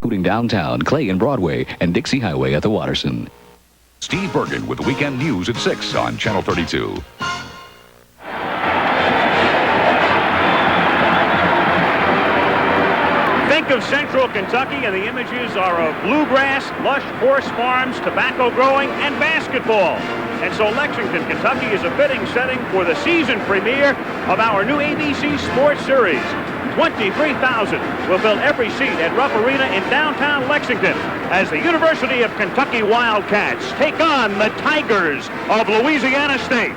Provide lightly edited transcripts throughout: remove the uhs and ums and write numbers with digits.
including downtown, Clay and Broadway, and Dixie Highway at the Watterson. Steve Bergen with the weekend news at 6 on Channel 32. Think of central Kentucky, and the images are of bluegrass, lush horse farms, tobacco growing, and basketball. And so Lexington, Kentucky is a fitting setting for the season premiere of our new ABC Sports Series. 23,000 will fill every seat at Rupp Arena in downtown Lexington as the University of Kentucky Wildcats take on the Tigers of Louisiana State.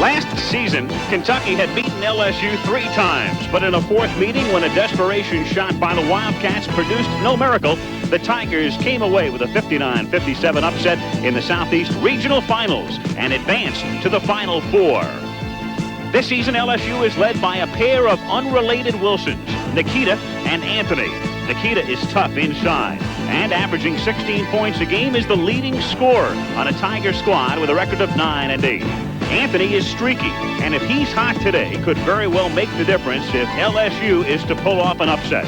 Last season, Kentucky had beaten LSU 3 times, but in a fourth meeting when a desperation shot by the Wildcats produced no miracle, the Tigers came away with a 59-57 upset in the Southeast Regional Finals and advanced to the Final Four. This season, LSU is led by a pair of unrelated Wilsons, Nikita and Anthony. Nikita is tough inside and averaging 16 points a game is the leading scorer on a Tiger squad with a record of 9-8. Anthony is streaky, and if he's hot today, could very well make the difference if LSU is to pull off an upset.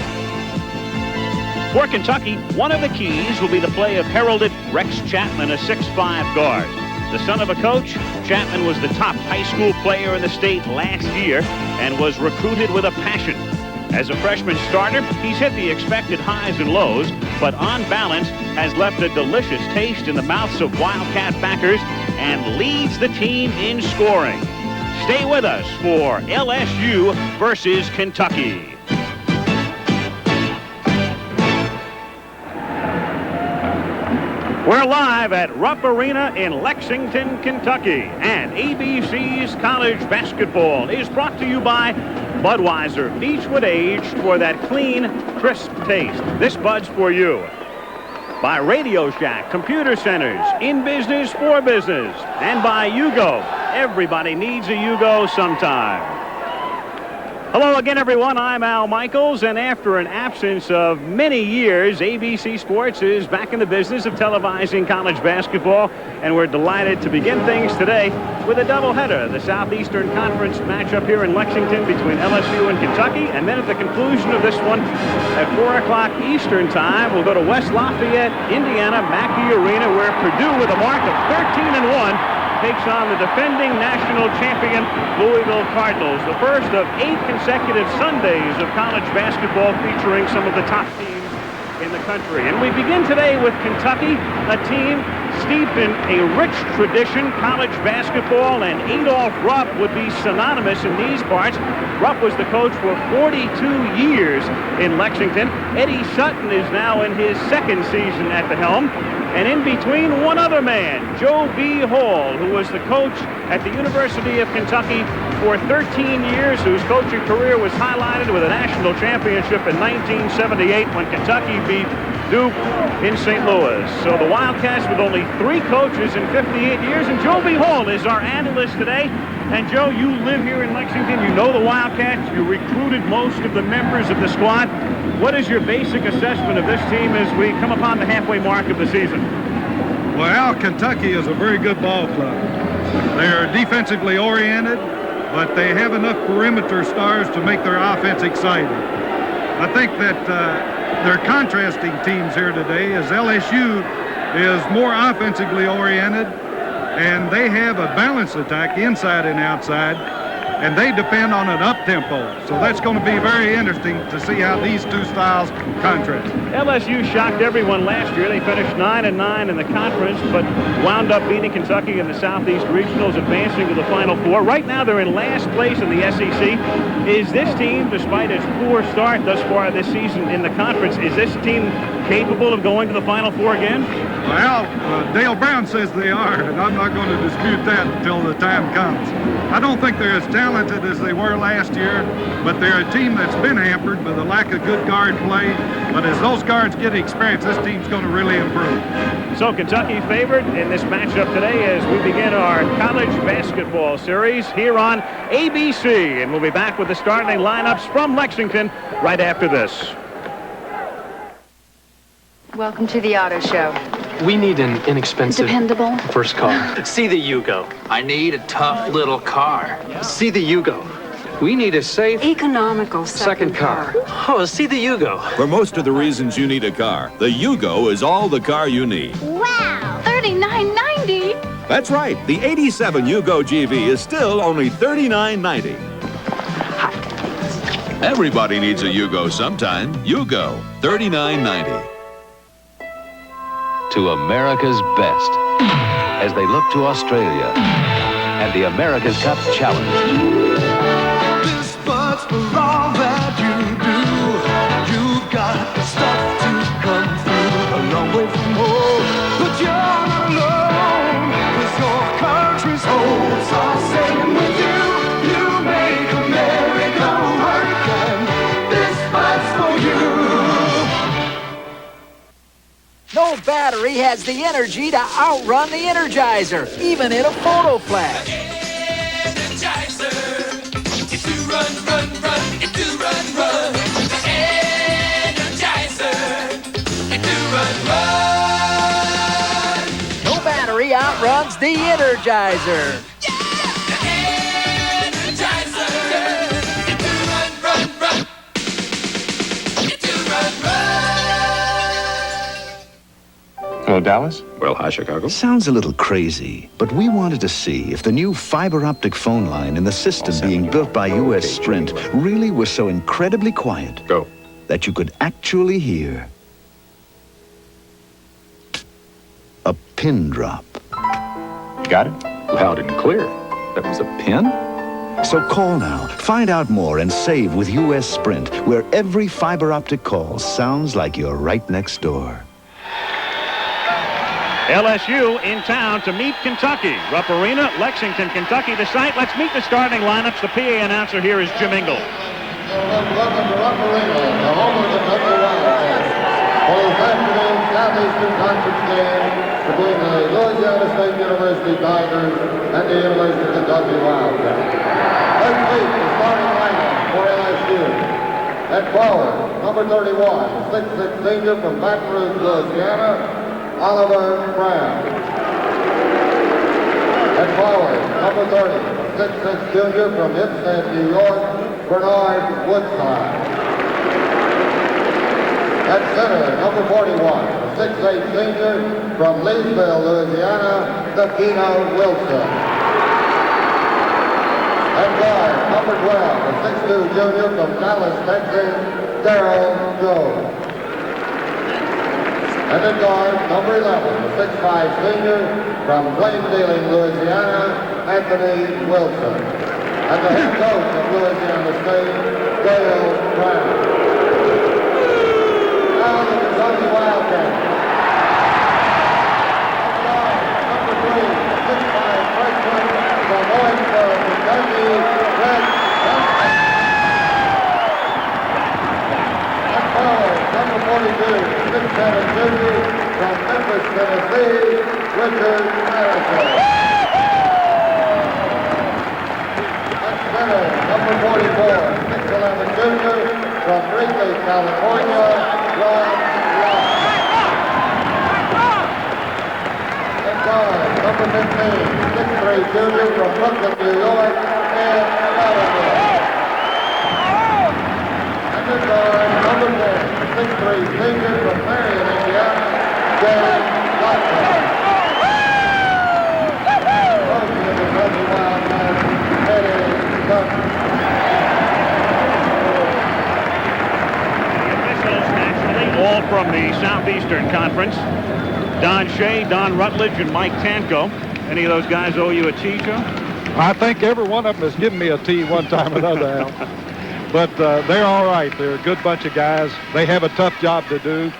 For Kentucky, one of the keys will be the play of heralded Rex Chapman, a 6'5" guard. The son of a coach, Chapman was the top high school player in the state last year and was recruited with a passion. As a freshman starter, he's hit the expected highs and lows, but on balance has left a delicious taste in the mouths of Wildcat backers and leads the team in scoring. Stay with us for LSU versus Kentucky. We're live at Rupp Arena in Lexington, Kentucky, and ABC's College Basketball is brought to you by Budweiser, Beechwood aged for that clean, crisp taste. This Bud's for you. By Radio Shack, computer centers, in business, for business. And by Yugo. Everybody needs a Yugo sometime. Hello again, everyone. I'm Al Michaels, and after an absence of many years, ABC Sports is back in the business of televising college basketball, and we're delighted to begin things today with a doubleheader. The Southeastern Conference matchup here in Lexington between LSU and Kentucky, and then at the conclusion of this one at 4 o'clock Eastern time, we'll go to West Lafayette, Indiana, Mackey Arena, where Purdue, with a mark of 13-1, takes on the defending national champion Louisville Cardinals. The first of 8 consecutive Sundays of college basketball featuring some of the top teams in the country. And we begin today with Kentucky, a team steeped in a rich tradition, college basketball, and Adolph Rupp would be synonymous in these parts. Rupp was the coach for 42 years in Lexington. Eddie Sutton is now in his second season at the helm. And in between, one other man, Joe B. Hall, who was the coach at the University of Kentucky for 13 years, whose coaching career was highlighted with a national championship in 1978 when Kentucky beat Duke in St. Louis. So the Wildcats with only 3 coaches in 58 years, and Joe B. Hall is our analyst today. And Joe, you live here in Lexington, you know the Wildcats, you recruited most of the members of the squad. What is your basic assessment of this team as we come upon the halfway mark of the season? Well, Kentucky is a very good ball club. They're defensively oriented, but they have enough perimeter stars to make their offense exciting. I think that their contrasting teams here today is LSU is more offensively oriented, and they have a balanced attack inside and outside, and they depend on an up-tempo. So that's going to be very interesting to see how these two styles contrast. LSU shocked everyone last year. They finished 9-9 in the conference, but wound up beating Kentucky in the Southeast Regionals, advancing to the Final Four. Right now, they're in last place in the SEC. Is this team, despite its poor start thus far this season in the conference, is this team capable of going to the Final Four again? Well, Dale Brown says they are, and I'm not going to dispute that until the time comes. I don't think they're as talented as they were last year, but they're a team that's been hampered by the lack of good guard play. But as those guards get experience, this team's going to really improve. So Kentucky favored in this matchup today as we begin our college basketball series here on ABC. And we'll be back with the starting lineups from Lexington right after this. Welcome to the Auto Show. We need an inexpensive... Dependable. First car. See the Yugo. I need a tough little car. See the Yugo. We need a safe... Economical second car. Oh, see the Yugo. For most of the reasons you need a car, the Yugo is all the car you need. Wow! $39.90. That's right. The 87 Yugo GV is still only $39.90. Everybody needs a Yugo sometime. Yugo, $39.90. To America's best as they look to Australia and the America's Cup Challenge. This but's for all that you do. You've got the stuff to come through a long way from home. But you're not alone, 'cause your country's hopes are singing with you. You make America work, and this but's for you. No battery has the energy to outrun the Energizer, even in a photo flash. Energizer, it do run, run, run, it do run, run. Energizer, it do run, run. No battery outruns the Energizer. Hello, Dallas? Well, hi, Chicago. Sounds a little crazy, but we wanted to see if the new fiber optic phone line in the system being built by U.S. Sprint really was so incredibly quiet that you could actually hear a pin drop. Got it? Loud and clear. That was a pin? So call now. Find out more and save with U.S. Sprint, where every fiber optic call sounds like you're right next door. LSU in town to meet Kentucky. Rupp Arena, Lexington, Kentucky, the site. Let's meet the starting lineups. The PA announcer here is Jim Ingle. Welcome to Rupp Arena, the home of the Kentucky Wildcats. For this afternoon Southeastern Conference game between the Louisiana State University Tigers and the University of Kentucky Wildcats. Let's meet the starting lineup for LSU. At forward, number 31, 6'6" senior from Baton Rouge, Louisiana, Oliver Brown. At forward, number 30, 6'6" junior from Hempstead, New York, Bernard Woodside. At center, number 41, 6'8" senior from Louisville, Louisiana, Dakino Wilson. At guard, number 12, 6'2" junior from Dallas, Texas, Darrell Jones. And at guard, number 11, 6'5" senior from Plaindealing, Louisiana, Anthony Wilson. And the head coach of Louisiana State, Dale Brown. Now the Kentucky Wildcats. At guard, number 3, 6'5" freshman from Owensboro, Kentucky, Red Johnson. At forward, number 42, 6'7" junior from Memphis, Tennessee, Richard Harrison. At center, number 44, 6'11" junior from Wrigley, California, Ron Lott. At guard, number 15, 6'3" junior from Brooklyn, New York, Ed Gallagher. And at guard, number 10, 6'3" senior from Marion, Indiana, James Lotson. Coaching the Kentucky Wildcats, Eddie Sutton. Officials, naturally, all from the Southeastern Conference. Don Shea, Don Rutledge, and Mike Tanko. Any of those guys owe you a tea, Joe? I think every one of them has given me a tea one time or another, Al. But they're all right. They're a good bunch of guys. They have a tough job to do.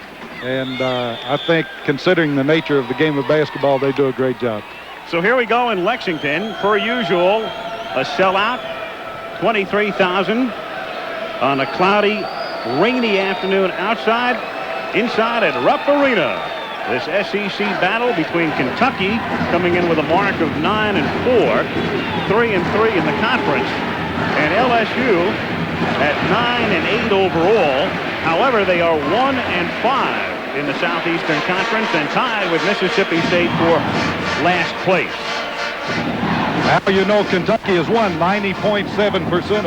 And I think, considering the nature of the game of basketball, they do a great job. So here we go in Lexington. Per usual, a sellout, 23,000 on a cloudy, rainy afternoon outside. Inside at Rupp Arena, this SEC battle between Kentucky, coming in with a mark of 9-4, 3-3 in the conference, and LSU at 9-8 overall. However, they are 1-5 in the Southeastern Conference and tied with Mississippi State for last place. Now you know Kentucky has won 90.7%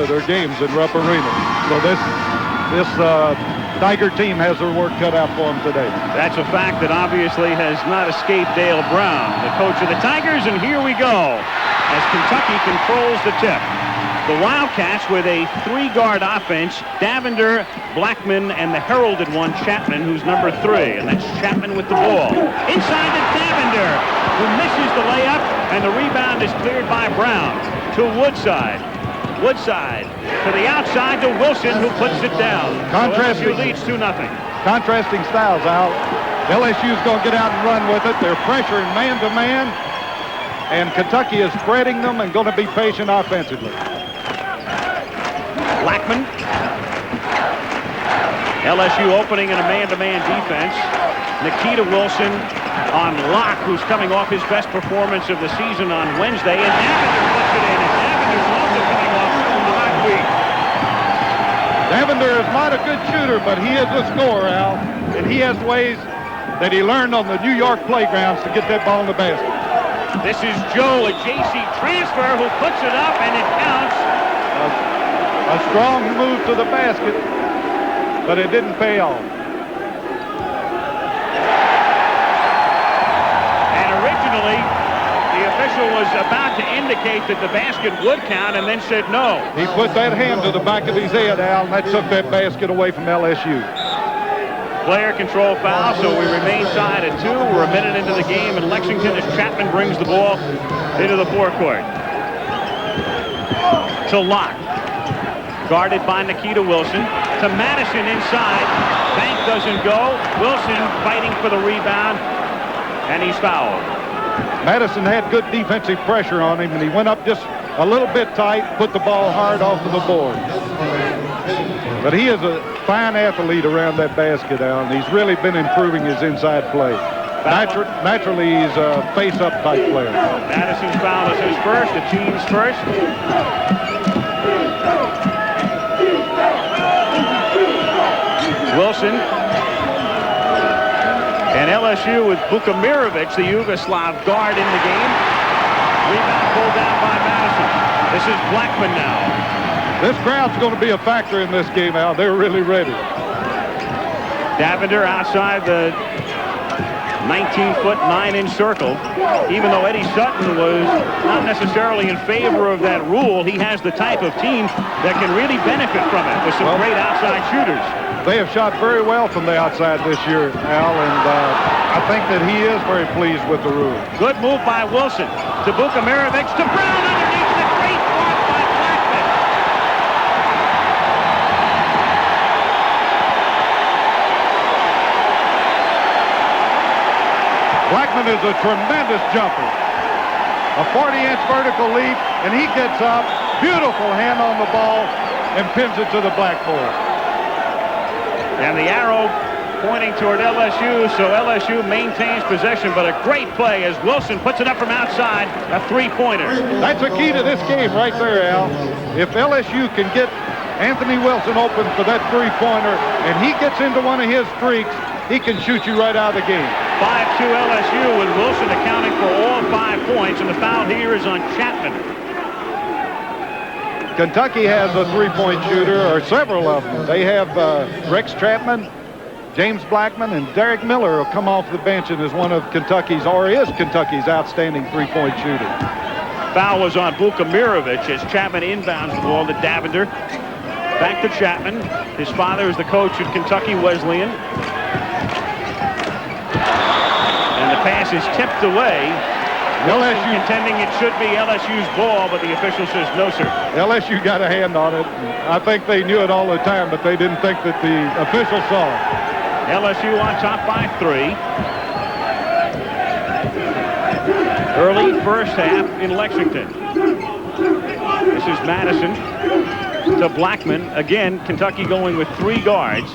of their games in Rupp Arena. So this Tiger team has their work cut out for them today. That's a fact that obviously has not escaped Dale Brown, the coach of the Tigers, and here we go as Kentucky controls the tip. The Wildcats with a three-guard offense, Davender, Blackman, and the heralded one, Chapman, who's number 3, and that's Chapman with the ball. Inside to Davender, who misses the layup, and the rebound is cleared by Brown to Woodside. Woodside to the outside to Wilson, who puts it down. LSU leads 2-0. Contrasting styles, Al. LSU's going to get out and run with it. They're pressuring man-to-man, and Kentucky is spreading them and going to be patient offensively. Blackman. LSU opening in a man-to-man defense. Nikita Wilson on lock, who's coming off his best performance of the season on Wednesday, and Davender puts it in, and Davender's also coming off the hot week. Davender is not a good shooter, but he is a scorer, Al, and he has ways that he learned on the New York playgrounds to get that ball in the basket. This is Joe, a JC transfer, who puts it up, and it counts. A strong move to the basket, but it didn't pay off. And originally, the official was about to indicate that the basket would count and then said no. He put that hand to the back of his head, Al, and that took that basket away from LSU. Player control foul, so we remain tied at 2. We're a minute into the game in Lexington as Chapman brings the ball into the forecourt. To Locke. Guarded by Nikita Wilson. To Madison inside. Bank doesn't go. Wilson fighting for the rebound. And he's fouled. Madison had good defensive pressure on him, and he went up just a little bit tight, put the ball hard off of the board. But he is a fine athlete around that basket, Al, and he's really been improving his inside play. Naturally, he's a face-up type player. Madison's foul is his first, the team's first. Wilson. And LSU with Bukamirovic, the Yugoslav guard in the game. Rebound pulled down by Madison. This is Blackman now. This crowd's going to be a factor in this game, Al. They're really ready. Davender outside the 19-foot, 9-inch circle. Even though Eddie Sutton was not necessarily in favor of that rule, he has the type of team that can really benefit from it with some great outside shooters. They have shot very well from the outside this year, Al, and I think that he is very pleased with the rule. Good move by Wilson to Bukamirovic to Brown underneath the great block by Blackman. Blackman is a tremendous jumper. A 40-inch vertical leap, and he gets up, beautiful hand on the ball, and pins it to the blackboard. And the arrow pointing toward LSU, so LSU maintains possession, but a great play as Wilson puts it up from outside, a three-pointer. That's the key to this game right there, Al. If LSU can get Anthony Wilson open for that three-pointer, and he gets into one of his streaks, he can shoot you right out of the game. 5-2 LSU with Wilson accounting for all 5 points, and the foul here is on Chapman. Kentucky has a three-point shooter, or several of them. They have Rex Chapman, James Blackman, and Derek Miller will come off the bench and is one of Kentucky's, or is Kentucky's, outstanding three-point shooter. Foul was on Bukamirovic as Chapman inbounds the ball to Davender. Back to Chapman. His father is the coach at Kentucky Wesleyan. And the pass is tipped away. LSU contending it should be LSU's ball, but the official says no, sir. LSU got a hand on it. I think they knew it all the time, but they didn't think that the official saw it. LSU on top by 3. Early first half in Lexington. This is Madison to Blackman. Again, Kentucky going with 3 guards.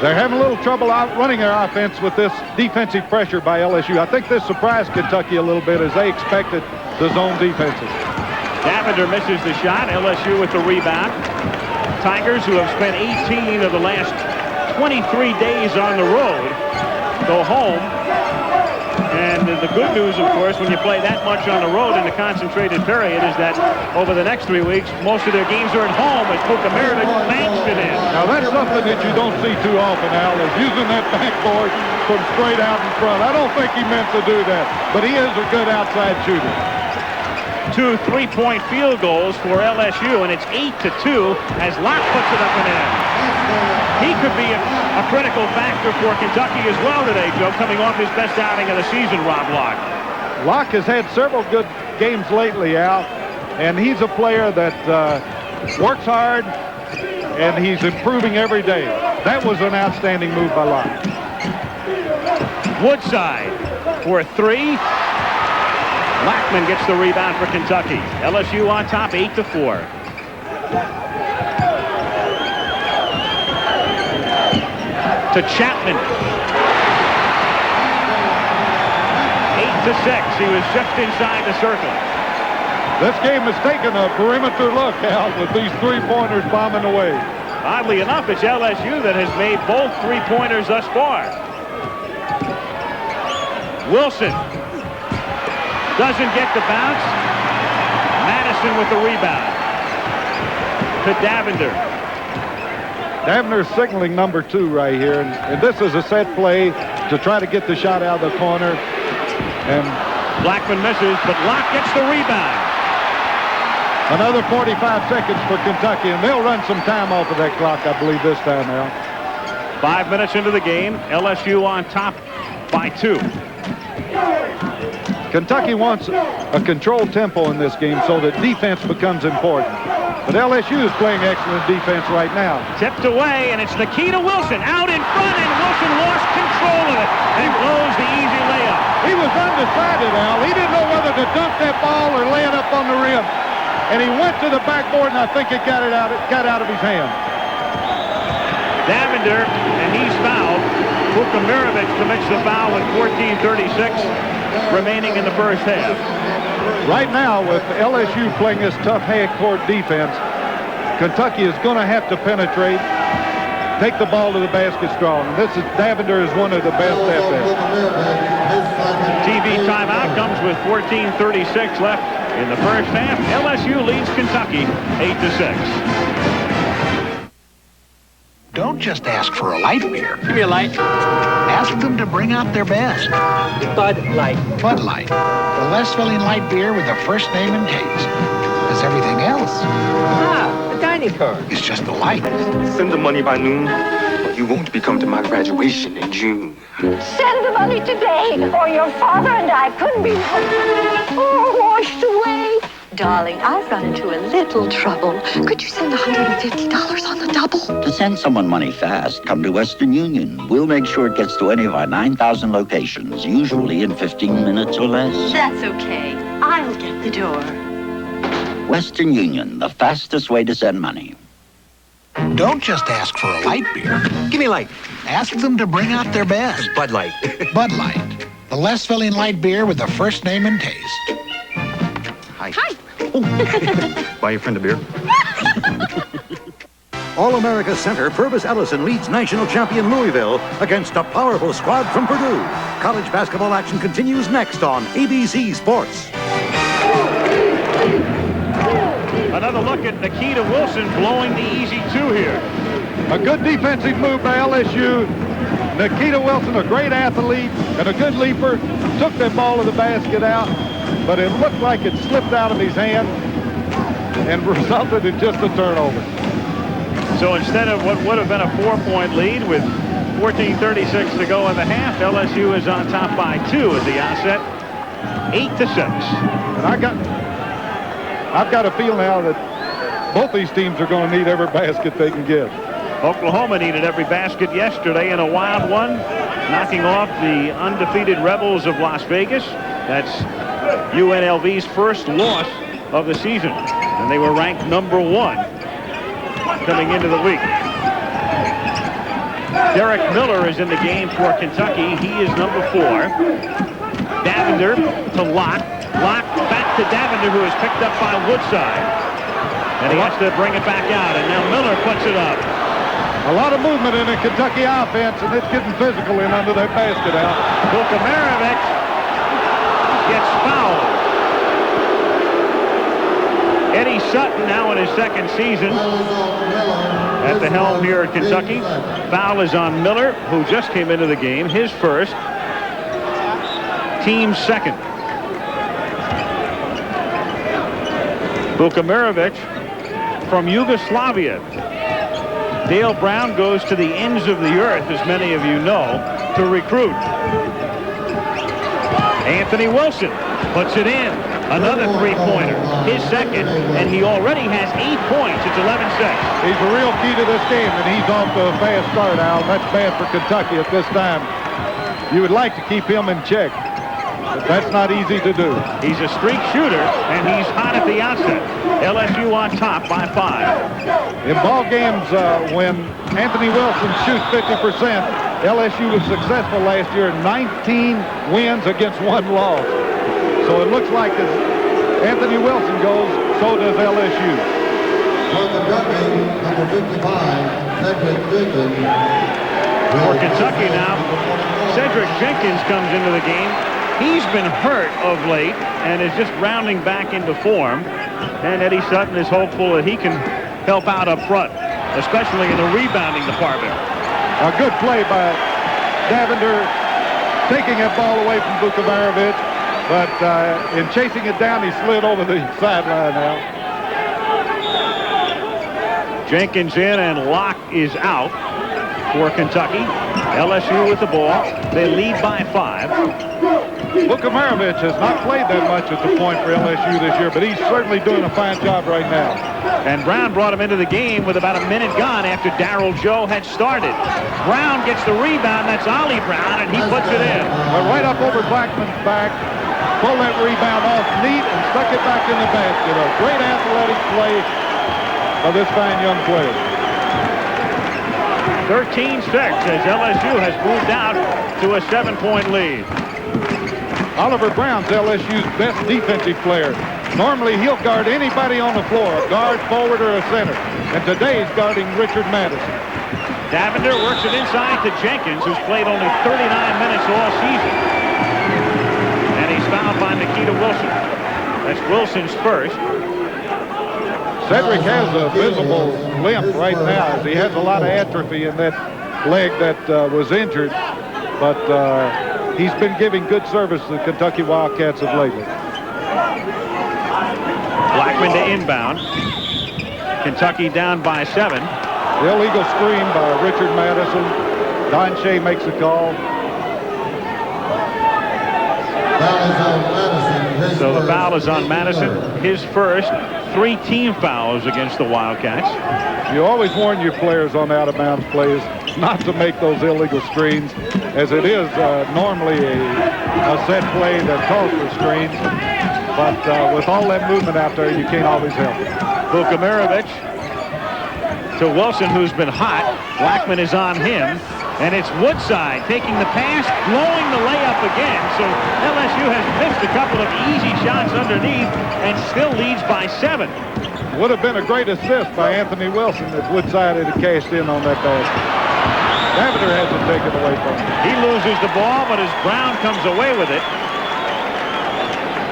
They're having a little trouble outrunning their offense with this defensive pressure by LSU. I think this surprised Kentucky a little bit as they expected the zone defenses. Davender misses the shot. LSU with the rebound. Tigers, who have spent 18 of the last 23 days on the road, go home. And the good news, of course, when you play that much on the road in a concentrated period is that over the next 3 weeks, most of their games are at home as Puka banks it in. Now, that's something that you don't see too often, Al, is using that backboard from straight out in front. I don't think he meant to do that, but he is a good outside shooter. 2 3-point field goals for LSU, and it's 8-2 as Locke puts it up and in. He could be a critical factor for Kentucky as well today, Joe, coming off his best outing of the season, Rob Locke. Locke has had several good games lately, Al, and he's a player that works hard, and he's improving every day. That was an outstanding move by Locke. Woodside for 3. Lackman gets the rebound for Kentucky. LSU on top, 8-4. To Chapman. 8-6. He was just inside the circle. This game has taken a perimeter look, Al, with these three-pointers bombing away. Oddly enough, it's LSU that has made both three-pointers thus far. Wilson doesn't get the bounce. Madison with the rebound. To Davender. Davender's signaling number 2 right here, and this is a set play to try to get the shot out of the corner. And Blackman misses, but Locke gets the rebound. Another 45 seconds for Kentucky, and they'll run some time off of that clock, I believe, this time, Al. 5 minutes into the game, LSU on top by 2. Kentucky wants a controlled tempo in this game so that defense becomes important. But LSU is playing excellent defense right now. Tipped away, and it's Nikita Wilson out in front, and Wilson lost control of it and blows the easy layup. He was undecided, Al. He didn't know whether to dunk that ball or lay it up on the rim. And he went to the backboard, and I think it got out of his hand. Davender, and he's fouled. Vukomirovic commits the foul with 14:36 remaining in the first half. Right now, with LSU playing this tough half-court defense, Kentucky is going to have to penetrate, take the ball to the basket strong. And this is Davender is one of the best at that. TV timeout comes with 14:36 left in the first half. LSU leads Kentucky 8-6. Don't just ask for a light beer. Give me a light. Ask them to bring out their best. Bud Light. Bud Light. The less filling light beer with the first name and taste. Because everything else. The tiny card. It's just a light. Send the money by noon, or you won't be coming to my graduation in June. Send the money today, or your father and I couldn't be washed away. Darling, I've run into a little trouble. Could you send $150 on the double? To send someone money fast, come to Western Union. We'll make sure it gets to any of our 9,000 locations, usually in 15 minutes or less. That's okay. I'll get the door. Western Union, the fastest way to send money. Don't just ask for a light beer. Give me a light. Ask them to bring out their best. Bud Light. Bud Light. The less filling light beer with the first name and taste. Hi. Hi. Buy your friend a beer. All-America center Purvis Ellison leads national champion Louisville against a powerful squad from Purdue. College basketball action continues next on ABC Sports. Another look at Nikita Wilson blowing the easy 2 here. A good defensive move by LSU. Nikita Wilson, a great athlete and a good leaper, took that ball to the basket out, but it looked like it slipped out of his hand and resulted in just a turnover. So instead of what would have been a 4-point lead with 14:36 to go in the half, LSU is on top by 2 at the outset, 8-6. And I've got a feel now that both these teams are going to need every basket they can get. Oklahoma needed every basket yesterday in a wild one, knocking off the undefeated Rebels of Las Vegas. That's UNLV's first loss of the season, and they were ranked number 1 coming into the week. Derek Miller is in the game for Kentucky. He is number 4. Davender to Locke. Locke back to Davender, who is picked up by Woodside. And he has to bring it back out, and now Miller puts it up. A lot of movement in the Kentucky offense, and it's getting physical in under that basket out. Vukomarovic gets fouled. Eddie Sutton now in his second season at the helm here at Kentucky. Foul is on Miller, who just came into the game, his first, team second. Vukomarovic from Yugoslavia. Dale Brown goes to the ends of the earth, as many of you know, to recruit. Anthony Wilson puts it in. Another three-pointer, his second, and he already has 8 points. It's 11-6. He's a real key to this game, and he's off to a fast start, Al. That's bad for Kentucky at this time. You would like to keep him in check, but that's not easy to do. He's a streak shooter, and he's hot at the outset. LSU on top by 5. In ball games, when Anthony Wilson shoots 50%, LSU was successful last year, 19 wins against 1 loss. So it looks like as Anthony Wilson goes, so does LSU. For Kentucky, number 55, Cedric Jenkins. For Kentucky now, Cedric Jenkins comes into the game. He's been hurt of late and is just rounding back into form. And Eddie Sutton is hopeful that he can help out up front, especially in the rebounding department. A good play by Davender, taking that ball away from Vukomarovic. But in chasing it down, he slid over the sideline now. Jenkins in and Locke is out for Kentucky. LSU with the ball. They lead by 5. Vukomarovic has not played that much at the point for LSU this year, but he's certainly doing a fine job right now. And Brown brought him into the game with about a minute gone after Darryl Joe had started. Brown gets the rebound. That's Ollie Brown, and he puts it in. Well, right up over Blackman's back. Pull that rebound off neat and stuck it back in the basket. A great athletic play by this fine young player. 13-6 as LSU has moved out to a 7-point lead. Oliver Brown's LSU's best defensive player. Normally he'll guard anybody on the floor, a guard, forward, or a center. And today he's guarding Richard Madison. Davender works it inside to Jenkins, who's played only 39 minutes all season. And he's fouled by Nikita Wilson. That's Wilson's first. Cedric has a visible limp right now, as he has a lot of atrophy in that leg that was injured. But he's been giving good service to the Kentucky Wildcats of lately. Blackman to inbound. Kentucky down by 7. Illegal screen by Richard Madison. Don Shea makes a call. So the foul is on Madison. His first. 3 team fouls against the Wildcats. You always warn your players on out-of-bounds plays not to make those illegal screens, as it is normally a set play that calls for screens. But with all that movement out there, you can't always help it. Vukomarovic to Wilson, who's been hot. Blackman is on him. And it's Woodside taking the pass, blowing the layup again. So LSU has missed a couple of easy shots underneath and still leads by 7. Would have been a great assist by Anthony Wilson if Woodside had cashed in on that basket. Davender has it taken away from him. He loses the ball, but as Brown comes away with it.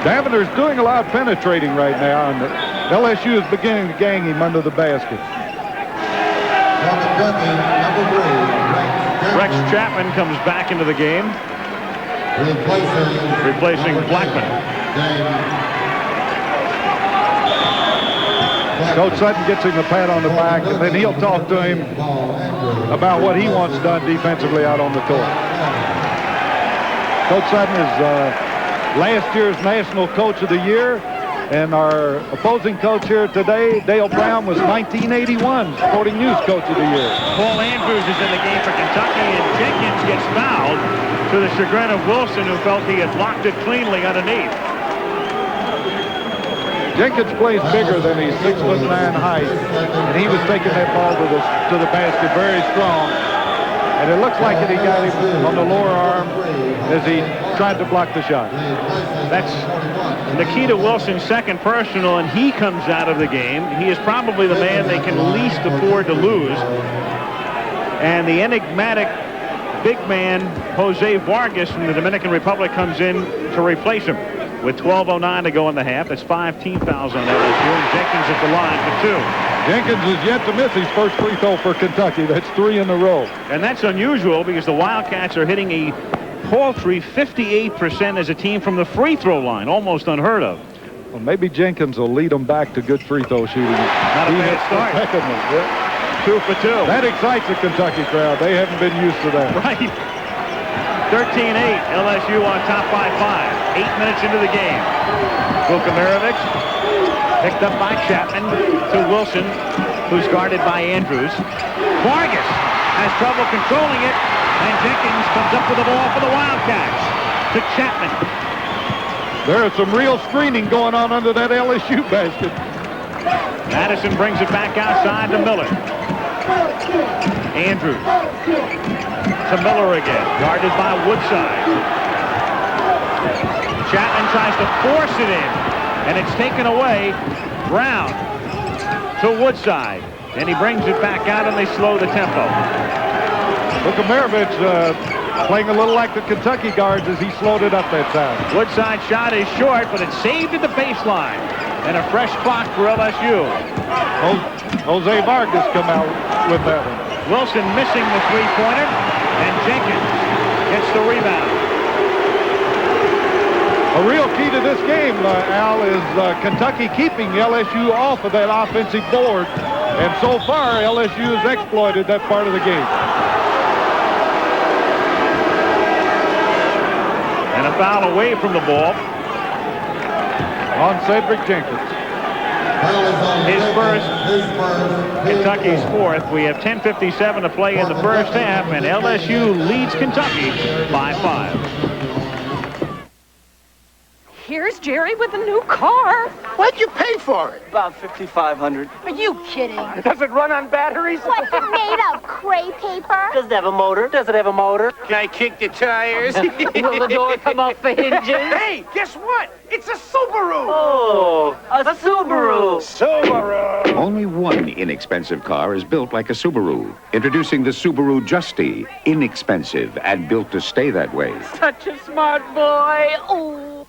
Davender's doing a lot of penetrating right now, and LSU is beginning to gang him under the basket. Rex Chapman comes back into the game, replacing Blackman. Coach Sutton gets him a pat on the back, and then he'll talk to him about what he wants done defensively out on the court. Coach Sutton is last year's National Coach of the Year, and our opposing coach here today, Dale Brown, was 1981 Sporting News Coach of the Year. Paul Andrews is in the game for Kentucky, and Jenkins gets fouled to the chagrin of Wilson, who felt he had blocked it cleanly underneath. Jenkins plays bigger than he's 6'9" height, and he was taking that ball to the basket very strong. And it looks like he got him on the lower arm as he tried to block the shot. That's Nikita Wilson's second personal, and he comes out of the game. He is probably the man they can least afford to lose. And the enigmatic big man, Jose Vargas from the Dominican Republic, comes in to replace him. With 12:09 to go in the half. That's 5 team fouls on LSU. And Jenkins at the line for 2. Jenkins is yet to miss his first free throw for Kentucky. That's 3 in a row. And that's unusual because the Wildcats are hitting a paltry 58% as a team from the free throw line. Almost unheard of. Well, maybe Jenkins will lead them back to good free throw shooting. Not a bad start. Yeah. 2 for 2. That excites the Kentucky crowd. They haven't been used to that. Right. 13-8. LSU on top by 5. 8 minutes into the game. Vukamirovic picked up by Chapman to Wilson, who's guarded by Andrews. Vargas has trouble controlling it, and Jenkins comes up with the ball for the Wildcats to Chapman. There is some real screening going on under that LSU basket. Madison brings it back outside to Miller. Andrews to Miller again, guarded by Woodside. Chapman tries to force it in, and it's taken away. Brown to Woodside, and he brings it back out, and they slow the tempo. Vukamirovic playing a little like the Kentucky guards as he slowed it up that time. Woodside shot is short, but it's saved at the baseline. And a fresh clock for LSU. Jose Vargas come out with that one. Wilson missing the three-pointer, and Jenkins gets the rebound. A real key to this game, Al, is Kentucky keeping LSU off of that offensive board. And so far, LSU has exploited that part of the game. And a foul away from the ball. On Cedric Jenkins. His first, Kentucky's fourth. We have 10:57 to play in the first half, and LSU leads Kentucky by 5. Here's Jerry with a new car. What'd you pay for it? About $5,500. Are you kidding? Does it run on batteries? What's it made of? Crepe paper? Does it have a motor? Does it have a motor? Can I kick the tires? Will the door come off the hinges? Hey, guess what? It's a Subaru! Oh, a Subaru! Subaru! Only one inexpensive car is built like a Subaru. Introducing the Subaru Justy. Inexpensive and built to stay that way. Such a smart boy. Oh.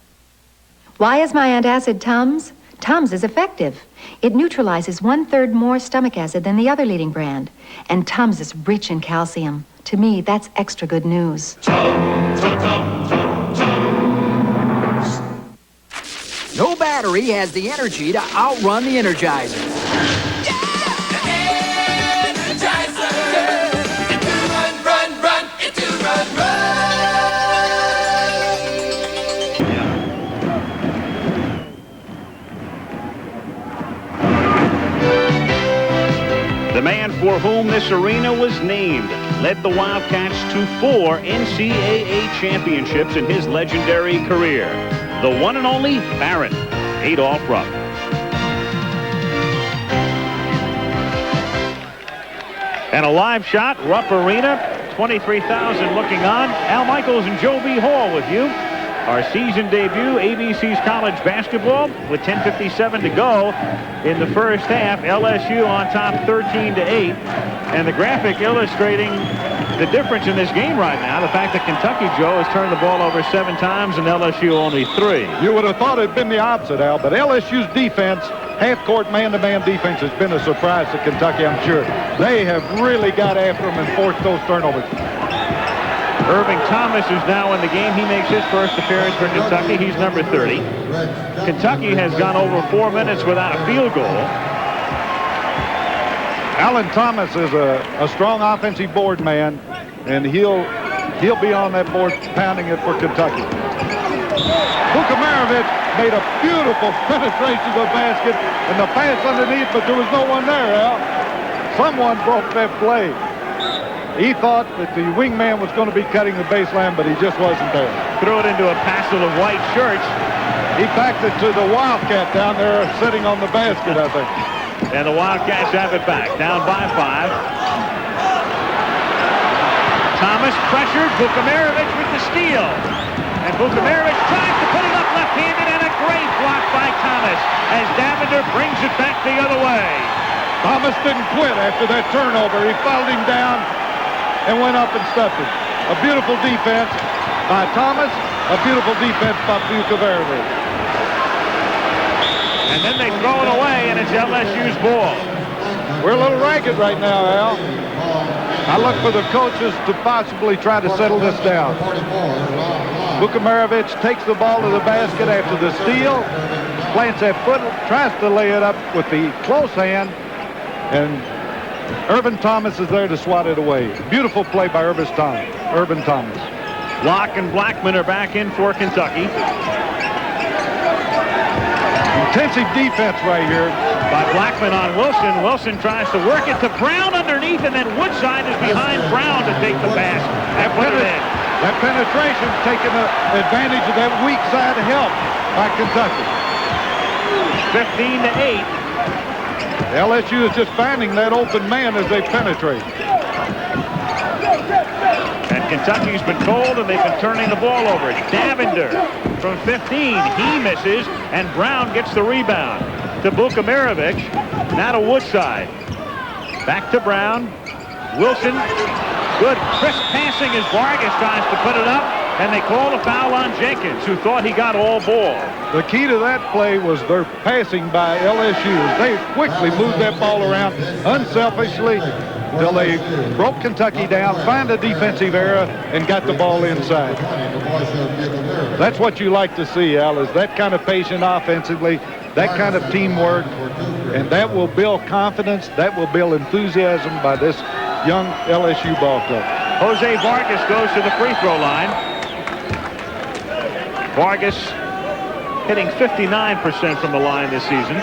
Why is my antacid Tums? Tums is effective. It neutralizes 1/3 more stomach acid than the other leading brand. And Tums is rich in calcium. To me, that's extra good news. No battery has the energy to outrun the Energizer. The man for whom this arena was named led the Wildcats to 4 NCAA championships in his legendary career. The one and only Baron, Adolph Rupp. And a live shot, Rupp Arena, 23,000 looking on. Al Michaels and Joe B. Hall with you. Our season debut, ABC's college basketball, with 10:57 to go in the first half. LSU on top 13-8. And the graphic illustrating the difference in this game right now, the fact that Kentucky, Joe, has turned the ball over 7 times and LSU only 3. You would have thought it had been the opposite, Al, but LSU's defense, half-court man-to-man defense, has been a surprise to Kentucky, I'm sure. They have really got after them and forced those turnovers. Irving Thomas is now in the game. He makes his first appearance for Kentucky. He's number 30. Kentucky has gone over 4 minutes without a field goal. Alan Thomas is a strong offensive board man, and he'll be on that board pounding it for Kentucky. Vukamirovic made a beautiful penetration to the basket and the pass underneath, but there was no one there, Al. Someone broke that play. He thought that the wingman was going to be cutting the baseline, but he just wasn't there. Threw it into a passel of white shirts. He packed it to the Wildcat down there sitting on the basket, I think. And the Wildcats have it back, down by 5. Thomas pressured Vukamirovic with the steal. And Vukamirovic tries to put him up left-handed, and a great block by Thomas as Davender brings it back the other way. Thomas didn't quit after that turnover. He fouled him down, and went up and stuffed it. A beautiful defense by Thomas, a beautiful defense by Bukovarevic. And then they throw it away, and it's LSU's ball. We're a little ragged right now, Al. I look for the coaches to possibly try to settle this down. Bukovarevic takes the ball to the basket after the steal, plants that foot, tries to lay it up with the close hand, and Urban Thomas is there to swat it away. Beautiful play by Urban Thomas. Locke and Blackman are back in for Kentucky. Intensive defense right here. By Blackman on Wilson. Wilson tries to work it to Brown underneath, and then Woodside is behind Brown to take the pass and put it in. That penetration taking advantage of that weak side help by Kentucky. 15-8. LSU is just finding that open man as they penetrate. And Kentucky's been cold, and they've been turning the ball over. Davender from 15. He misses, and Brown gets the rebound to Bukovarevic. Now to Woodside. Back to Brown. Wilson. Good crisp passing as Vargas tries to put it up, and they call a foul on Jenkins, who thought he got all ball. The key to that play was their passing by LSU. They quickly moved that ball around unselfishly till they broke Kentucky down, find a defensive error, and got the ball inside. That's what you like to see, Al, is that kind of patience offensively, that kind of teamwork, and that will build confidence, that will build enthusiasm by this young LSU ball club. Jose Vargas goes to the free throw line. Vargas hitting 59% from the line this season.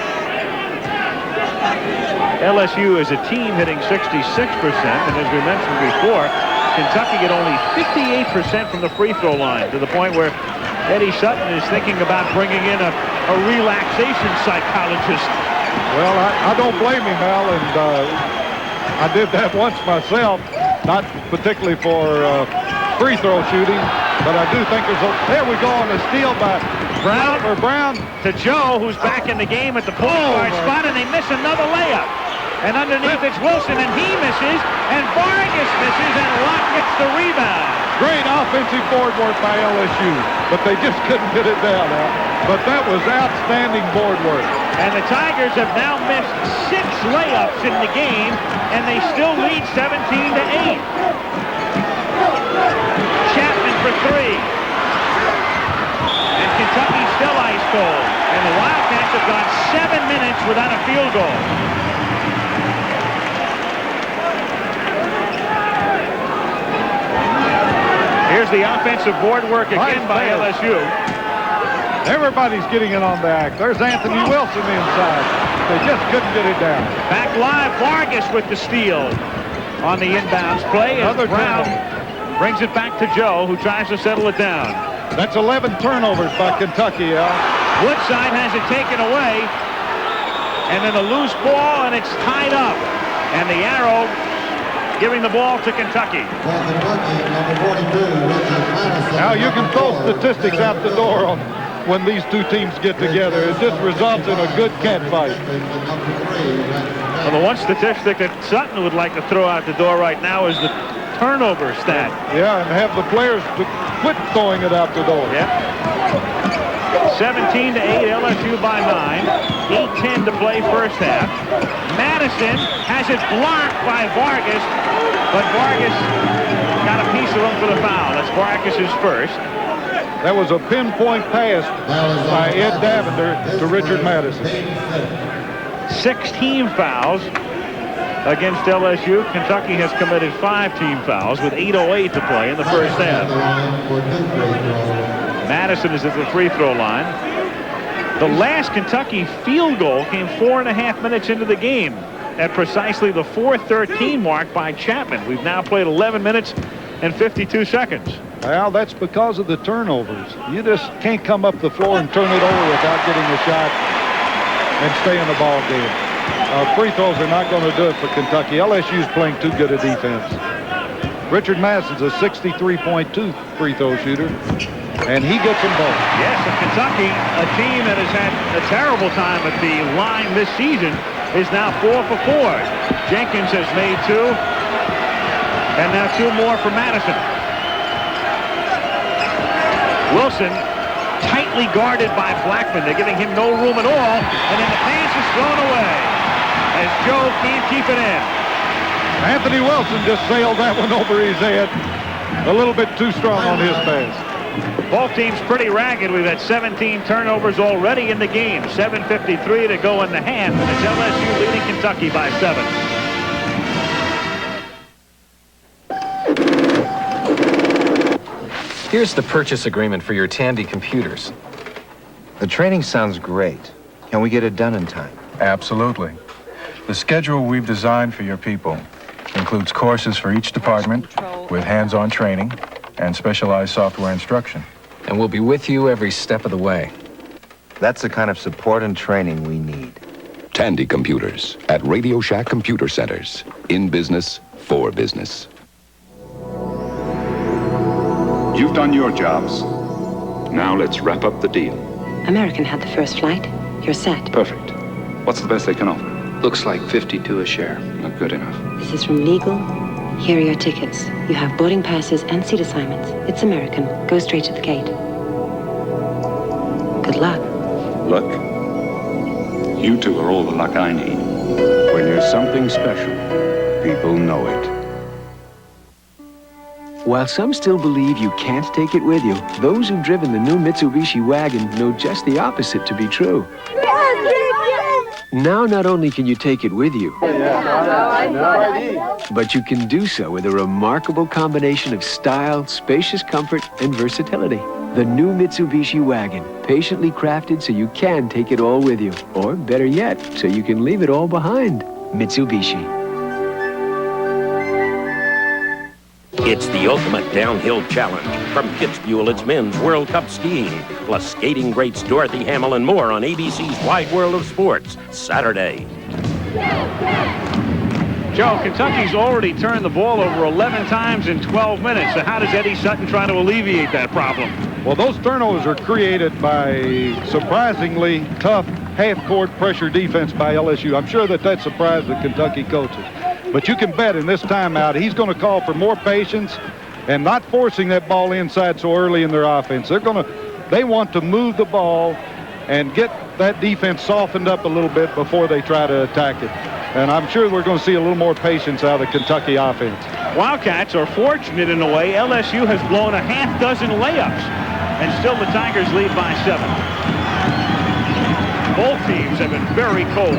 LSU as a team hitting 66%, and as we mentioned before, Kentucky at only 58% from the free throw line, to the point where Eddie Sutton is thinking about bringing in a relaxation psychologist. Well, I don't blame him, Al, and I did that once myself, not particularly for free throw shooting, but I do think there we go on a steal by Brown to Joe, who's back in the game at the point guard spot, and they miss another layup. And underneath it's Wilson, and he misses, and Vargas misses, and Locke gets the rebound. Great offensive board work by LSU, but they just couldn't get it down, Al. But that was outstanding board work. And the Tigers have now missed 6 layups in the game, and they still lead 17-8. Chapman for 3. And Kentucky still ice cold. And the Wildcats have gone 7 minutes without a field goal. Here's the offensive board work again by LSU. Everybody's getting it on the act. There's Anthony Wilson inside. They just couldn't get it down. Back live, Vargas with the steal on the inbounds play. As Brown brings it back to Joe, who tries to settle it down. That's 11 turnovers by Kentucky, Al. Woodside has it taken away. And then a loose ball, and it's tied up. And the arrow giving the ball to Kentucky. Now you can throw statistics out the door on when these two teams get together. It just results in a good cat fight. Well, the one statistic that Sutton would like to throw out the door right now is the turnover stat. Yeah, and have the players to quit throwing it out the door. Yep. 17-8, LSU by 9. 8:10 to play first half. Madison has it blocked by Vargas, but Vargas got a piece of him for the foul. That's Vargas's first. That was a pinpoint pass by Ed Davender to Richard Madison. 16 fouls against LSU. Kentucky has committed 5 team fouls with 8:08 to play in the first half. Madison is at the free throw line. The last Kentucky field goal came 4.5 minutes into the game at precisely the 4:13 mark by Chapman. We've now played 11 minutes and 52 seconds. Well, that's because of the turnovers. You just can't come up the floor and turn it over without getting a shot and stay in the ball game. Free throws are not going to do it for Kentucky. LSU's playing too good a defense. Richard Madison's a 63.2 free throw shooter, and he gets them both. Yes, and Kentucky, a team that has had a terrible time at the line this season, is now 4 for 4. Jenkins has made 2. And now 2 more for Madison. Wilson tightly guarded by Blackman. They're giving him no room at all. And then the pass is thrown away as Joe can't keep it in. Anthony Wilson just sailed that one over his head. A little bit too strong on his pass. Both teams pretty ragged. We've had 17 turnovers already in the game. 7:53 to go in the half. And it's LSU leading Kentucky by 7. Here's the purchase agreement for your Tandy computers. The training sounds great. Can we get it done in time? Absolutely. The schedule we've designed for your people includes courses for each department with hands-on training and specialized software instruction. And we'll be with you every step of the way. That's the kind of support and training we need. Tandy Computers at Radio Shack Computer Centers. In business, for business. You've done your jobs. Now let's wrap up the deal. American had the first flight. You're set. Perfect. What's the best they can offer? Looks like 52 a share. Not good enough. This is from Legal. Here are your tickets. You have boarding passes and seat assignments. It's American. Go straight to the gate. Good luck. Luck? You two are all the luck I need. When you're something special, people know it. While some still believe you can't take it with you, those who've driven the new Mitsubishi Wagon know just the opposite to be true. Now not only can you take it with you, but you can do so with a remarkable combination of style, spacious comfort, and versatility. The new Mitsubishi Wagon, patiently crafted so you can take it all with you. Or better yet, so you can leave it all behind. Mitsubishi. It's the ultimate downhill challenge. From Kitzbühel, it's men's World Cup skiing, plus skating greats Dorothy Hamill and more on ABC's Wide World of Sports, Saturday. Joe, Kentucky's already turned the ball over 11 times in 12 minutes. So how does Eddie Sutton try to alleviate that problem? Well, those turnovers are created by surprisingly tough half-court pressure defense by LSU. I'm sure that surprised the Kentucky coaches. But you can bet in this timeout, he's going to call for more patience and not forcing that ball inside so early in their offense. They want to move the ball and get that defense softened up a little bit before they try to attack it. And I'm sure we're going to see a little more patience out of the Kentucky offense. Wildcats are fortunate in a way. LSU has blown a half dozen layups, and still the Tigers lead by 7. Both teams have been very cold.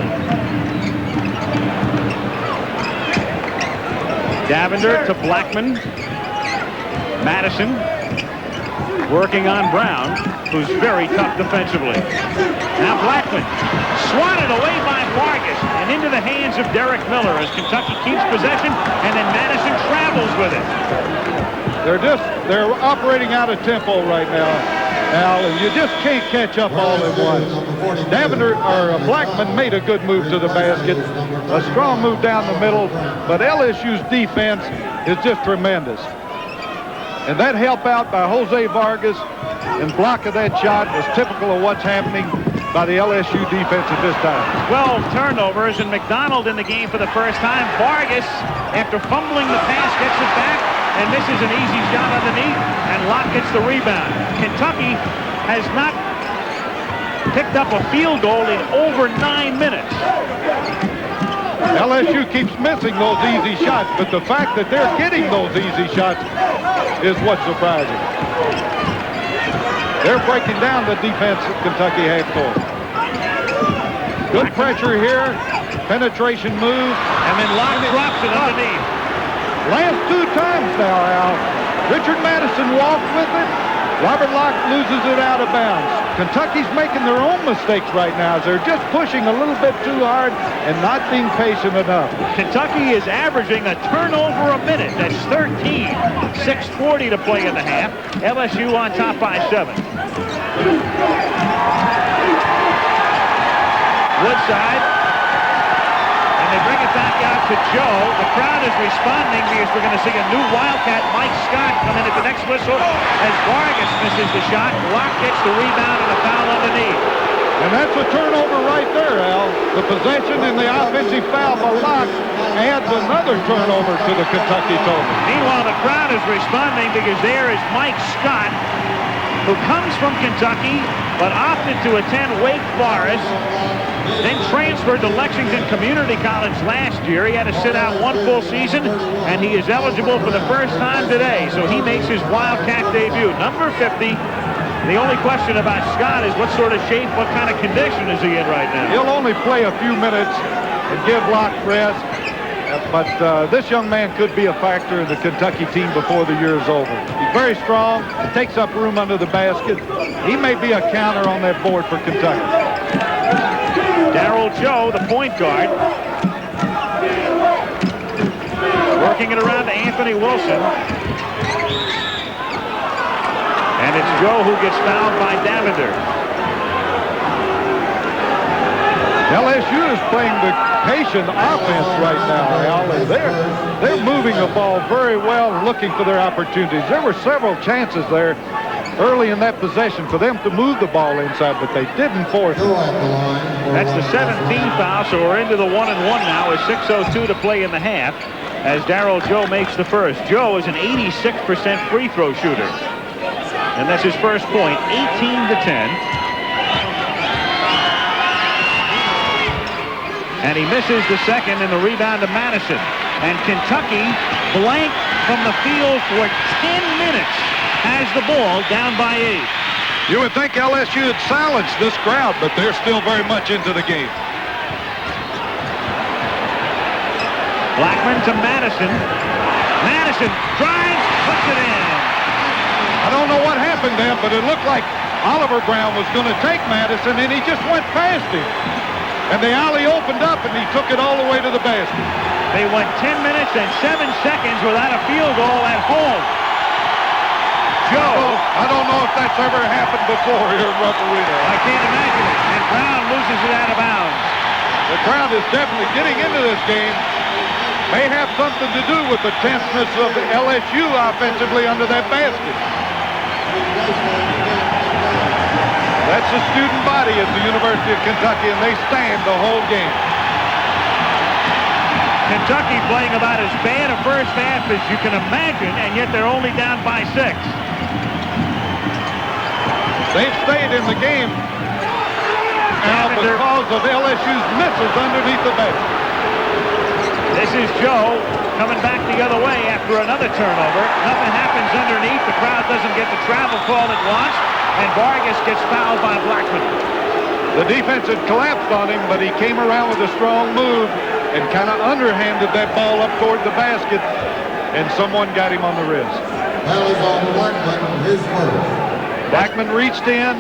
Davender to Blackman. Madison working on Brown, who's very tough defensively. Now Blackman swatted away by Vargas and into the hands of Derek Miller as Kentucky keeps possession, and then Madison travels with it. They're operating out of tempo right now, Al, and you just can't catch up all at once. Blackman made a good move to the basket, a strong move down the middle, but LSU's defense is just tremendous. And that help out by Jose Vargas and block of that shot was typical of what's happening by the LSU defense at this time. 12 turnovers, and McDonald in the game for the first time. Vargas, after fumbling the pass, gets it back and misses an easy shot underneath, and Locke gets the rebound. Kentucky has not picked up a field goal in over 9 minutes. LSU keeps missing those easy shots, but the fact that they're getting those easy shots is what's surprising. They're breaking down the defense at Kentucky half court. Good pressure here, penetration move, and then Locke drops it underneath. Lands 2 times now, Al. Richard Madison walked with it. Robert Locke loses it out of bounds. Kentucky's making their own mistakes right now. They're just pushing a little bit too hard and not being patient enough. Kentucky is averaging a turnover a minute. That's 13. 6:40 to play in the half. LSU on top by 7. Woodside. And they bring it back out to Joe. The crowd is responding because we're going to see a new Wildcat, Mike Scott, come in at the next whistle as Vargas misses the shot. Locke gets the rebound and a foul underneath. And that's a turnover right there, Al. The possession and the offensive foul by Locke adds another turnover to the Kentucky total. Meanwhile, the crowd is responding because there is Mike Scott, who comes from Kentucky, but opted to attend Wake Forest, then transferred to Lexington Community College last year. He had to sit out one full season, and he is eligible for the first time today. So he makes his Wildcat debut. Number 50. The only question about Scott is what sort of shape, what kind of condition is he in right now? He'll only play a few minutes and give Locke rest, but this young man could be a factor in the Kentucky team before the year is over. He's very strong, takes up room under the basket. He may be a counter on that board for Kentucky. Darryl Joe, the point guard, working it around to Anthony Wilson. And it's Joe who gets fouled by Davender. LSU is playing the patient offense right now, Al, and they're moving the ball very well and looking for their opportunities. There were several chances there early in that possession for them to move the ball inside, but they didn't force it. That's the 17th foul, so we're into the 1-and-1 now with 6:02 to play in the half as Darryl Joe makes the first. Joe is an 86% free throw shooter. And that's his first point, 18-10. And he misses the second in the rebound to Madison. And Kentucky, blank from the field for 10 minutes, has the ball down by 8. You would think LSU had silenced this crowd, but they're still very much into the game. Blackman to Madison. Madison drives, puts it in. I don't know what happened then, but it looked like Oliver Brown was going to take Madison, and he just went past him. And the alley opened up, and he took it all the way to the basket. They went 10 minutes and 7 seconds without a field goal at home. Joe. I don't know if that's ever happened before here in Rupp Arena. I can't imagine it. And Brown loses it out of bounds. The crowd is definitely getting into this game. May have something to do with the tenseness of LSU offensively under that basket. That's the student body at the University of Kentucky, and they stand the whole game. Kentucky playing about as bad a first half as you can imagine, and yet they're only down by 6. They've stayed in the game now because of LSU's misses underneath the basket. This is Joe coming back the other way after another turnover. Nothing happens underneath. The crowd doesn't get the travel call it wants, and Vargas gets fouled by Blackman. The defense had collapsed on him, but he came around with a strong move and kind of underhanded that ball up toward the basket, and someone got him on the wrist. That was on Blackman, his first. Blackman reached in,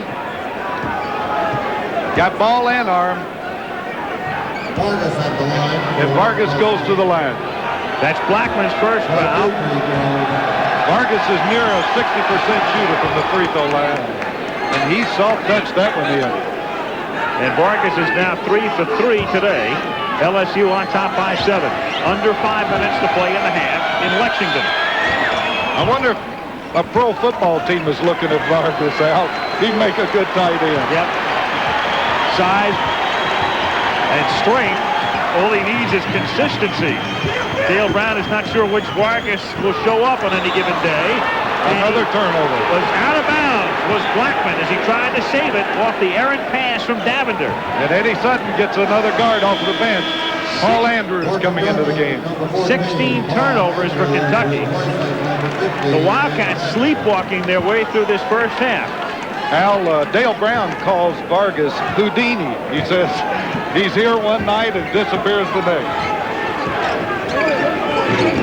got ball and arm. Vargas at the line. And Vargas goes to the line. That's Blackman's first foul. Vargas is near a 60% shooter from the free throw line, and he soft-touched that one in. And Vargas is now 3 for 3 today. LSU on top by 7. Under 5 minutes to play in the half in Lexington. I wonder if a pro football team is looking at Vargas out. He'd make a good tight end. Yep. Size and strength. All he needs is consistency. Dale Brown is not sure which Vargas will show up on any given day. Another turnover. Was out of bounds was Blackman as he tried to save it off the errant pass from Davender. And Eddie Sutton gets another guard off the bench. Paul Andrews coming into the game. 16 turnovers for Kentucky. The Wildcats sleepwalking their way through this first half. Al, Dale Brown calls Vargas Houdini. He says he's here one night and disappears the next.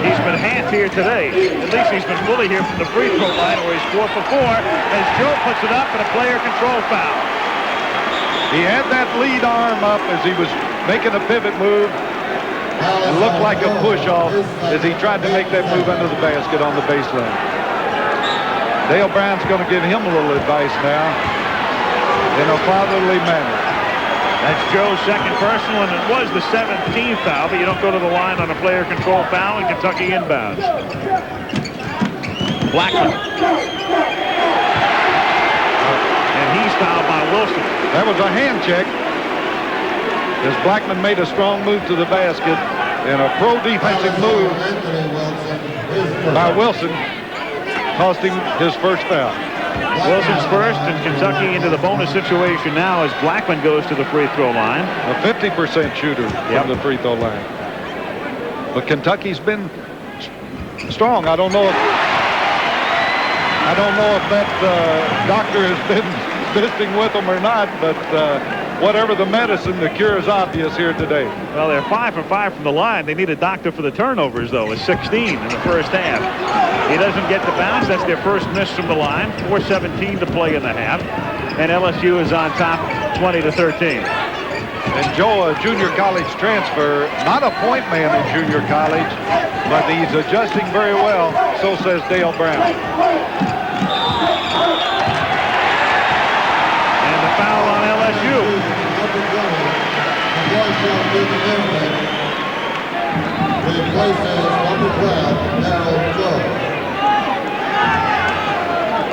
He's been half here today. At least he's been fully here from the free throw line where he's 4 for 4 as Joe puts it up and a player control foul. He had that lead arm up as he was making a pivot move. It looked like a push-off as he tried to make that move under the basket on the baseline. Dale Brown's going to give him a little advice now in a fatherly manner. That's Joe's second personal, and it was the 17th foul, but you don't go to the line on a player control foul, and Kentucky inbounds. Blackman. And he's fouled by Wilson. That was a hand check as Blackman made a strong move to the basket, and a pro-defensive move by Wilson cost him his first foul. Wilson's first, and Kentucky into the bonus situation now as Blackman goes to the free throw line. A 50% shooter from the free throw line. But Kentucky's been strong. I don't know if that doctor has been visiting with them or not, but whatever the medicine, the cure is obvious here today. Well, they're 5 for 5 from the line. They need a doctor for the turnovers, though. It's 16 in the first half. He doesn't get the bounce. That's their first miss from the line. 4:17 to play in the half. And LSU is on top 20-13. And Joe, a junior college transfer, not a point man in junior college, but he's adjusting very well. So says Dale Brown. And the foul on LSU.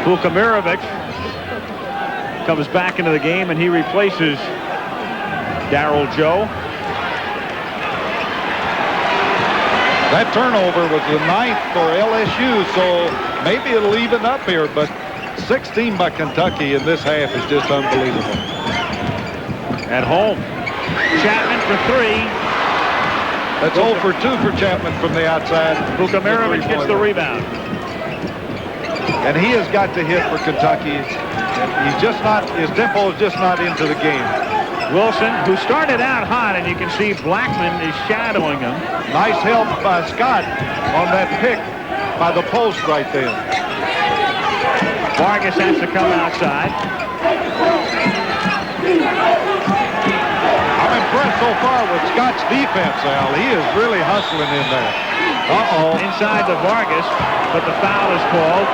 Vukamirovic comes back into the game, and he replaces Darryl Joe. That turnover was the 9th for LSU, so maybe it'll even up here, but 16 by Kentucky in this half is just unbelievable. At home, Chapman for 3. That's 0 for 2 for Chapman from the outside. Vukamirovic gets the rebound. And he has got to hit for Kentucky. He's just not, his tempo is just not into the game. Wilson, who started out hot, and you can see Blackman is shadowing him. Nice help by Scott on that pick by the post right there. Vargas has to come outside. I'm impressed so far with Scott's defense, Al. He is really hustling in there. Inside to Vargas, but the foul is called.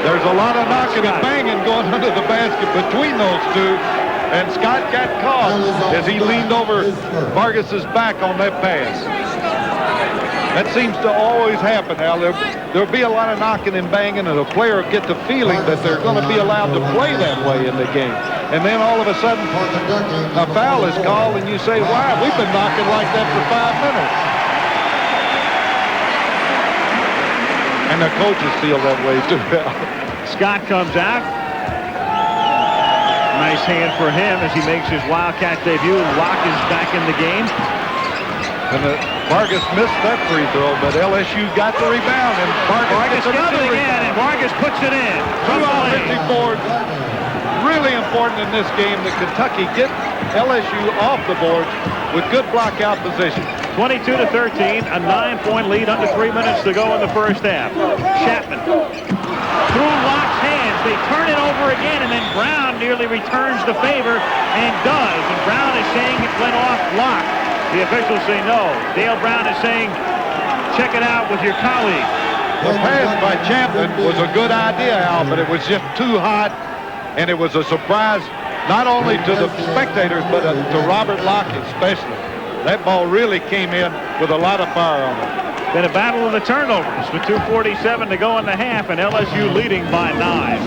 There's a lot of knocking and banging going under the basket between those two. And Scott got caught as he leaned over Vargas's back on that pass. That seems to always happen, Al. There'll be a lot of knocking and banging, and a player will get the feeling that they're going to be allowed to play that way in the game. And then all of a sudden, a foul is called, and you say, wow, we've been knocking like that for 5 minutes. And the coaches feel that way, too, Al. Scott comes out. Nice hand for him as he makes his Wildcat debut. Locke is back in the game. And Vargas missed that free throw, but LSU got the rebound, and Vargas gets it again, and Vargas puts it in. Two offensive boards. Really important in this game that Kentucky get LSU off the boards with good block-out position. 22-13, a 9-point lead under 3 minutes to go in the first half. Chapman through Locke's hands. They turn it over again, and then Brown nearly returns the favor and does. And Brown is saying it went off Locke. The officials say no. Dale Brown is saying, check it out with your colleague. The pass by Chapman was a good idea, Al, but it was just too hot, and it was a surprise not only to the spectators, but to Robert Locke especially. That ball really came in with a lot of fire on it. Then a battle of the turnovers with 2:47 to go in the half, and LSU leading by 9.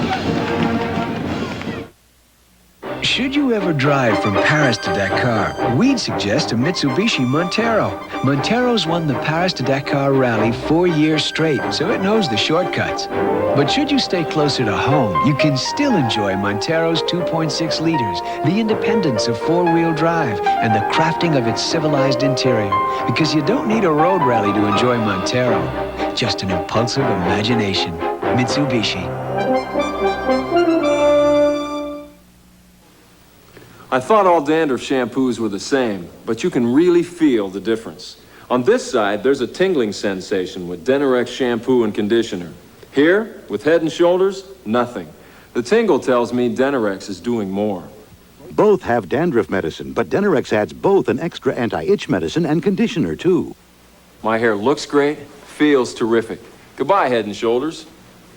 Should you ever drive from Paris to Dakar, we'd suggest a Mitsubishi Montero. Montero's won the Paris to Dakar rally 4 years straight, so it knows the shortcuts. But should you stay closer to home, you can still enjoy Montero's 2.6 liters, the independence of four-wheel drive, and the crafting of its civilized interior. Because you don't need a road rally to enjoy Montero, just an impulsive imagination. Mitsubishi. I thought all dandruff shampoos were the same, but you can really feel the difference. On this side, there's a tingling sensation with Denorex shampoo and conditioner. Here, with Head and Shoulders, nothing. The tingle tells me Denorex is doing more. Both have dandruff medicine, but Denorex adds both an extra anti-itch medicine and conditioner, too. My hair looks great, feels terrific. Goodbye, Head and Shoulders.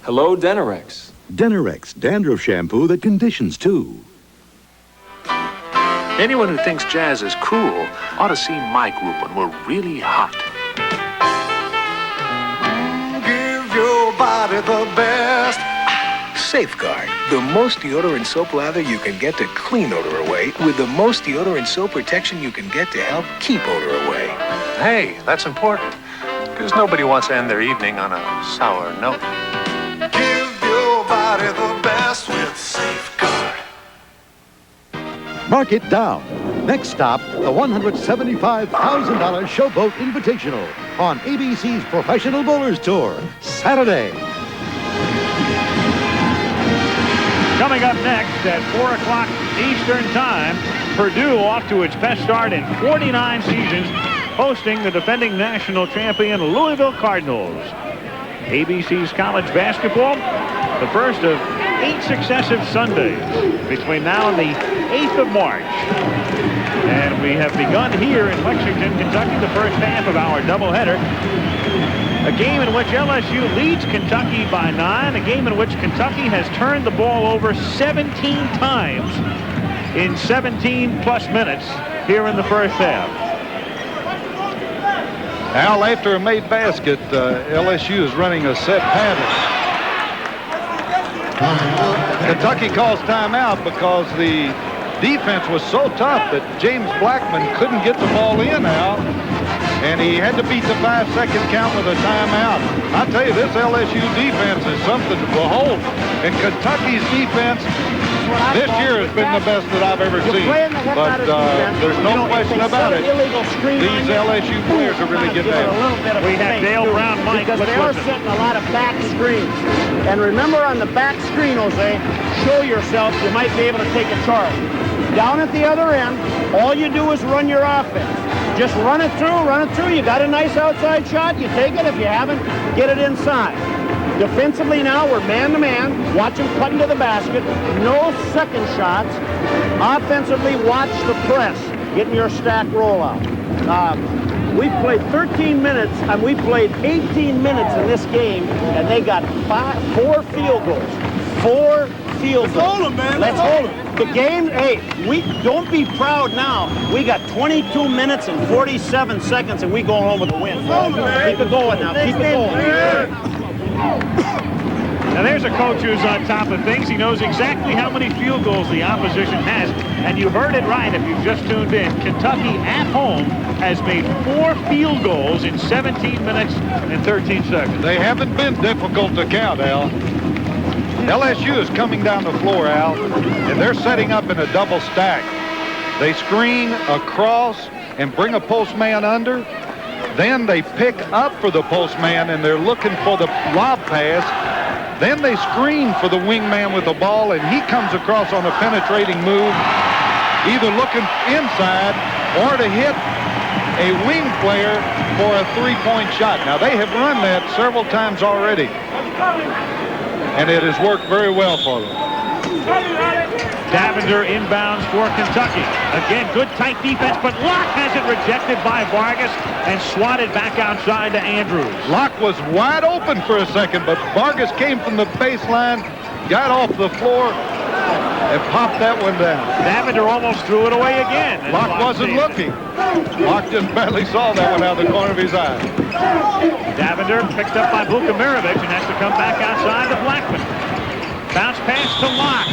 Hello, Denorex. Denorex, dandruff shampoo that conditions, too. Anyone who thinks jazz is cool ought to see my group when we're really hot. Give your body the best. Safeguard, the most deodorant soap lather you can get to clean odor away with the most deodorant soap protection you can get to help keep odor away. Hey, that's important, because nobody wants to end their evening on a sour note. Give your body the best with Safeguard. Mark it down. Next stop, the $175,000 Showboat Invitational on ABC's Professional Bowlers Tour, Saturday. Coming up next at 4 o'clock Eastern Time, Purdue off to its best start in 49 seasons, hosting the defending national champion Louisville Cardinals. ABC's college basketball, the first of 8 successive Sundays between now and the 8th of March. And we have begun here in Lexington, Kentucky, the first half of our doubleheader. A game in which LSU leads Kentucky by 9. A game in which Kentucky has turned the ball over 17 times in 17-plus minutes here in the first half. Al, after a made basket, LSU is running a set pattern. Kentucky calls timeout because the defense was so tough that James Blackman couldn't get the ball in out, and he had to beat the 5-second count with a timeout. I tell you, this LSU defense is something to behold, and Kentucky's defense this year has been the best that I've ever seen. But there's no question about it. These LSU players are really getting at it. We have Dale Brown, Mike. Because they are setting a lot of back screens. And remember, on the back screen, Jose, show yourself. You might be able to take a charge. Down at the other end, all you do is run your offense. Just run it through. You got a nice outside shot, you take it. If you haven't, get it inside. Defensively now, we're man-to-man. Watch them cutting to the basket. No second shots. Offensively, watch the press. Getting your stack rollout. We played 13 minutes, and we played 18 minutes in this game, and they got 4 field goals. 4 field goals. Let's hold them, man. Let's hold them. The game, hey, we don't be proud now. We got 22 minutes and 47 seconds, and we go home with a win. Keep it going now. Keep it going. Now there's a coach who's on top of things. He knows exactly how many field goals the opposition has. And you heard it right if you've just tuned in. Kentucky at home has made 4 field goals in 17 minutes and 13 seconds. They haven't been difficult to count, Al. LSU is coming down the floor, Al, and they're setting up in a double stack. They screen across and bring a postman under. Then they pick up for the postman, and they're looking for the lob pass. Then they screen for the wingman with the ball, and he comes across on a penetrating move, either looking inside or to hit a wing player for a three-point shot. Now, they have run that several times already, and it has worked very well for them. Davender inbounds for Kentucky. Again, good tight defense, but Locke has it rejected by Vargas and swatted back outside to Andrews. Locke was wide open for a second, but Vargas came from the baseline, got off the floor, and popped that one down. Davender almost threw it away again. Locke wasn't looking. Locke just barely saw that one out of the corner of his eye. Davender picked up by Vukamirovic and has to come back outside to Blackman. Bounce pass to Locke.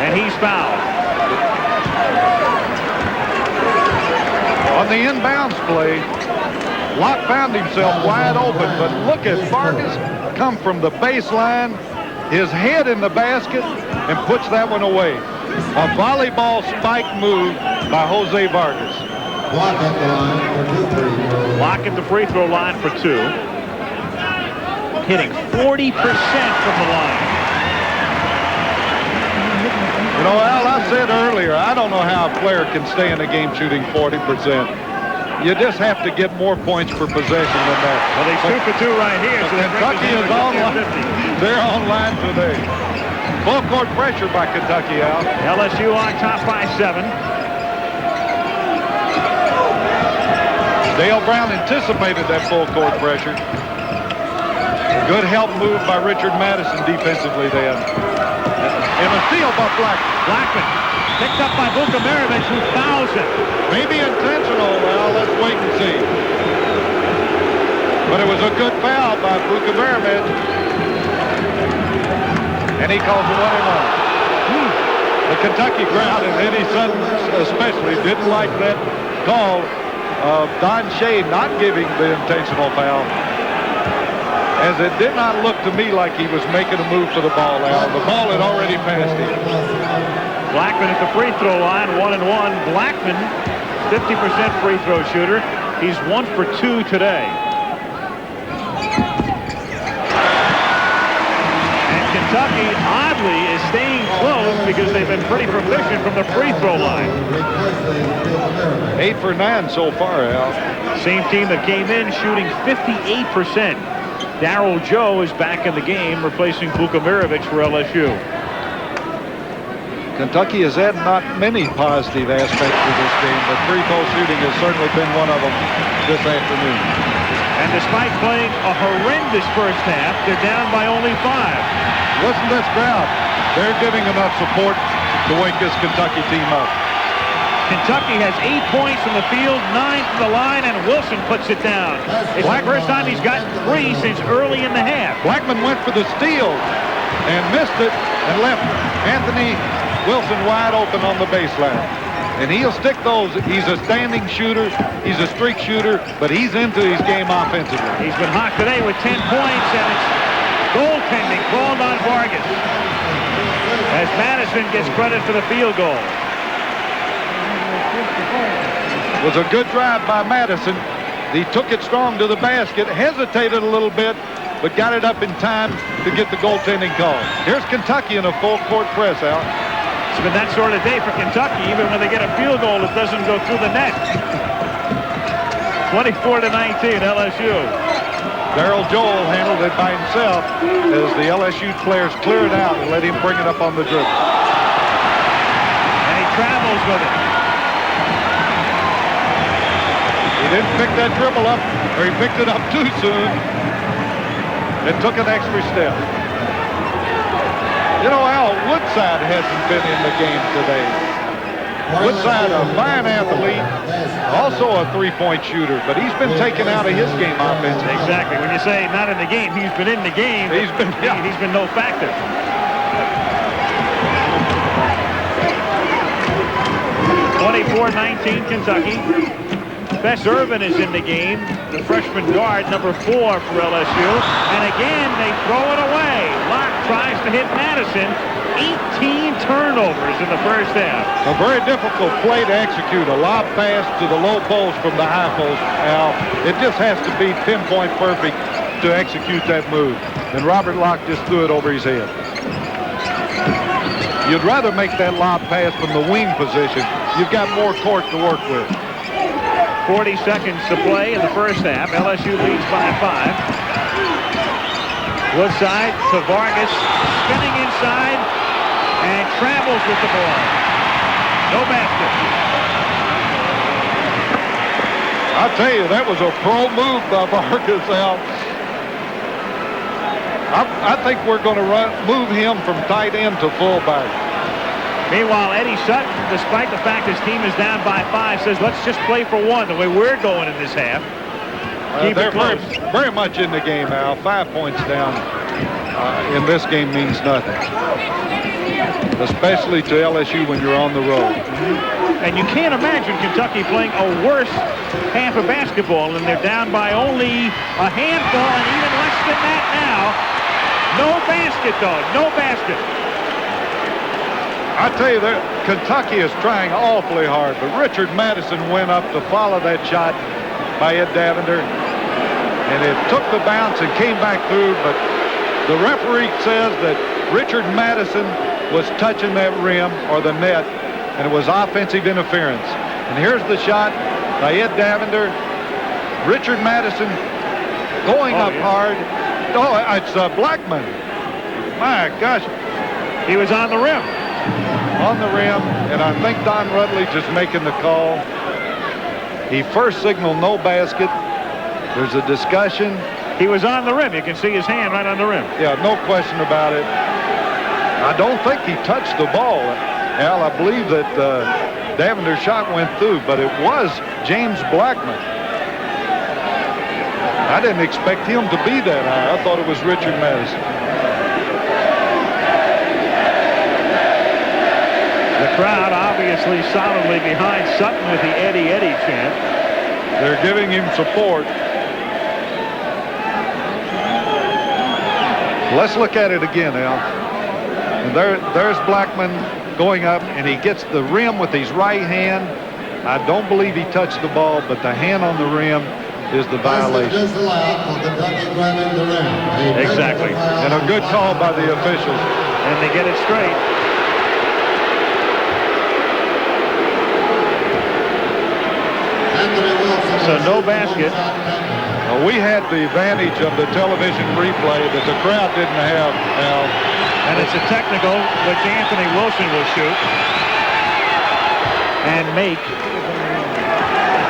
And he's fouled. On the inbounds play, Locke found himself wide open, but look at Vargas come from the baseline, his head in the basket, and puts that one away. A volleyball spike move by Jose Vargas. Locke at the free throw line for 2. Hitting 40% from the line. You know, Al, I said earlier, I don't know how a player can stay in a game shooting 40%. You just have to get more points per possession than that. Well, they shoot for 2 right here. So Kentucky is online. They're online today. Full court pressure by Kentucky, Al. LSU on top by 7. Dale Brown anticipated that full court pressure. Good help move by Richard Madison defensively then. And a steal by Blackman picked up by Vukamirovic, who fouls it. Maybe intentional. Well, let's wait and see. But it was a good foul by Vukamirovic. And he calls it 1-1. The Kentucky crowd, and Eddie Sutton especially, didn't like that call of Don Shea not giving the intentional foul, as it did not look to me like he was making a move for the ball, Al. The ball had already passed him. Blackman at the free throw line, 1-1. Blackman, 50% free throw shooter. He's 1 for 2 today. And Kentucky, oddly, is staying close because they've been pretty proficient from the free throw line. 8 for 9 so far, Al. Same team that came in shooting 58%. Darryl Joe is back in the game, replacing Vukamirovic for LSU. Kentucky has had not many positive aspects to this game, but free throw shooting has certainly been one of them this afternoon. And despite playing a horrendous first half, they're down by only 5. Listen to this crowd. They're giving enough support to wake this Kentucky team up. Kentucky has 8 points from the field, 9 from the line, and Wilson puts it down. It's the first time he's gotten 3 since early in the half. Blackman went for the steal and missed it and left Anthony Wilson wide open on the baseline. And he'll stick those. He's a standing shooter. He's a streak shooter, but he's into his game offensively. He's been hot today with 10 points, and it's goaltending called on Vargas, as Madison gets credit for the field goal. It was a good drive by Madison. He took it strong to the basket, hesitated a little bit, but got it up in time to get the goaltending call. Here's Kentucky in a full court press, Al. It's been that sort of day for Kentucky. Even when they get a field goal, it doesn't go through the net. 24-19, LSU. Darryl Joel handled it by himself as the LSU players clear it out and let him bring it up on the dribble. And he travels with it. He didn't pick that dribble up, or he picked it up too soon. It took an extra step. You know, Al, Woodside hasn't been in the game today. Woodside, a fine athlete, also a three-point shooter, but he's been taken out of his game offensively. Exactly. When you say not in the game, he's been in the game. He's been no factor. (24-19) Kentucky. Bess Irvin is in the game, the freshman guard, number 4 for LSU. And again, they throw it away. Locke tries to hit Madison. 18 turnovers in the first half. A very difficult play to execute. A lob pass to the low post from the high post, Al. It just has to be pinpoint perfect to execute that move. And Robert Locke just threw it over his head. You'd rather make that lob pass from the wing position. You've got more court to work with. 40 seconds to play in the first half. LSU leads by 5. Woodside to Vargas, spinning inside, and travels with the ball. No basket. I'll tell you, that was a pro move by Vargas out. I think we're going to move him from tight end to fullback. Meanwhile, Eddie Sutton, despite the fact his team is down by 5, says, let's just play for 1 the way we're going in this half. They're very much in the game, Al. 5 points down in this game means nothing, especially to LSU when you're on the road. And you can't imagine Kentucky playing a worse half of basketball, and they're down by only a handful, and even less than that now. No basket, though. No basket. I tell you, Kentucky is trying awfully hard, but Richard Madison went up to follow that shot by Ed Davender, and it took the bounce and came back through, but the referee says that Richard Madison was touching that rim or the net, and it was offensive interference. And here's the shot by Ed Davender. Richard Madison going up hard. Oh, it's Blackman. My gosh. He was on the rim. On the rim, and I think Don Rutledge is making the call. He first signaled no basket. There's a discussion. He was on the rim. You can see his hand right on the rim. Yeah, no question about it. I don't think he touched the ball, Al. I believe that Davender's shot went through, but it was James Blackman. I didn't expect him to be that high. I thought it was Richard Madison. crowd obviously solidly behind Sutton with the Eddie Eddie chant. They're giving him support. Let's look at it again, Al. And there's Blackman going up, and he gets the rim with his right hand. I don't believe he touched the ball, but the hand on the rim is the violation. Exactly. And a good call by the officials. And they get it straight. So no basket. Well, we had the advantage of the television replay that the crowd didn't have, Al. And it's a technical, which Anthony Wilson will shoot and make.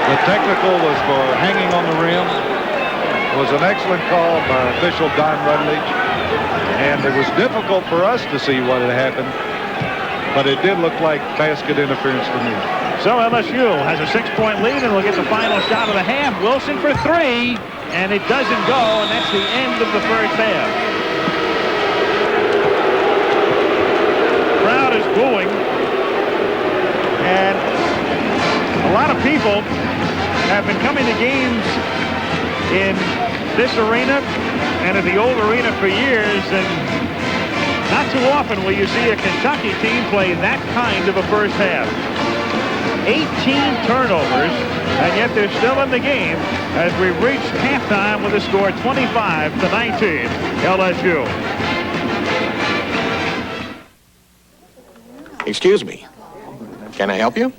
The technical was for hanging on the rim. It was an excellent call by official Don Rutledge. And it was difficult for us to see what had happened, but it did look like basket interference to me. So LSU has a 6-point lead and will get the final shot of the half. Wilson for 3, and it doesn't go, and that's the end of the first half. Crowd is booing, and a lot of people have been coming to games in this arena and at the old arena for years, and not too often will you see a Kentucky team play that kind of a first half. 18 turnovers, and yet they're still in the game as we reach halftime with a score 25-19, LSU. Excuse me. Can I help you?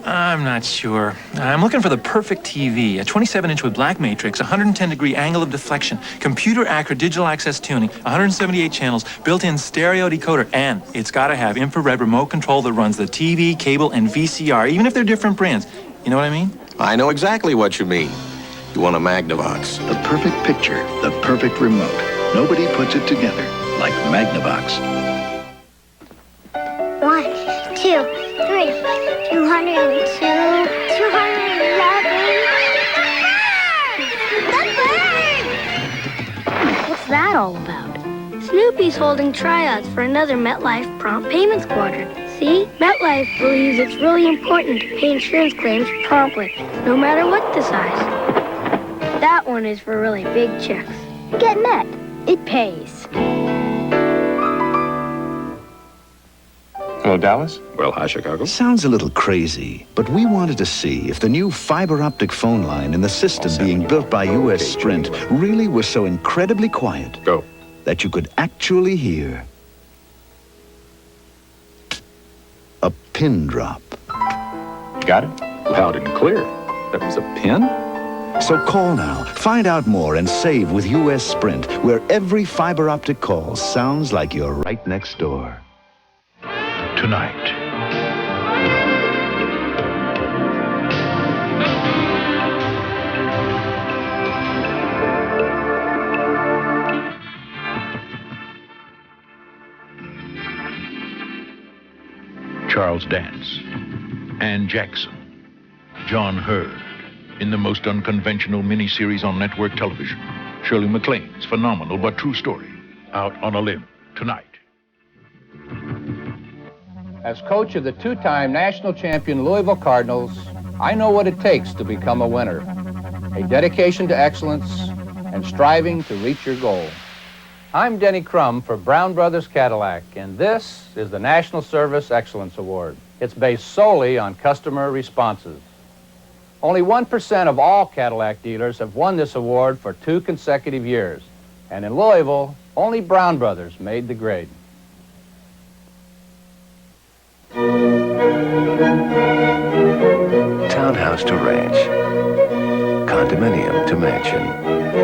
I'm not sure. I'm looking for the perfect TV, a 27-inch with black matrix, 110-degree angle of deflection, computer-accurate digital access tuning, 178 channels, built-in stereo decoder, and it's got to have infrared remote control that runs the TV, cable, and VCR, even if they're different brands. You know what I mean? I know exactly what you mean. You want a Magnavox. The perfect picture, the perfect remote. Nobody puts it together like Magnavox. 1, 2, 3, 202, 211. The bird! What's that all about? Snoopy's holding tryouts for another MetLife Prompt Payments Quadrant. See? MetLife believes it's really important to pay insurance claims promptly, no matter what the size. That one is for really big checks. Get Met. It pays. Hello, Dallas. Well, hi, Chicago. Sounds a little crazy, but we wanted to see if the new fiber optic phone line in the system being built by U.S. Sprint really was so incredibly quiet that you could actually hear a pin drop. Got it? Loud and clear. That was a pin? So call now, find out more, and save with U.S. Sprint, where every fiber optic call sounds like you're right next door. Tonight. Charles Dance, Ann Jackson, John Hurd, in the most unconventional miniseries on network television. Shirley MacLaine's phenomenal but true story, out on a limb tonight. As coach of the two-time national champion Louisville Cardinals, I know what it takes to become a winner. A dedication to excellence and striving to reach your goal. I'm Denny Crum for Brown Brothers Cadillac, and this is the National Service Excellence Award. It's based solely on customer responses. Only 1% of all Cadillac dealers have won this award for 2 consecutive years. And in Louisville, only Brown Brothers made the grade. Townhouse to ranch, condominium to mansion.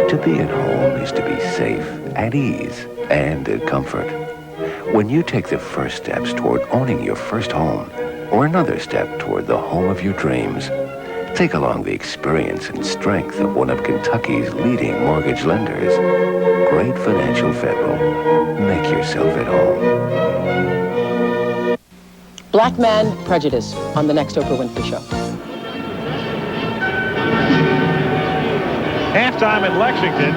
To be at home is to be safe, at ease, and at comfort. When you take the first steps toward owning your first home, or another step toward the home of your dreams, take along the experience and strength of one of Kentucky's leading mortgage lenders. Great Financial Federal. Make yourself at home. Black Man Prejudice on the next Oprah Winfrey Show. Halftime in Lexington.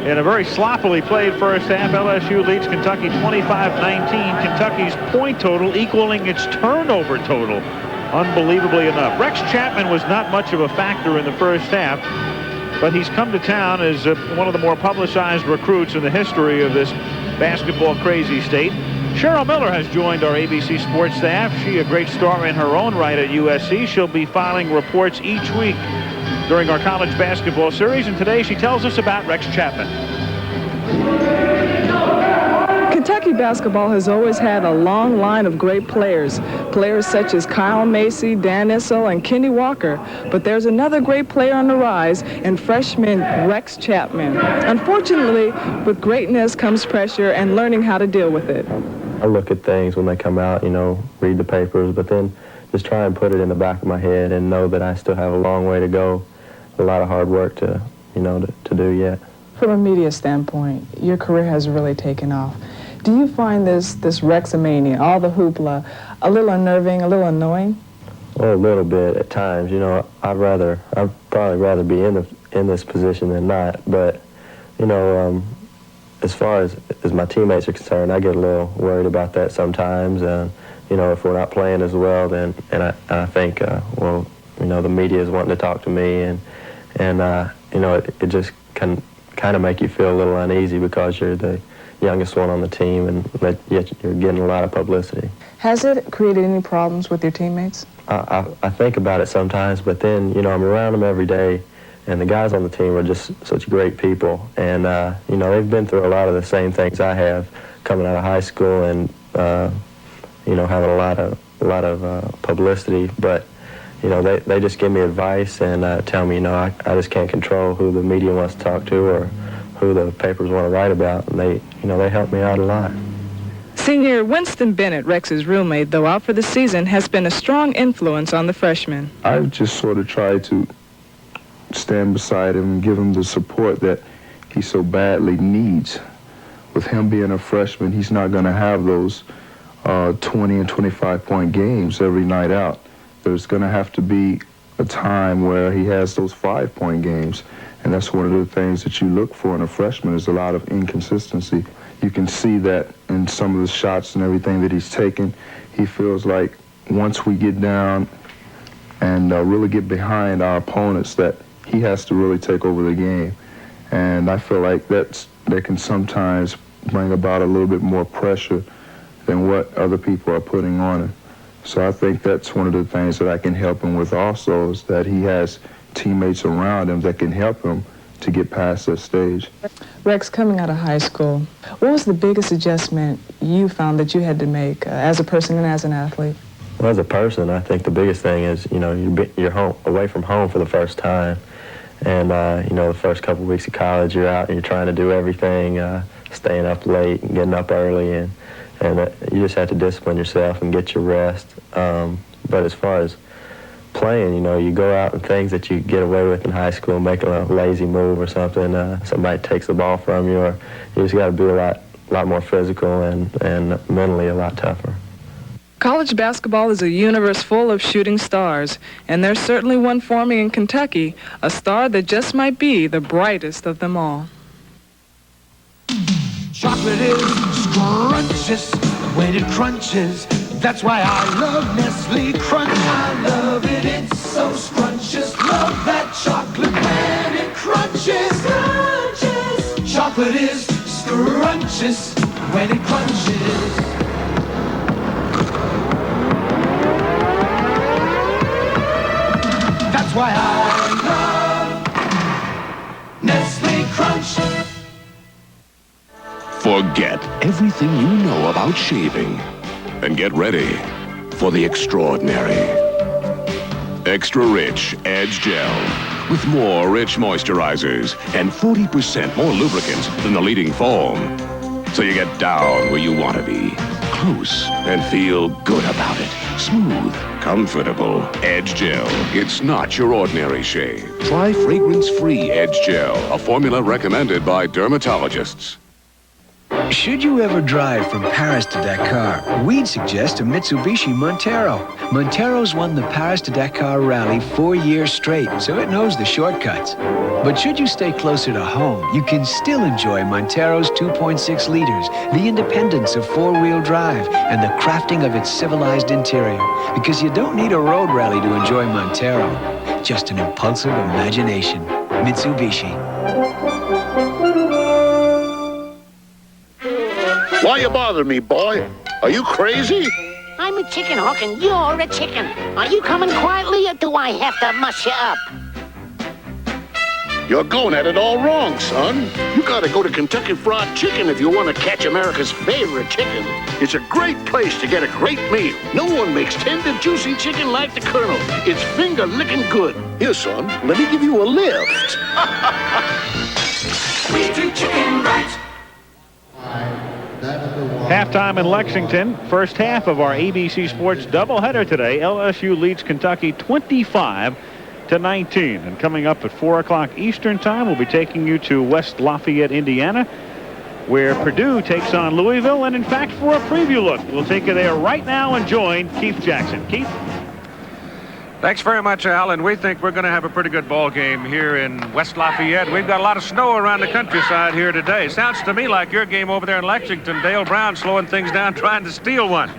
In a very sloppily played first half, LSU leads Kentucky 25-19. Kentucky's point total equaling its turnover total, unbelievably enough. Rex Chapman was not much of a factor in the first half, but he's come to town as one of the more publicized recruits in the history of this basketball crazy state. Cheryl Miller has joined our ABC Sports staff. She a great star in her own right at USC. She'll be filing reports each week during our college basketball series, and today she tells us about Rex Chapman. Kentucky basketball has always had a long line of great players. Players such as Kyle Macy, Dan Issel, and Kenny Walker. But there's another great player on the rise in freshman Rex Chapman. Unfortunately, with greatness comes pressure and learning how to deal with it. I look at things when they come out, you know, read the papers, but then just try and put it in the back of my head and know that I still have a long way to go, a lot of hard work to, you know, to do yet. From a media standpoint, your career has really taken off. Do you find this Rexomania, all the hoopla, a little unnerving, a little annoying? Well, a little bit at times. You know, I'd probably rather be in this position than not. But, you know, as far as my teammates are concerned, I get a little worried about that sometimes. You know, if we're not playing as well, then I think, well, you know, the media is wanting to talk to me, and you know, it just can kind of make you feel a little uneasy because you're the youngest one on the team, and yet you're getting a lot of publicity. Has it created any problems with your teammates? I think about it sometimes, but then, you know, I'm around them every day, and the guys on the team are just such great people, and you know, they've been through a lot of the same things I have coming out of high school, and you know, having a lot of publicity, but you know, they just give me advice and tell me, you know, I just can't control who the media wants to talk to or who the papers want to write about, and they help me out a lot. Senior Winston Bennett, Rex's roommate, though out for the season, has been a strong influence on the freshman. I've just sort of tried to stand beside him and give him the support that he so badly needs. With him being a freshman, he's not going to have those 20 and 25-point games every night out. There's going to have to be a time where he has those 5-point games, and that's one of the things that you look for in a freshman is a lot of inconsistency. You can see that in some of the shots and everything that he's taken. He feels like once we get down and really get behind our opponents that he has to really take over the game. And I feel like that can sometimes bring about a little bit more pressure than what other people are putting on him. So I think that's one of the things that I can help him with also, is that he has teammates around him that can help him to get past that stage. Rex, coming out of high school, what was the biggest adjustment you found that you had to make as a person and as an athlete? Well, as a person, I think the biggest thing is, you know, you're home, away from home for the first time. And, you know, the first couple of weeks of college, you're out and you're trying to do everything, staying up late and getting up early, and you just have to discipline yourself and get your rest. But as far as playing, you know, you go out and things that you get away with in high school, making a lazy move or something, somebody takes the ball from you, or you just got to be a lot more physical and mentally a lot tougher. College basketball is a universe full of shooting stars, and there's certainly one forming in Kentucky, a star that just might be the brightest of them all. Chocolate is scrumptious when it crunches. That's why I love Nestle Crunch. I love it, it's so scrumptious. Love that chocolate when it crunches. Crunches. Chocolate is scrumptious when it crunches. That's why I love Nestle Crunch. Forget everything you know about shaving and get ready for the extraordinary. Extra Rich Edge Gel with more rich moisturizers and 40% more lubricants than the leading foam. So you get down where you want to be, close and feel good about it. Smooth, comfortable Edge Gel. It's not your ordinary shave. Try fragrance-free Edge Gel, a formula recommended by dermatologists. Should you ever drive from Paris to Dakar, we'd suggest a Mitsubishi Montero. Montero's won the Paris to Dakar rally 4 years straight, so it knows the shortcuts. But should you stay closer to home, you can still enjoy Montero's 2.6 liters, the independence of four-wheel drive, and the crafting of its civilized interior. Because you don't need a road rally to enjoy Montero, just an impulsive imagination. Mitsubishi. Why you bother me, boy? Are you crazy? I'm a chicken hawk and you're a chicken. Are you coming quietly or do I have to muss you up? You're going at it all wrong, son. You gotta go to Kentucky Fried Chicken if you want to catch America's favorite chicken. It's a great place to get a great meal. No one makes tender, juicy chicken like the Colonel. It's finger-licking good. Here, son, let me give you a lift. We do chicken right. Halftime in Lexington. First half of our ABC Sports doubleheader today. LSU leads Kentucky 25-19. And coming up at 4 o'clock Eastern time, we'll be taking you to West Lafayette, Indiana, where Purdue takes on Louisville. And in fact, for a preview look, we'll take you there right now and join Keith Jackson. Keith? Thanks very much, Al, and we think we're going to have a pretty good ball game here in West Lafayette. We've got a lot of snow around the countryside here today. Sounds to me like your game over there in Lexington. Dale Brown slowing things down, trying to steal one.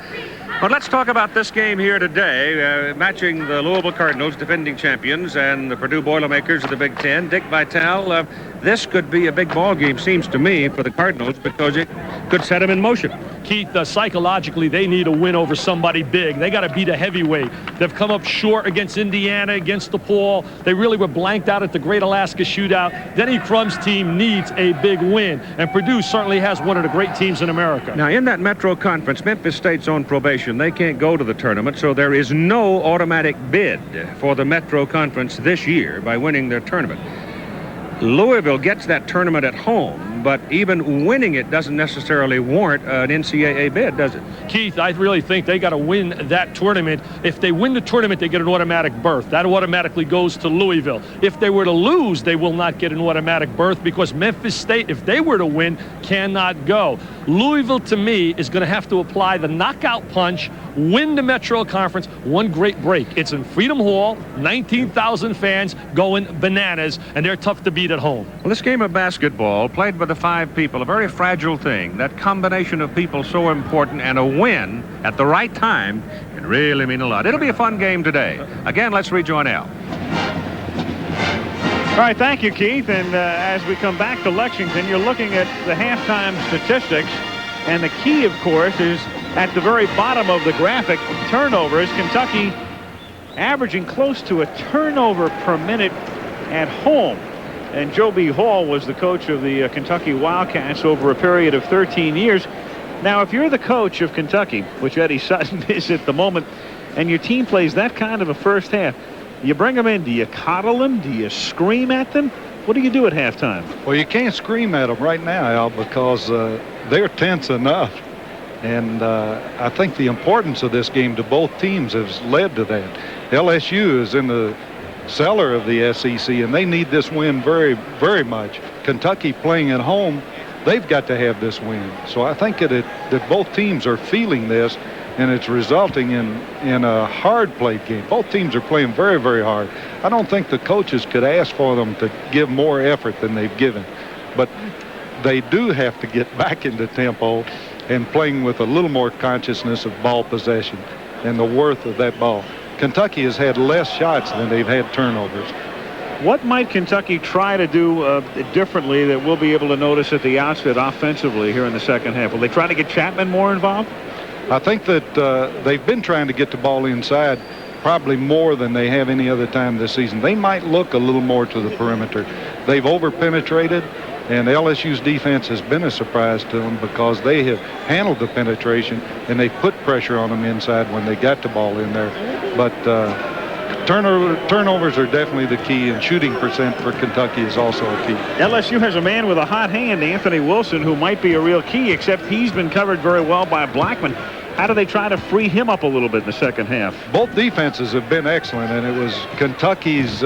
But let's talk about this game here today, matching the Louisville Cardinals, defending champions, and the Purdue Boilermakers of the Big Ten. Dick Vitale, this could be a big ball game, seems to me, for the Cardinals because it could set them in motion. Keith, psychologically, they need a win over somebody big. They got to beat a heavyweight. They've come up short against Indiana, against DePaul. They really were blanked out at the Great Alaska Shootout. Denny Crum's team needs a big win, and Purdue certainly has one of the great teams in America. Now, in that Metro Conference, Memphis State's on probation. They can't go to the tournament, so there is no automatic bid for the Metro Conference this year by winning their tournament. Louisville gets that tournament at home, but even winning it doesn't necessarily warrant an NCAA bid, does it? Keith, I really think they got to win that tournament. If they win the tournament, they get an automatic berth. That automatically goes to Louisville. If they were to lose, they will not get an automatic berth because Memphis State, if they were to win, cannot go. Louisville, to me, is going to have to apply the knockout punch, win the Metro Conference. One great break. It's in Freedom Hall, 19,000 fans going bananas, and they're tough to beat at home. Well, this game of basketball, played by the 5 people, a very fragile thing. That combination of people so important, and a win at the right time can really mean a lot. It'll be a fun game today. Again, let's rejoin Al. All right, thank you, Keith. And as we come back to Lexington, you're looking at the halftime statistics. And the key, of course, is at the very bottom of the graphic, turnovers. Kentucky averaging close to a turnover per minute at home. And Joe B. Hall was the coach of the Kentucky Wildcats over a period of 13 years. Now, if you're the coach of Kentucky, which Eddie Sutton is at the moment, and your team plays that kind of a first half, you bring them in. Do you coddle them? Do you scream at them? What do you do at halftime? Well, you can't scream at them right now, Al, because they're tense enough. And I think the importance of this game to both teams has led to that. LSU is in the cellar of the SEC, and they need this win very, very much. Kentucky playing at home, they've got to have this win. So I think that both teams are feeling this, and it's resulting in a hard-played game. Both teams are playing very, very hard. I don't think the coaches could ask for them to give more effort than they've given. But they do have to get back into tempo and playing with a little more consciousness of ball possession and the worth of that ball. Kentucky has had less shots than they've had turnovers. What might Kentucky try to do differently that we'll be able to notice at the outset offensively here in the second half? Will they try to get Chapman more involved? I think that they've been trying to get the ball inside probably more than they have any other time this season. They might look a little more to the perimeter. They've over-penetrated, and LSU's defense has been a surprise to them because they have handled the penetration, and they put pressure on them inside when they got the ball in there. But turnovers are definitely the key, and shooting percent for Kentucky is also a key. LSU has a man with a hot hand, Anthony Wilson, who might be a real key, except he's been covered very well by Blackman. How do they try to free him up a little bit in the second half? Both defenses have been excellent, and it was Kentucky's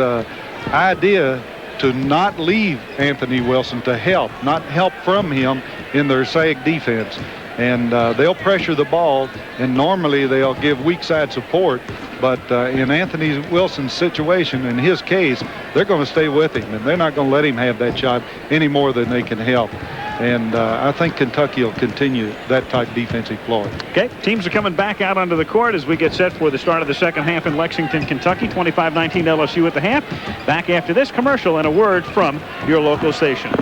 idea to not leave Anthony Wilson, to not help from him in their sag defense. And they'll pressure the ball, and normally they'll give weak side support. But in Anthony Wilson's situation, in his case, they're going to stay with him, and they're not going to let him have that shot any more than they can help. And I think Kentucky will continue that type defensive ploy. Okay, teams are coming back out onto the court as we get set for the start of the second half in Lexington, Kentucky. 25-19 LSU at the half. Back after this commercial and a word from your local station.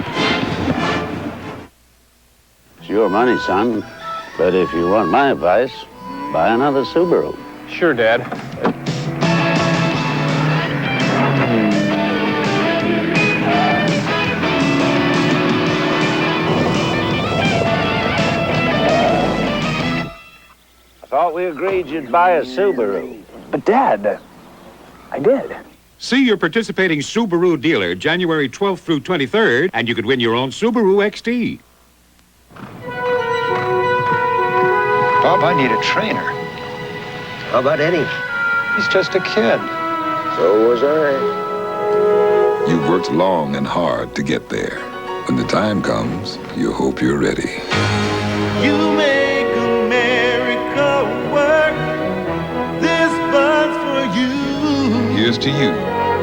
It's your money, son. But if you want my advice, buy another Subaru. Sure, Dad. I thought we agreed you'd buy a Subaru. But, Dad, I did. See your participating Subaru dealer January 12th through 23rd, and you could win your own Subaru XT. Bob, I need a trainer. How about Eddie? He's just a kid. So was I. You've worked long and hard to get there. When the time comes, you hope you're ready. You make America work. This buzz for you. Here's to you.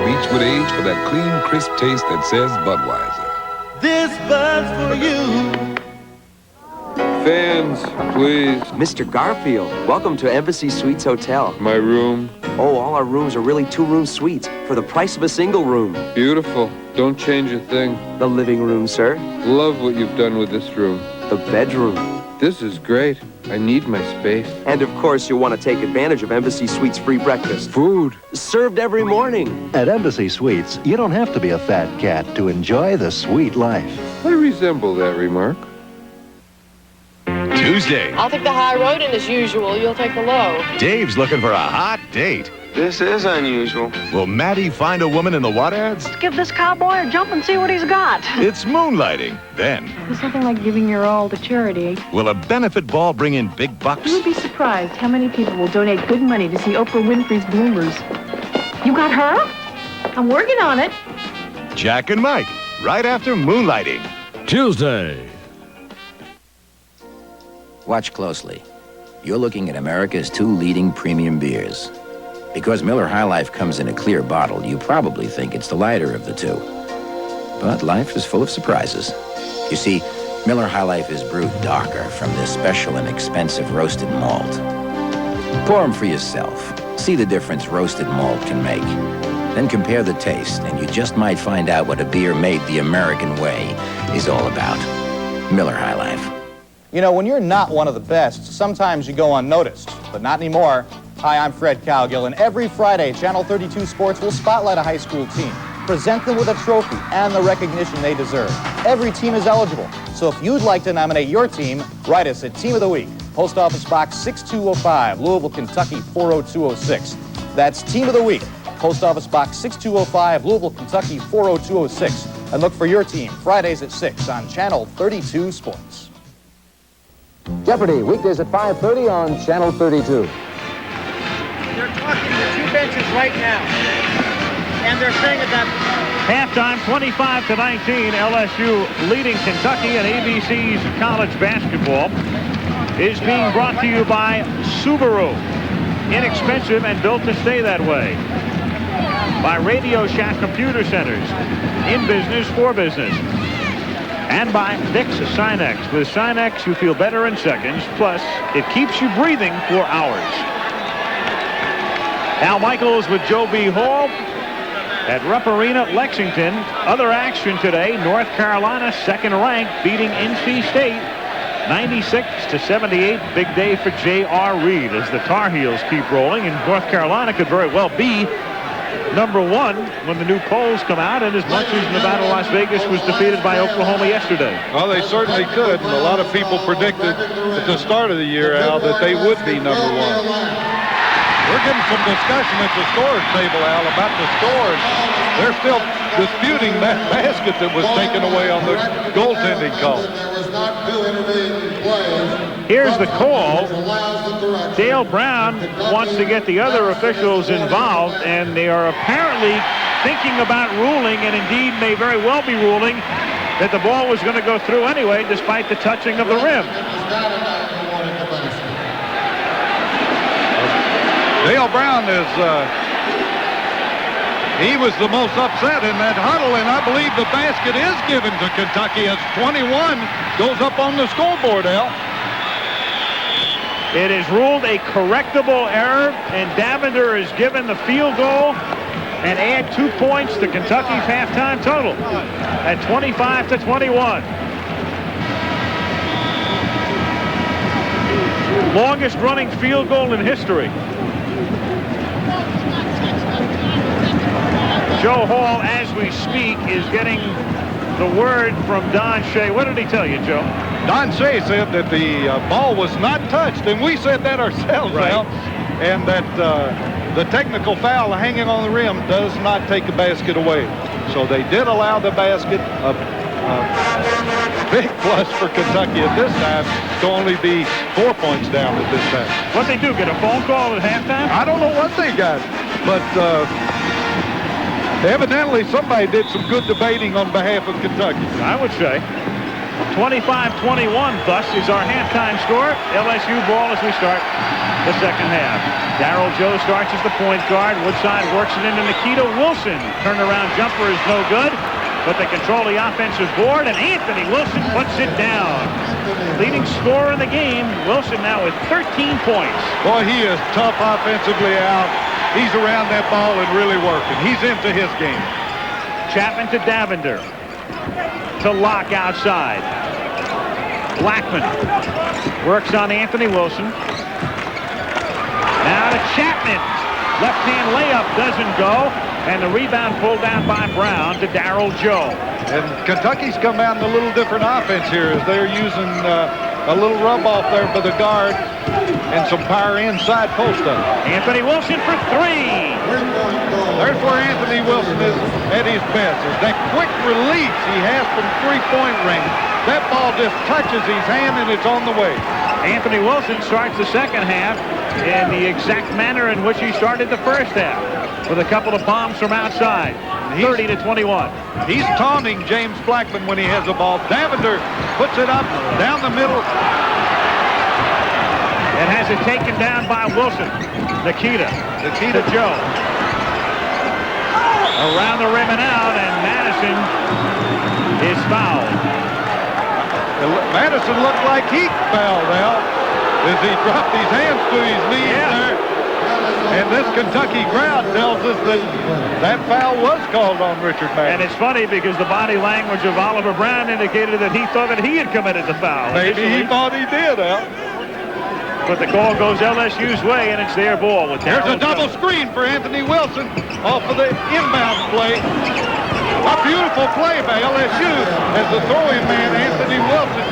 Reach with age for that clean, crisp taste that says Budweiser. This buzz for you. Fans, please. Mr. Garfield, welcome to Embassy Suites Hotel. My room. Oh, all our rooms are really two-room suites for the price of a single room. Beautiful. Don't change a thing. The living room, sir. Love what you've done with this room. The bedroom. This is great. I need my space. And of course, you'll want to take advantage of Embassy Suites free breakfast. Food. Served every morning. At Embassy Suites, you don't have to be a fat cat to enjoy the sweet life. I resemble that remark. Tuesday. I'll take the high road, and as usual, you'll take the low. Dave's looking for a hot date. This is unusual. Will Maddie find a woman in the what ads? Let's give this cowboy a jump and see what he's got. It's moonlighting. Then, It's something like giving your all to charity. will a benefit ball bring in big bucks? You would be surprised how many people will donate good money to see Oprah Winfrey's bloomers. You got her? I'm working on it. Jack and Mike, right after Moonlighting. Tuesday. Watch closely. You're looking at America's two leading premium beers. Because Miller High Life comes in a clear bottle, you probably think it's the lighter of the two. But life is full of surprises. You see, Miller High Life is brewed darker from this special and expensive roasted malt. Pour them for yourself. See the difference roasted malt can make. Then compare the taste, and you just might find out what a beer made the American way is all about. Miller High Life. You know, when you're not one of the best, sometimes you go unnoticed, but not anymore. Hi, I'm Fred Cowgill, and every Friday, Channel 32 Sports will spotlight a high school team, present them with a trophy and the recognition they deserve. Every team is eligible, so if you'd like to nominate your team, write us at Team of the Week, Post Office Box 6205, Louisville, Kentucky 40206. That's Team of the Week, Post Office Box 6205, Louisville, Kentucky 40206. And look for your team Fridays at 6 on Channel 32 Sports. Jeopardy, weekdays at 5:30 on Channel 32. They're talking to two benches right now, and they're saying that Halftime, 25-19, LSU leading Kentucky, and ABC's college basketball is being brought to you by Subaru. Inexpensive and built to stay that way. By Radio Shack Computer Centers, in business for business. And by Vicks Sinex. With Sinex, you feel better in seconds, plus it keeps you breathing for hours. Al Michaels with Joe B. Hall at Rupp Arena, Lexington. Other action today, North Carolina, second ranked, beating NC State 96-78. Big day for J.R. Reed as the Tar Heels keep rolling, and North Carolina could very well be number one when the new polls come out, and as much as Nevada, Las Vegas was defeated by Oklahoma yesterday. Well, they certainly could, and a lot of people predicted at the start of the year, Al, that they would be number one. We're getting some discussion at the scores table, Al, about the scores. They're still disputing that basket that was taken away on the goaltending call. Here's the call. Dale Brown wants to get the other officials involved, and they are apparently thinking about ruling, and indeed may very well be ruling, that the ball was going to go through anyway, despite the touching of the rim. Dale Brown is, he was the most upset in that huddle, and I believe the basket is given to Kentucky as 21 goes up on the scoreboard, Al. It is ruled a correctable error, and Davender is given the field goal and add 2 points to Kentucky's halftime total at 25-21. Longest running field goal in history. Joe Hall, as we speak, is getting the word from Don Shea. What did he tell you, Joe? Don Shea said that the ball was not touched, and we said that ourselves, right. Al, and that the technical foul hanging on the rim does not take the basket away. So they did allow the basket. A big plus for Kentucky at this time to only be 4 points down at this time. What'd they do, get a phone call at halftime? I don't know what they got, but evidently somebody did some good debating on behalf of Kentucky. I would say. 25-21 thus is our halftime score. LSU ball as we start the second half. Darryl Joe starts as the point guard. Woodside works it into Nikita Wilson. Turnaround jumper is no good, but they control the offensive board, and Anthony Wilson puts it down. Leading scorer in the game, Wilson now with 13 points. Boy, he is tough offensively out. He's around that ball and really working. He's into his game. Chapman to Davender. To Locke outside. Blackman works on Anthony Wilson. Now to Chapman. Left-hand layup doesn't go, and the rebound pulled down by Brown to Darryl Joe. And Kentucky's come out in a little different offense here as they're using a little rub off there by the guard and some power inside post up. Anthony Wilson for three. There's where Anthony Wilson is at his best, is that quick release he has from three-point range. That ball just touches his hand and it's on the way. Anthony Wilson starts the second half in the exact manner in which he started the first half, with a couple of bombs from outside. 30-21. He's taunting James Blackman when he has the ball. Davender puts it up down the middle. And has it taken down by Wilson. Nikita Joe. Around the rim and out, and Madison is fouled. Madison looked like he fouled out as he dropped his hands to his knees there. And this Kentucky crowd tells us that that foul was called on Richard Madison. And it's funny because the body language of Oliver Brown indicated that he thought that he had committed the foul. Maybe he thought he did, Al. But the call goes LSU's way, and it's their ball. There's a double screen for Anthony Wilson off of the inbound play. A beautiful play by LSU as the throwing man, Anthony Wilson,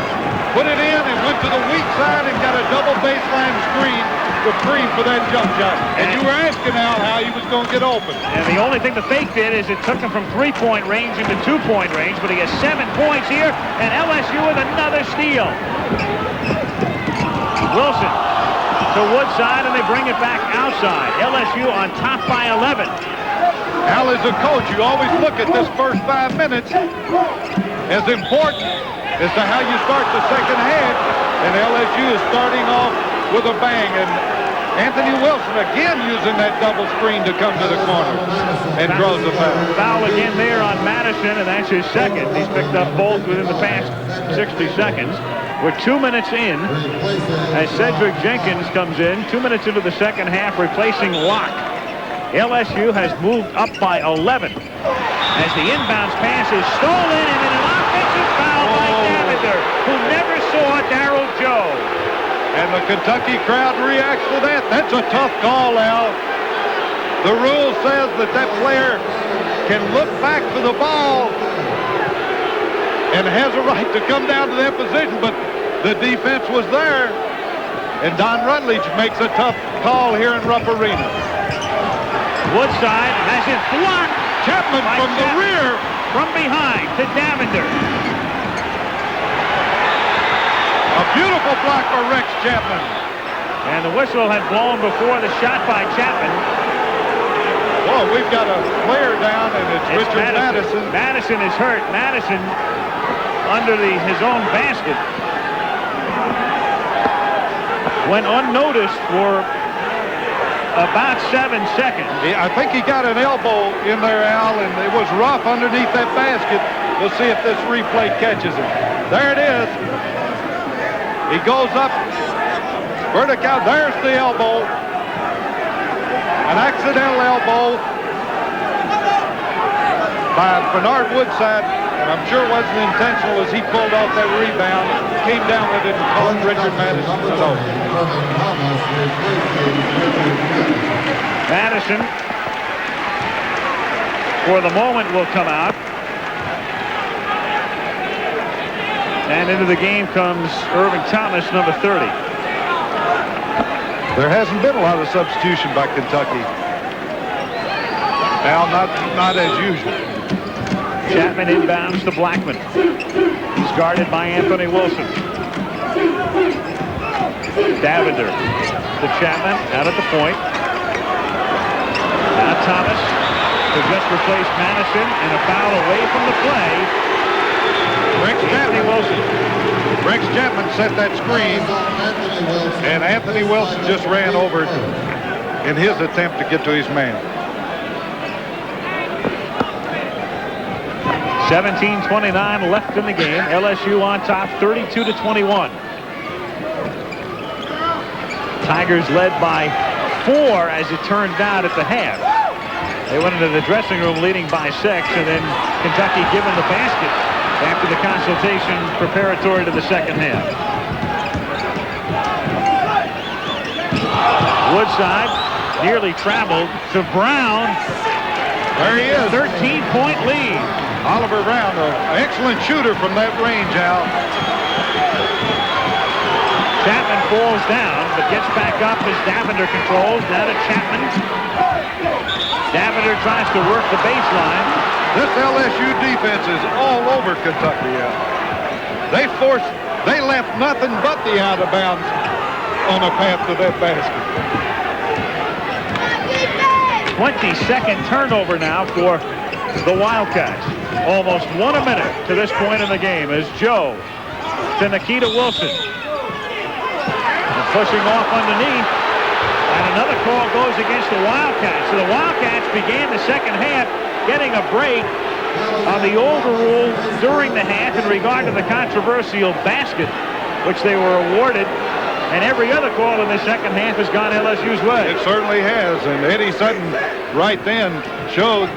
put it in and went to the weak side and got a double baseline screen to free for that jump shot. And you were asking Al how he was going to get open. And the only thing the fake did is it took him from three-point range into two-point range, but he has 7 points here, and LSU with another steal. Wilson to Woodside, and they bring it back outside. LSU on top by 11. Al, as a coach, you always look at this first 5 minutes as important as to how you start the second half, and LSU is starting off with a bang, and Anthony Wilson again using that double screen to come to the corner and draws the foul. Foul again there on Madison, and that's his second. He's picked up both within the past 60 seconds. We're 2 minutes in as Cedric Jenkins comes in. 2 minutes into the second half, replacing Locke. LSU has moved up by 11 as the inbounds pass is stolen, and then an offensive foul by Davender, who never saw Darryl Joe. And the Kentucky crowd reacts to that. That's a tough call, Al. The rule says that that player can look back for the ball and has a right to come down to that position, but the defense was there. And Don Rutledge makes a tough call here in Rupp Arena. Woodside has it blocked. Chapman from the rear. From behind to Davender. A beautiful block by Rex Chapman. And the whistle had blown before the shot by Chapman. Well, we've got a player down, and it's Richard Madison. Madison is hurt. Madison under his own basket. Went unnoticed for about 7 seconds. I think he got an elbow in there, Al, and it was rough underneath that basket. We'll see if this replay catches him. There it is. He goes up. Vertical. There's the elbow. An accidental elbow by Bernard Woodside, and I'm sure it wasn't intentional as he pulled off that rebound, came down with it and caught Richard Madison to know. Madison, for the moment, will come out. And into the game comes Irving Thomas, number 30. There hasn't been a lot of substitution by Kentucky. Now, not as usual. Chapman inbounds to Blackman. He's guarded by Anthony Wilson. Davender to Chapman, out at the point. Now Thomas has just replaced Madison, and a foul away from the play. Anthony Wilson. Rex Chapman set that screen, and Anthony Wilson just ran over in his attempt to get to his man. 17:29 left in the game. LSU on top, 32-21. Tigers led by 4, as it turned out, at the half. They went into the dressing room leading by 6, and then Kentucky given the basket after the consultation preparatory to the second half. Woodside nearly traveled to Brown. There he is. 13-point lead. Oliver Brown, an excellent shooter from that range, Al. Chapman falls down, but gets back up as Davender controls. Now to Chapman. Davender tries to work the baseline. This LSU defense is all over Kentucky, Al. They left nothing but the out of bounds on the path to that basket. 22nd turnover now for the Wildcats. Almost 1 a minute to this point in the game as Joe to Nikita Wilson. And pushing off underneath. And another call goes against the Wildcats. So the Wildcats began the second half getting a break on the overrule during the half in regard to the controversial basket, which they were awarded. And every other call in the second half has gone LSU's way. It certainly has. And Eddie Sutton right then showed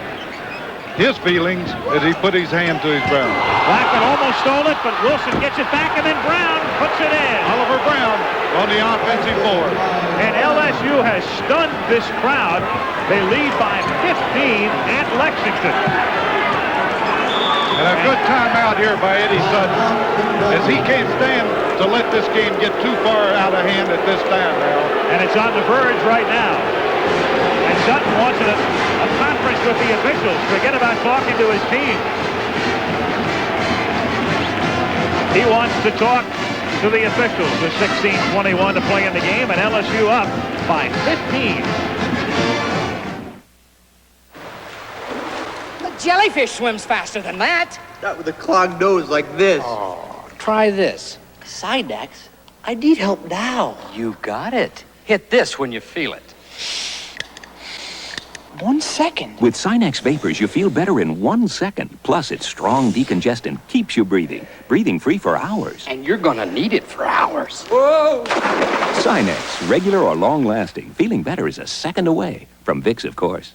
his feelings as he put his hand to his brow. Blackman almost stole it, but Wilson gets it back, and then Brown puts it in. Oliver Brown on the offensive board. And LSU has stunned this crowd. They lead by 15 at Lexington. And a good timeout here by Eddie Sutton, as he can't stand to let this game get too far out of hand at this time now. And it's on the verge right now. And Sutton wants a conference with the officials. Forget about talking to his team. He wants to talk to the officials with 16:21 to play in the game, and LSU up by 15. Jellyfish swims faster than that. Not with a clogged nose like this. Oh, try this. Sinex, I need help now. You got it. Hit this when you feel it. 1 second. With Sinex Vapors, you feel better in 1 second. Plus, it's strong decongestant, keeps you breathing free for hours. And you're gonna need it for hours. Whoa! Sinex, regular or long-lasting. Feeling better is a second away. From Vicks, of course.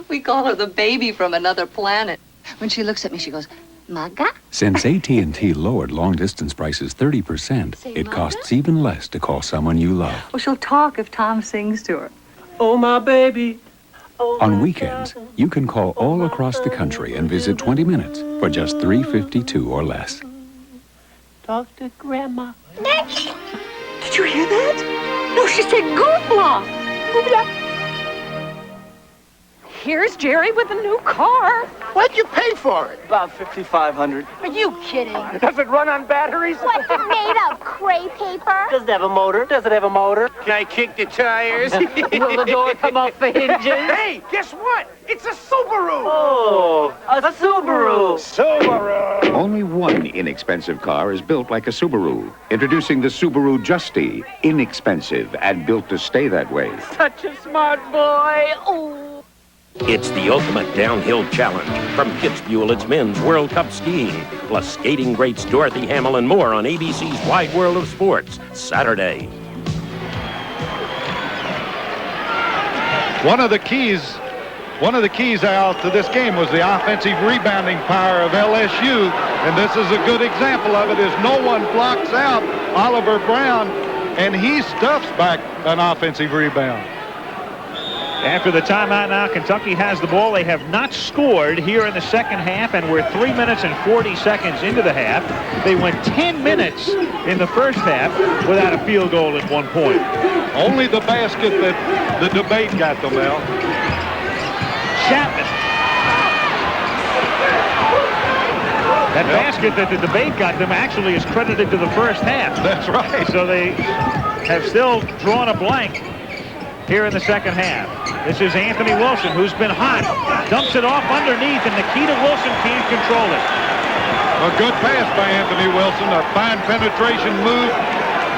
We call her the baby from another planet. When she looks at me, she goes, Maga? Since AT&T lowered long-distance prices 30%, it costs even less to call someone you love. Well, she'll talk if Tom sings to her. Oh, my baby. Oh, on weekends, you can call all across the country and visit 20 minutes for just $3.52 or less. Talk to Grandma. Did you hear that? No, she said goobla. Goobla. here's Jerry with a new car. What'd you pay for it? About $5,500. Are you kidding? Does it run on batteries? What's it made of? Crepe paper? Does it have a motor? Does it have a motor? Can I kick the tires? Will the door come off the hinges? Hey, guess what? It's a Subaru! Oh, a Subaru. Subaru! Only one inexpensive car is built like a Subaru. Introducing the Subaru Justy. Inexpensive and built to stay that way. Such a smart boy. Oh. It's the ultimate downhill challenge. From Kitzbühel, it's men's World Cup skiing. Plus skating greats Dorothy Hamill and more on ABC's Wide World of Sports, Saturday. One of the keys, Al, to this game was the offensive rebounding power of LSU, and this is a good example of it, as no one blocks out Oliver Brown, and he stuffs back an offensive rebound. After the timeout now, Kentucky has the ball. They have not scored here in the second half, and we're 3 minutes and 40 seconds into the half. They went 10 minutes in the first half without a field goal at one point. Only the basket that the debate got them, Al. Chapman. That basket that the debate got them actually is credited to the first half. That's right. So they have still drawn a blank here in the second half. This is Anthony Wilson, who's been hot. Dumps it off underneath, and Nikita Wilson can't control it. A good pass by Anthony Wilson. A fine penetration move.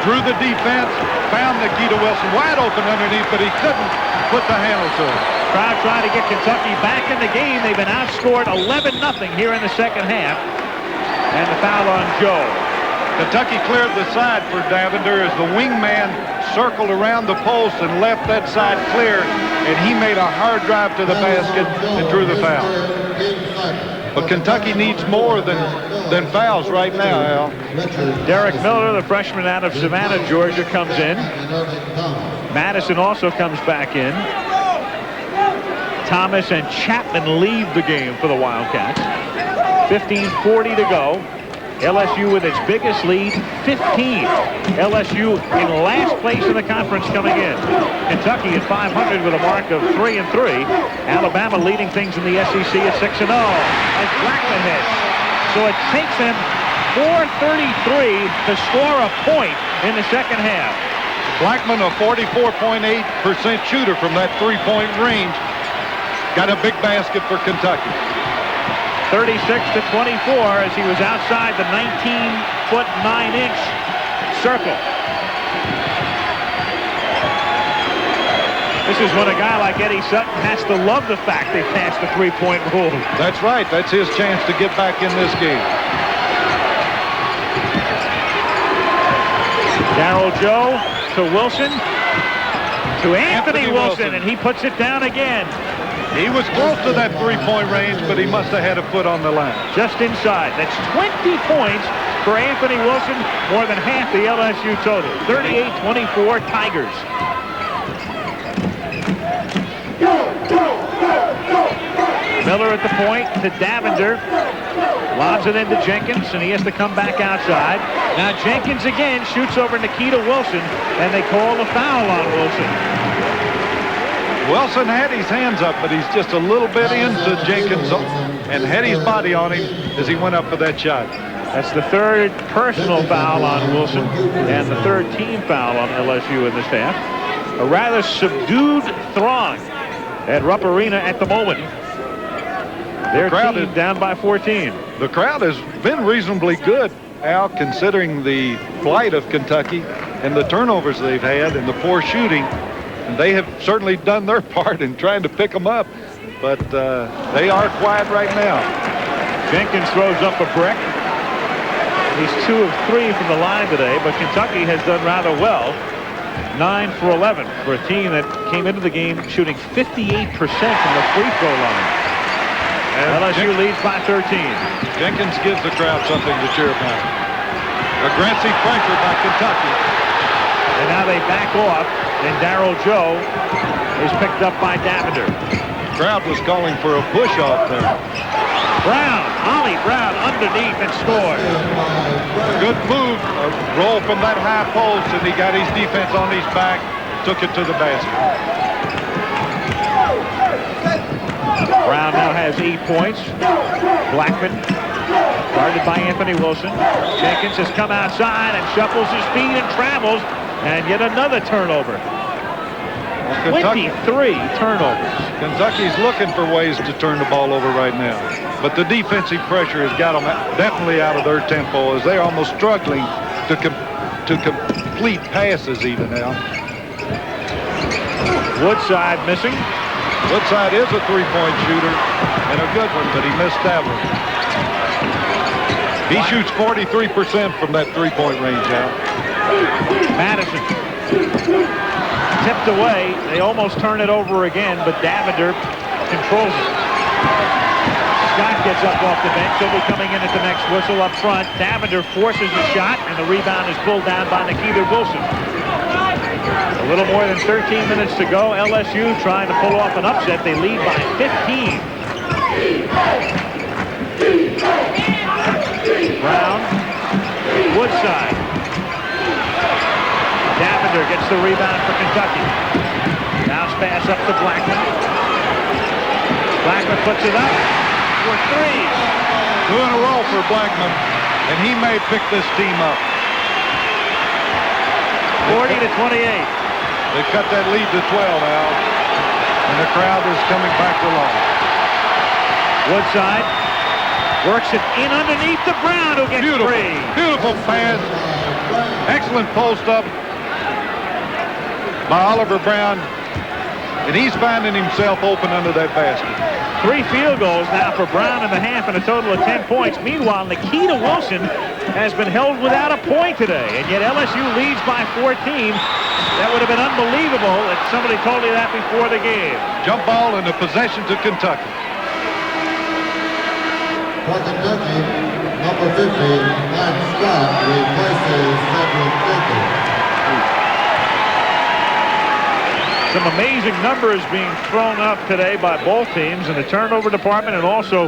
Drew the defense. Found Nikita Wilson wide open underneath, but he couldn't put the handle to it. Crowd trying to get Kentucky back in the game. They've been outscored 11-0 here in the second half. And the foul on Joe. Kentucky cleared the side for Davender as the wingman circled around the post and left that side clear, and he made a hard drive to the basket and drew the foul. But Kentucky needs more than fouls right now, Al. Derek Miller, the freshman out of Savannah, Georgia, comes in. Madison also comes back in. Thomas and Chapman lead the game for the Wildcats. 15:40 to go. LSU with its biggest lead, 15. LSU in last place in the conference coming in. Kentucky at 500 with a mark of 3-3. Alabama leading things in the SEC at 6-0. As Blackman hits. So it takes them 4:33 to score a point in the second half. Blackman, a 44.8% shooter from that three-point range. Got a big basket for Kentucky. 36-24 as he was outside the 19-foot 9-inch circle. This is when a guy like Eddie Sutton has to love the fact they passed the three-point rule. That's right. That's his chance to get back in this game. Darryl Joe to Wilson to Anthony Wilson, and he puts it down again. He was close to that three-point range, but he must have had a foot on the line. Just inside. That's 20 points for Anthony Wilson, more than half the LSU total. 38-24 Tigers. Miller at the point to Davender. Lobs it into Jenkins, and he has to come back outside. Now Jenkins again shoots over Nikita Wilson, and they call a foul on Wilson. Wilson had his hands up, but he's just a little bit into Jenkins and had his body on him as he went up for that shot. That's the third personal foul on Wilson and the third team foul on LSU in this half. A rather subdued throng at Rupp Arena at the moment. Their team down by 14. The crowd has been reasonably good, Al, considering the flight of Kentucky and the turnovers they've had and the poor shooting. And they have certainly done their part in trying to pick them up, but they are quiet right now. Jenkins throws up a brick. He's 2 of 3 from the line today, but Kentucky has done rather well. 9 for 11 for a team that came into the game shooting 58% from the free throw line. And LSU leads by 13. Jenkins gives the crowd something to cheer about. Aggressive pressure by Kentucky. And now they back off, and Darryl Joe is picked up by Davender. Crowd was calling for a push-off there. Brown, Ollie Brown underneath and scores. Good move, a roll from that high post, and he got his defense on his back, took it to the basket. Brown now has 8 points. Blackman guarded by Anthony Wilson. Jenkins has come outside and shuffles his feet and travels, and yet another turnover. 23 turnovers. Kentucky's looking for ways to turn the ball over right now. But the defensive pressure has got them definitely out of their tempo as they're almost struggling to complete passes even now. Woodside missing. Woodside is a three-point shooter and a good one, but he missed that one. He shoots 43% from that three-point range now. Madison tipped away. They almost turn it over again, but Davender controls it. Scott gets up off the bench. He'll be coming in at the next whistle up front. Davender forces the shot, and the rebound is pulled down by Nikita Wilson. A little more than 13 minutes to go. LSU trying to pull off an upset. They lead by 15. Brown, Woodside. Davender gets the rebound for Kentucky. Bounce pass up to Blackman. Blackman puts it up for three. 2 in a row for Blackman, and he may pick this team up. 40-28. They cut that lead to 12 now, and the crowd is coming back to life. Woodside works it in underneath the Brown, who gets free. Beautiful pass. Excellent post up by Oliver Brown, and he's finding himself open under that basket. 3 field goals now for Brown in the half and a total of 10 points. Meanwhile, Nikita Wilson has been held without a point today, and yet LSU leads by 14. That would have been unbelievable if somebody told you that before the game. Jump ball and a possession to Kentucky. For Kentucky, number 50, Mike Scott, replaces Cedric Baker. Some amazing numbers being thrown up today by both teams in the turnover department and also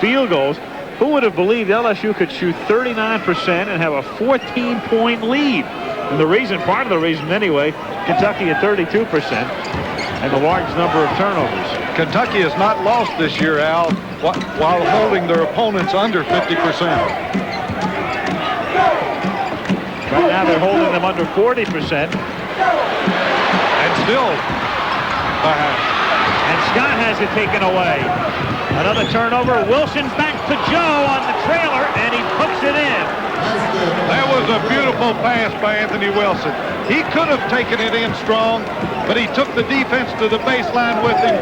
field goals. Who would have believed LSU could shoot 39% and have a 14-point lead? And the reason, part of the reason anyway, Kentucky at 32% and the large number of turnovers. Kentucky has not lost this year, Al, while holding their opponents under 50%. Right now they're holding them under 40%. And still behind. And Scott has it taken away. Another turnover. Wilson back to Joe on the trailer, and he puts it in. That was a beautiful pass by Anthony Wilson. He could have taken it in strong, but he took the defense to the baseline with him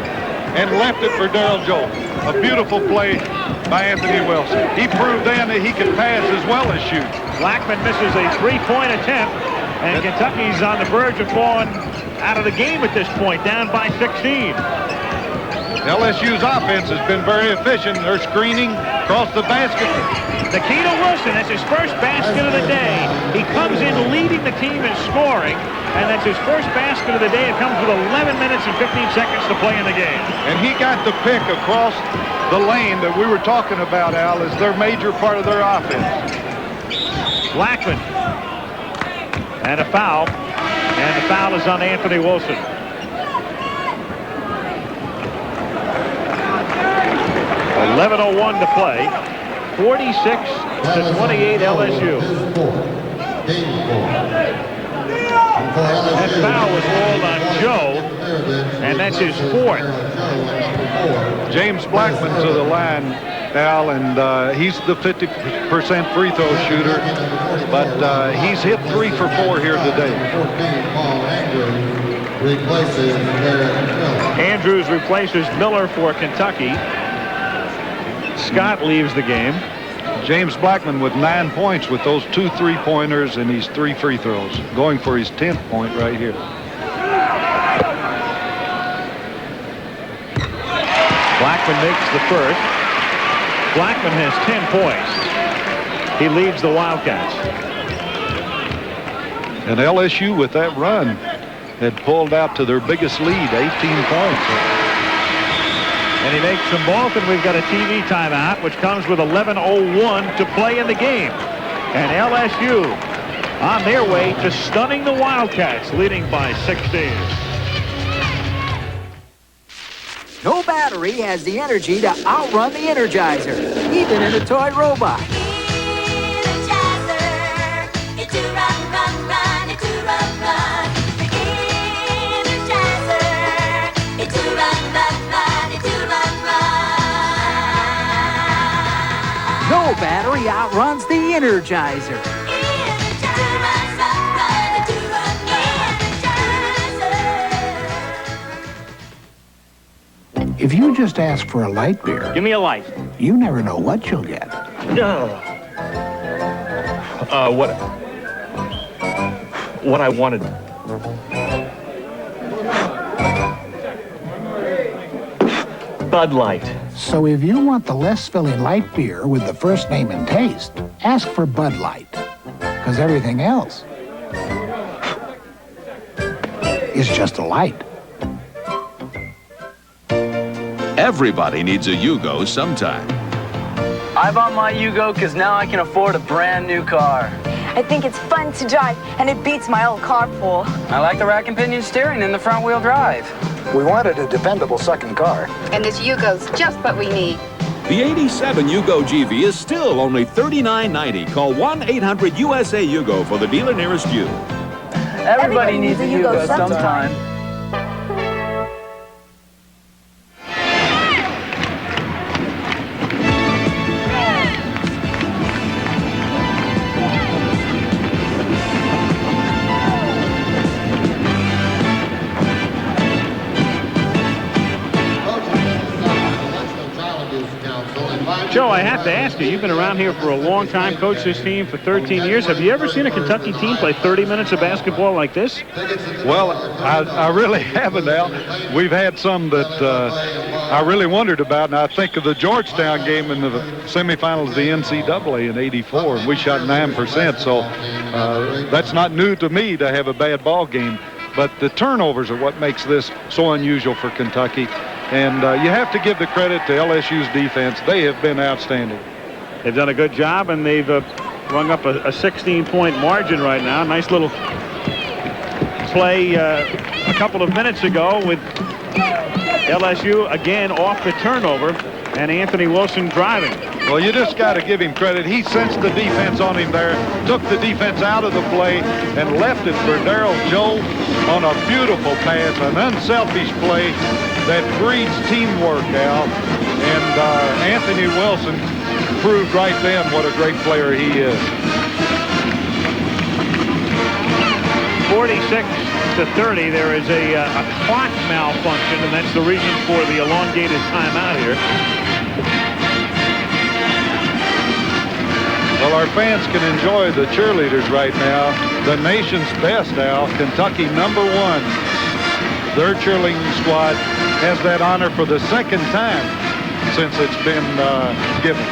and left it for Darrell Joe. A beautiful play by Anthony Wilson. He proved then that he could pass as well as shoot. Blackman misses a three-point attempt, and Kentucky's on the verge of falling out of the game at this point, down by 16. LSU's offense has been very efficient. They're screening across the basket. Nikita Wilson, that's his first basket of the day. He comes in leading the team in scoring, and that's his first basket of the day. It comes with 11 minutes and 15 seconds to play in the game. And he got the pick across the lane that we were talking about, Al, as their major part of their offense. Blackman. And a foul. And the foul is on Anthony Wilson. 11:01 to play. 46-28 LSU. That foul was called on Joe, and that's his fourth. James Blackman to the line, Al, and he's the 50% free throw shooter, but he's hit 3 for 4 here today. Andrews replaces Miller for Kentucky. Scott leaves the game. James Blackman with 9 points with those 2 3-pointers and these 3 free throws, going for his 10th point right here. Blackman makes the first. Blackman has 10 points. He leads the Wildcats. And LSU with that run had pulled out to their biggest lead, 18 points. And he makes them both, and we've got a TV timeout, which comes with 11:01 to play in the game. And LSU on their way to stunning the Wildcats, leading by 16. No bad battery has the energy to outrun the Energizer, even in a toy robot. No battery outruns the Energizer. If you just ask for a light beer, Give me a light. you never know what you'll get. No. What I wanted. Bud Light. So if you want the less filling light beer with the first name and taste, ask for Bud Light. Because everything else is just a light. Everybody needs a Yugo sometime. I bought my Yugo because now I can afford a brand new car. I think it's fun to drive, and it beats my old carpool. I like the rack and pinion steering and the front wheel drive. We wanted a dependable second car. And this Yugo's just what we need. The 87 Yugo GV is still only $39.90. Call 1-800-USA-YUGO for the dealer nearest you. Everybody needs a Yugo sometime. Joe, I have to ask you, you've been around here for a long time, coached this team for 13 years. Have you ever seen a Kentucky team play 30 minutes of basketball like this? Well, I really haven't, Al. We've had some that I really wondered about, and I think of the Georgetown game in the semifinals of the NCAA in '84, and we shot 9%, so that's not new to me to have a bad ball game. But the turnovers are what makes this so unusual for Kentucky. And you have to give the credit to LSU's defense. They have been outstanding. They've done a good job, and they've rung up a 16-point margin right now. Nice little play a couple of minutes ago with LSU again off the turnover and Anthony Wilson driving. Well, you just got to give him credit. He sensed the defense on him there, took the defense out of the play, and left it for Darryl Joe on a beautiful pass, an unselfish play that breeds teamwork, Al. And Anthony Wilson proved right then what a great player he is. 46-30, there is a clock malfunction, and that's the reason for the elongated timeout here. Well, our fans can enjoy the cheerleaders right now. The nation's best, Al. Kentucky #1. Their cheerleading squad has that honor for the second time since it's been given.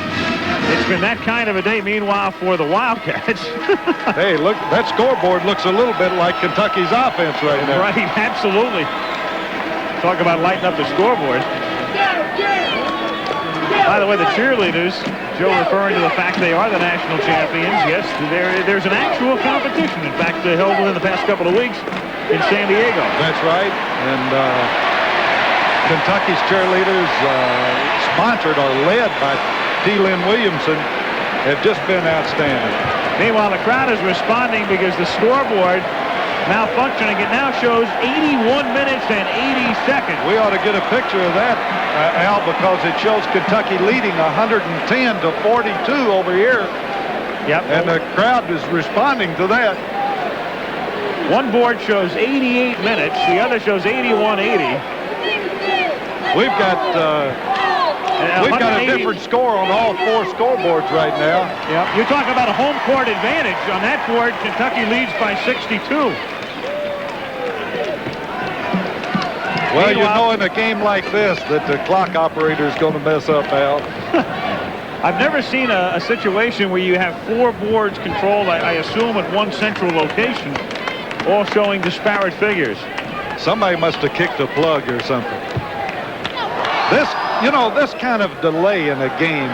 It's been that kind of a day, meanwhile, for the Wildcats. Hey, look, that scoreboard looks a little bit like Kentucky's offense right now. Right, absolutely. Talk about lighting up the scoreboard. By the way, the cheerleaders, Joe referring to the fact they are the national champions. Yes, there's an actual competition, in fact, held within the past couple of weeks in San Diego. That's right. And Kentucky's cheerleaders, sponsored or led by T. Lynn Williamson, have just been outstanding. Meanwhile, the crowd is responding because the scoreboard malfunctioning. It now shows 81 minutes and 80 seconds. We ought to get a picture of that, Al, because it shows Kentucky leading 110-42 over here. Yep. And the crowd is responding to that. One board shows 88 minutes. The other shows 81-80. We've got a different score on all four scoreboards right now. Yep. You're talking about a home court advantage. On that board, Kentucky leads by 62. Well, you know, in a game like this that the clock operator is going to mess up, Al. I've never seen a situation where you have four boards controlled, I assume, at one central location, all showing disparate figures. Somebody must have kicked a plug or something. This kind of delay in a game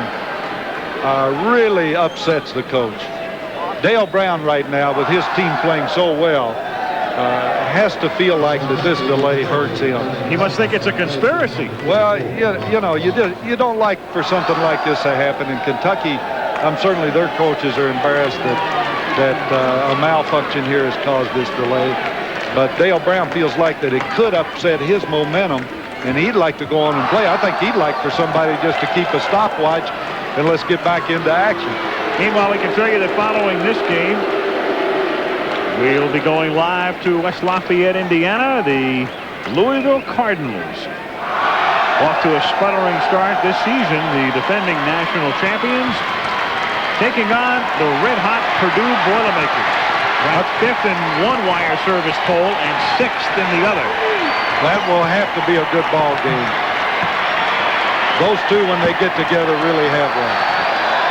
really upsets the coach. Dale Brown right now, with his team playing so well, has to feel like that this delay hurts him. He must think it's a conspiracy. Well, you know, you don't like for something like this to happen in Kentucky. Certainly their coaches are embarrassed that a malfunction here has caused this delay. But Dale Brown feels like that it could upset his momentum, and he'd like to go on and play. I think he'd like for somebody just to keep a stopwatch and let's get back into action. Meanwhile, we can tell you that following this game, we'll be going live to West Lafayette, Indiana. The Louisville Cardinals, off to a sputtering start this season, the defending national champions, taking on the red-hot Purdue Boilermakers. Ranked 5th in one wire service poll and 6th in the other. That will have to be a good ball game. Those two, when they get together, really have one.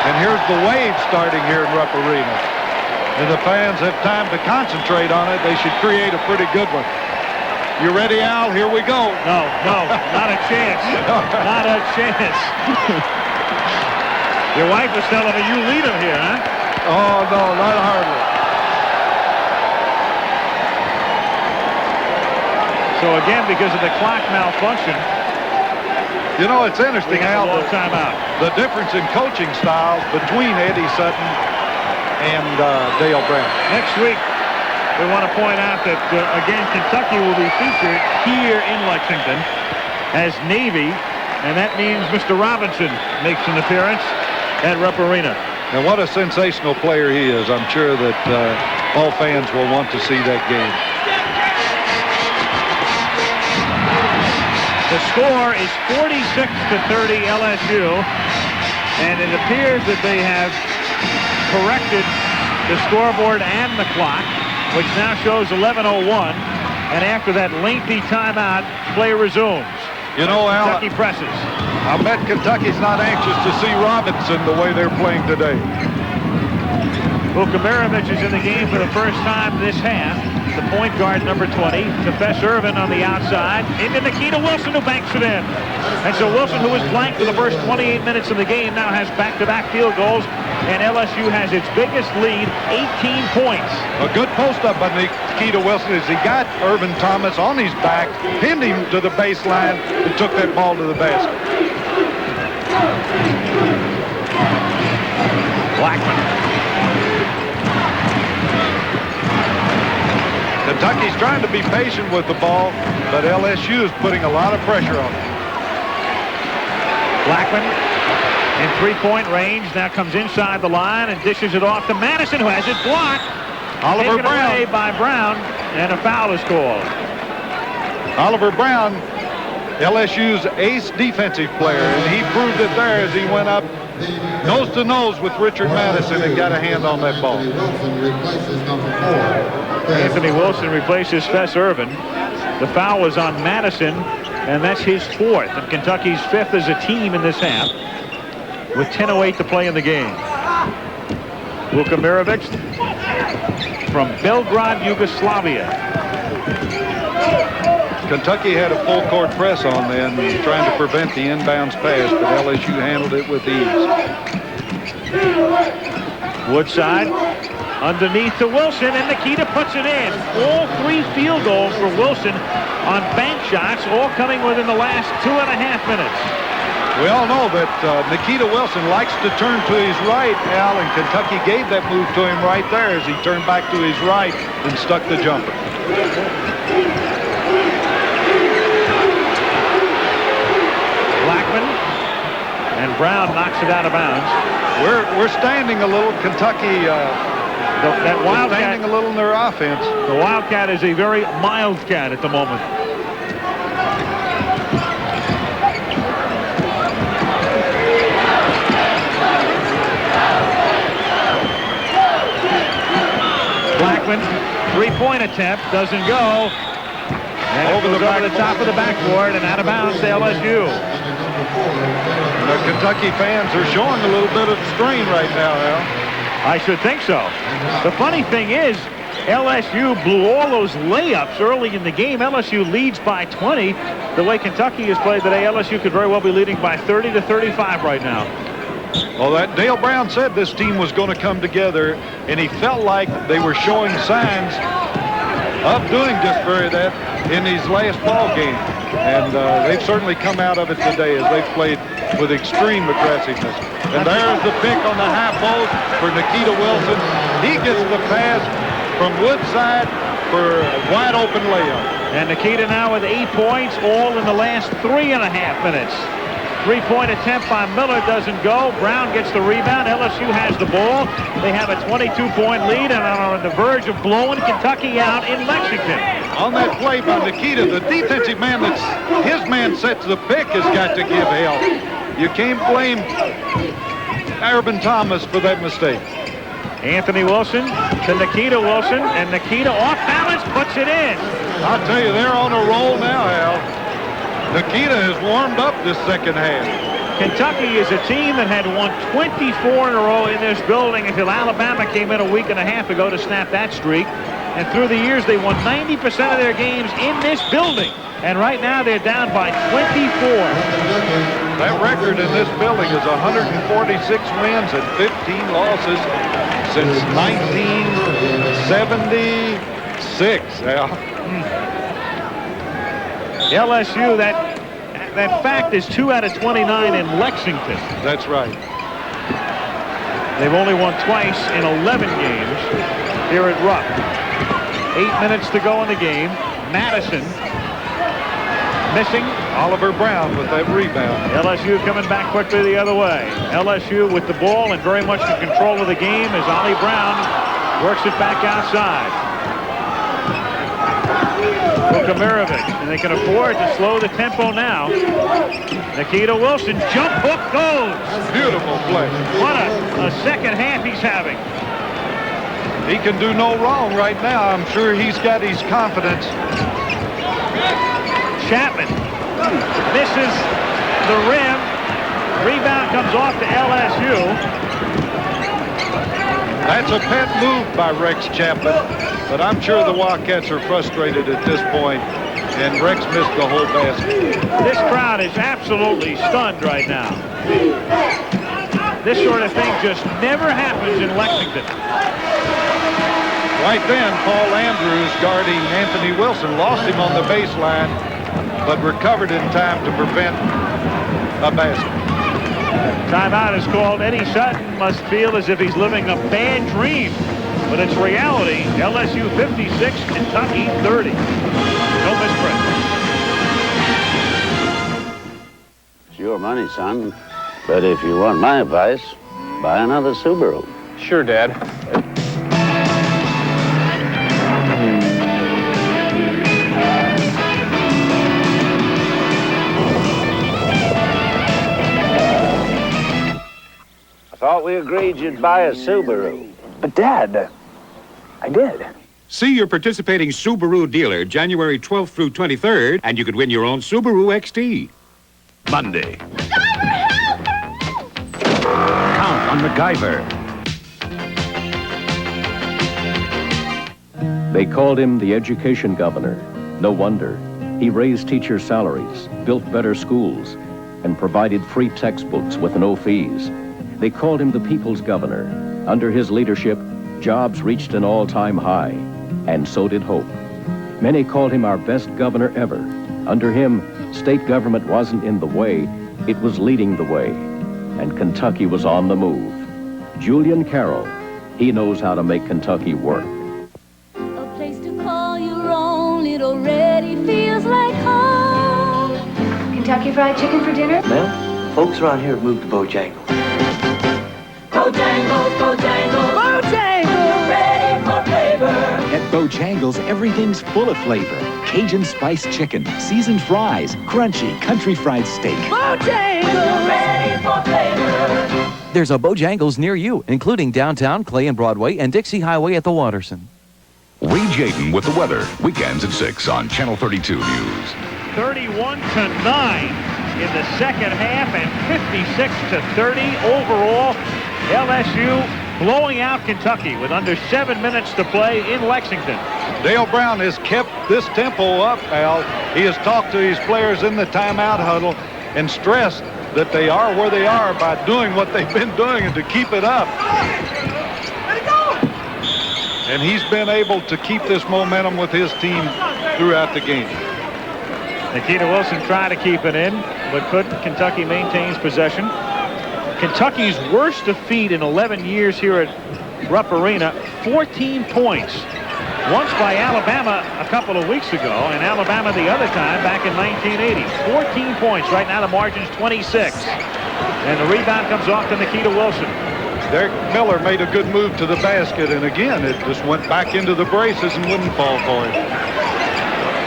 And here's the wave starting here in Rupp Arena. And the fans have time to concentrate on it. They should create a pretty good one. You ready, Al? Here we go. No, not a chance. Not a chance. Your wife was telling me you lead him here, huh? Oh, no, not hardly. So again, because of the clock malfunction. You know, it's interesting, Al, the difference in coaching styles between Eddie Sutton and Dale Brown. Next week, we want to point out that, again, Kentucky will be featured here in Lexington as Navy, and that means Mr. Robinson makes an appearance at Rupp Arena. And what a sensational player he is. I'm sure that all fans will want to see that game. The score is 46-30 LSU, and it appears that they have corrected the scoreboard and the clock, which now shows 11:01, and after that lengthy timeout, play resumes. You know, Al, Kentucky presses. I bet Kentucky's not anxious to see Robinson the way they're playing today. Vukamirovic is in the game for the first time this half. The point guard, number 20, to Fess Irvin on the outside. Into Nikita Wilson, who banks it in. And so Wilson, who was blanked for the first 28 minutes of the game, now has back-to-back field goals. And LSU has its biggest lead, 18 points. A good post-up by Nikita Wilson as he got Irvin Thomas on his back, pinned him to the baseline, and took that ball to the basket. Blackman. Kentucky's trying to be patient with the ball, but LSU is putting a lot of pressure on them. Blackman in three-point range, now comes inside the line and dishes it off to Madison, who has it blocked. Oliver Taken Brown. away by Brown, and a foul is called. Oliver Brown, LSU's ace defensive player, and he proved it there as he went up nose to nose with Richard Madison and got a hand on that ball. Anthony Wilson replaces Fess Irvin. The foul was on Madison, and that's his 4th, and Kentucky's 5th as a team in this half, with 10:08 to play in the game. Vukamirovic from Belgrade, Yugoslavia. Kentucky had a full court press on them, trying to prevent the inbounds pass, but LSU handled it with ease. Woodside underneath to Wilson, and Nikita puts it in. All 3 field goals for Wilson on bank shots, all coming within the last 2.5 minutes. We all know that Nikita Wilson likes to turn to his right, Al, and Kentucky gave that move to him right there as he turned back to his right and stuck the jumper. Blackman, and Brown knocks it out of bounds. We're standing a little. Kentucky that Wildcat, standing a little in their offense. The Wildcat is a very mild cat at the moment. Blackman, three-point attempt, doesn't go. And over the top of the backboard and out of bounds to LSU. The Kentucky fans are showing a little bit of strain right now, Al. I should think so. The funny thing is, LSU blew all those layups early in the game. LSU leads by 20. The way Kentucky has played today, LSU could very well be leading by 30-35 right now. Well, that Dale Brown said this team was going to come together, and he felt like they were showing signs of doing just very that in these last ball games. And they've certainly come out of it today as they've played with extreme aggressiveness. And there's the pick on the high post for Nikita Wilson. He gets the pass from Woodside for a wide open layup. And Nikita now with 8 points, all in the last 3.5 minutes. 3-point attempt by Miller doesn't go. Brown gets the rebound. LSU has the ball. They have a 22-point lead and are on the verge of blowing Kentucky out in Lexington. On that play by Nikita, the defensive man his man sets the pick has got to give help. You can't blame Urban Thomas for that mistake. Anthony Wilson to Nikita Wilson, and Nikita off balance puts it in. I'll tell you, they're on a roll now, Al. Nikita has warmed up this second half. Kentucky is a team that had won 24 in a row in this building until Alabama came in a week and a half ago to snap that streak. And through the years, they won 90% of their games in this building. And right now, they're down by 24. That record in this building is 146 wins and 15 losses since 1976. LSU, that fact is 2 out of 29 in Lexington. That's right. They've only won twice in 11 games here at Rupp. 8 minutes to go in the game. Madison missing. Oliver Brown with that rebound. LSU coming back quickly the other way. LSU with the ball and very much in control of the game as Ollie Brown works it back outside. Ukamirovic, and they can afford to slow the tempo now. Nikita Wilson, jump hook goes. Beautiful play. What a second half he's having. He can do no wrong right now. I'm sure he's got his confidence. Chapman misses the rim. Rebound comes off to LSU. That's a pet move by Rex Chapman, but I'm sure the Wildcats are frustrated at this point, and Rex missed the whole basket. This crowd is absolutely stunned right now. This sort of thing just never happens in Lexington. Right then, Paul Andrews guarding Anthony Wilson lost him on the baseline, but recovered in time to prevent a basket. Timeout is called. Eddie Sutton must feel as if he's living a bad dream, but it's reality. LSU 56, Kentucky 30. No misprint. It's your money, son, but if you want my advice, buy another Subaru. Sure, Dad. Thought we agreed you'd buy a Subaru. But, Dad, I did. See your participating Subaru dealer January 12th through 23rd, and you could win your own Subaru XT. Monday. Count on MacGyver. They called him the education governor. No wonder. He raised teacher salaries, built better schools, and provided free textbooks with no fees. They called him the people's governor. Under his leadership, jobs reached an all-time high, and so did hope. Many called him our best governor ever. Under him, state government wasn't in the way, it was leading the way, and Kentucky was on the move. Julian Carroll, he knows how to make Kentucky work. A place to call your own, it already feels like home. Kentucky Fried Chicken for dinner? Ma'am, folks around here have moved to Bojangles. Bojangles, Bojangles, Bojangles, ready for flavor. At Bojangles, everything's full of flavor. Cajun spiced chicken, seasoned fries, crunchy country fried steak. Bojangles, ready for flavor. There's a Bojangles near you, including downtown, Clay and Broadway, and Dixie Highway at the Watterson. Reed Jaden with the weather. Weekends at 6 on Channel 32 News. 31-9 in the second half and 56-30 overall. LSU blowing out Kentucky with under 7 minutes to play in Lexington. Dale Brown has kept this tempo up, Al. He has talked to his players in the timeout huddle and stressed that they are where they are by doing what they've been doing and to keep it up. and he's been able to keep this momentum with his team throughout the game. Nikita Wilson tried to keep it in, but couldn't. Kentucky maintains possession. Kentucky's worst defeat in 11 years here at Rupp Arena, 14 points. Once by Alabama a couple of weeks ago, and Alabama the other time back in 1980. 14 points. Right now the margin's 26. And the rebound comes off to Nikita Wilson. Derek Miller made a good move to the basket, and again, it just went back into the braces and wouldn't fall for him.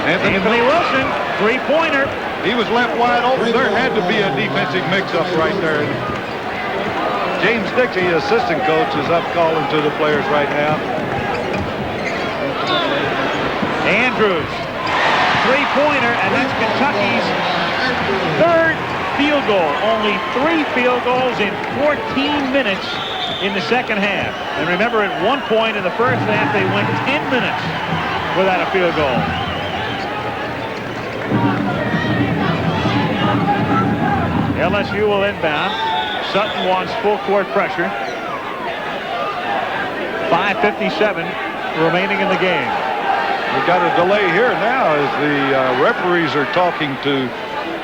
Anthony Wilson, three-pointer. He was left wide open. There had to be a defensive mix-up right there. James Dixie, assistant coach, is up calling to the players right now. Andrews, three-pointer, and that's Kentucky's third field goal. Only 3 field goals in 14 minutes in the second half. And remember, at one point in the first half, they went 10 minutes without a field goal. LSU will inbound. Sutton wants full court pressure. 5:57 remaining in the game. We've got a delay here now as the referees are talking to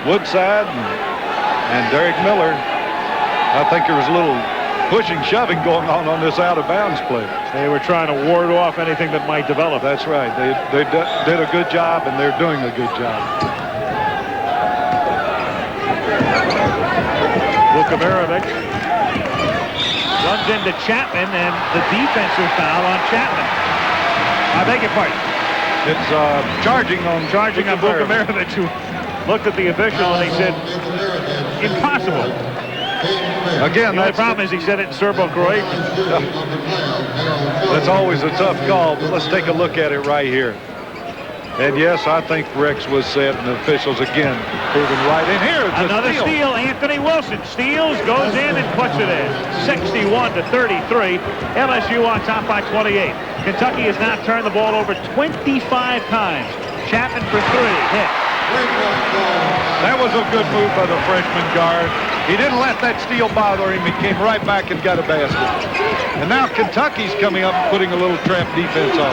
Woodside and Derek Miller. I think there was a little pushing, shoving going on this out-of-bounds play. They were trying to ward off anything that might develop. That's right. They did a good job, and they're doing a good job. Vukovic runs into Chapman, and the defensive foul on Chapman. I beg your pardon. It's charging on Vukovic, who looked at the official and he said, impossible. Again, the only problem is he said it in Serbo-Croatian. That's always a tough call, but let's take a look at it right here. And yes, I think Rex was set, and the officials again proving right in here. Another steal. Anthony Wilson steals, goes in, and puts it in. 61-33. LSU on top by 28. Kentucky has now turned the ball over 25 times. Chapman for 3. Hit. That was a good move by the freshman guard. He didn't let that steal bother him. He came right back and got a basket. And now Kentucky's coming up and putting a little trap defense on.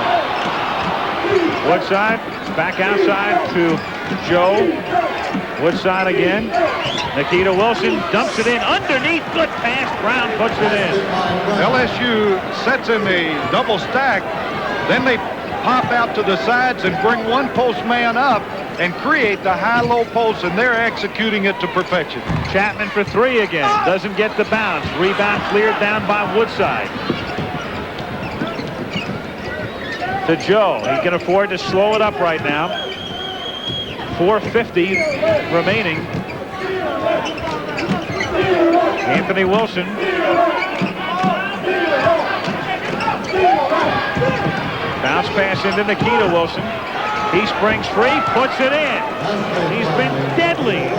Woodside back outside to Joe. Woodside again. Nikita Wilson dumps it in underneath. Good pass. Brown puts it in. LSU sets in a double stack. Then they pop out to the sides and bring one post man up and create the high-low post, and they're executing it to perfection. Chapman for 3 again. Doesn't get the bounce. Rebound cleared down by Woodside. To Joe. He can afford to slow it up right now. 4:50 remaining. Anthony Wilson. Bounce pass into Nikita Wilson. He springs free, puts it in. He's been deadly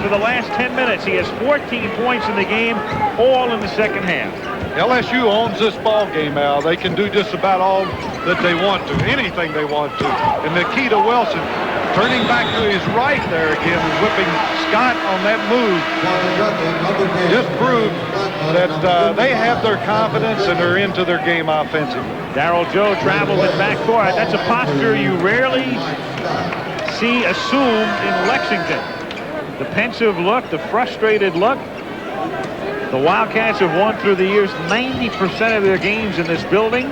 for the last 10 minutes. He has 14 points in the game, all in the second half. LSU owns this ball game, Al. They can do just about all that they want to, anything they want to. And Nikita Wilson turning back to his right there again and whipping Scott on that move. Just proved that they have their confidence and they're into their game offensively. Darryl Joe traveled in backcourt. That's a posture you rarely see assumed in Lexington. The pensive look, the frustrated look. The Wildcats have won through the years 90% of their games in this building.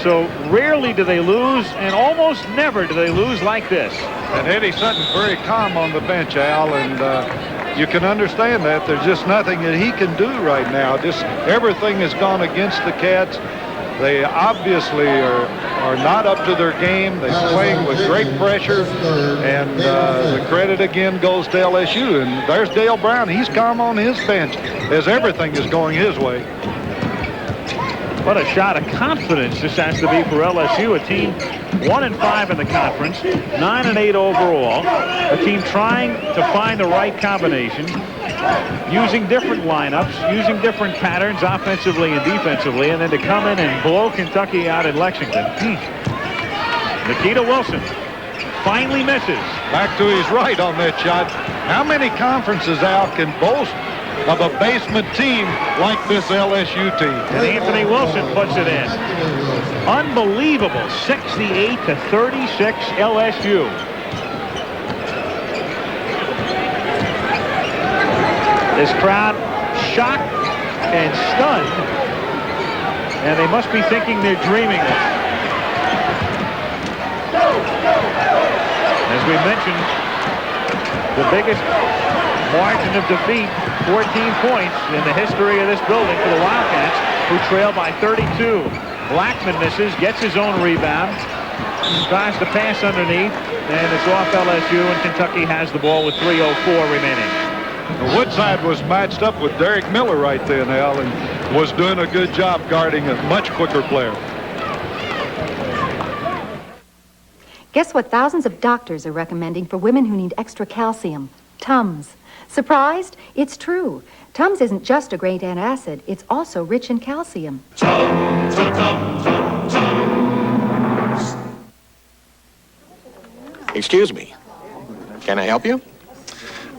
So rarely do they lose, and almost never do they lose like this. And Eddie Sutton's very calm on the bench, Al, and you can understand that. There's just nothing that he can do right now. Just everything has gone against the Cats. They obviously are not up to their game. They're playing with great pressure, and the credit again goes to LSU. And there's Dale Brown. He's calm on his bench as everything is going his way. What a shot of confidence this has to be for LSU, a team 1-5 in the conference, 9-8 overall, a team trying to find the right combination, using different lineups, using different patterns offensively and defensively, and then to come in and blow Kentucky out in Lexington. Nikita Wilson finally misses. Back to his right on that shot. How many conferences, Al, can boast of a basement team like this LSU team. And Anthony Wilson puts it in. Unbelievable, 68-36 LSU. This crowd shocked and stunned, and they must be thinking they're dreaming it. As we mentioned, the biggest margin of defeat, 14 points in the history of this building for the Wildcats, who trail by 32. Blackman misses, gets his own rebound, tries to pass underneath, and it's off LSU, and Kentucky has the ball with 3:04 remaining. Woodside was matched up with Derek Miller right there now and was doing a good job guarding a much quicker player. Guess what thousands of doctors are recommending for women who need extra calcium? Tums. Surprised? It's true. Tums isn't just a great antacid, it's also rich in calcium. Tums, Tums, Tums. Excuse me. Can I help you?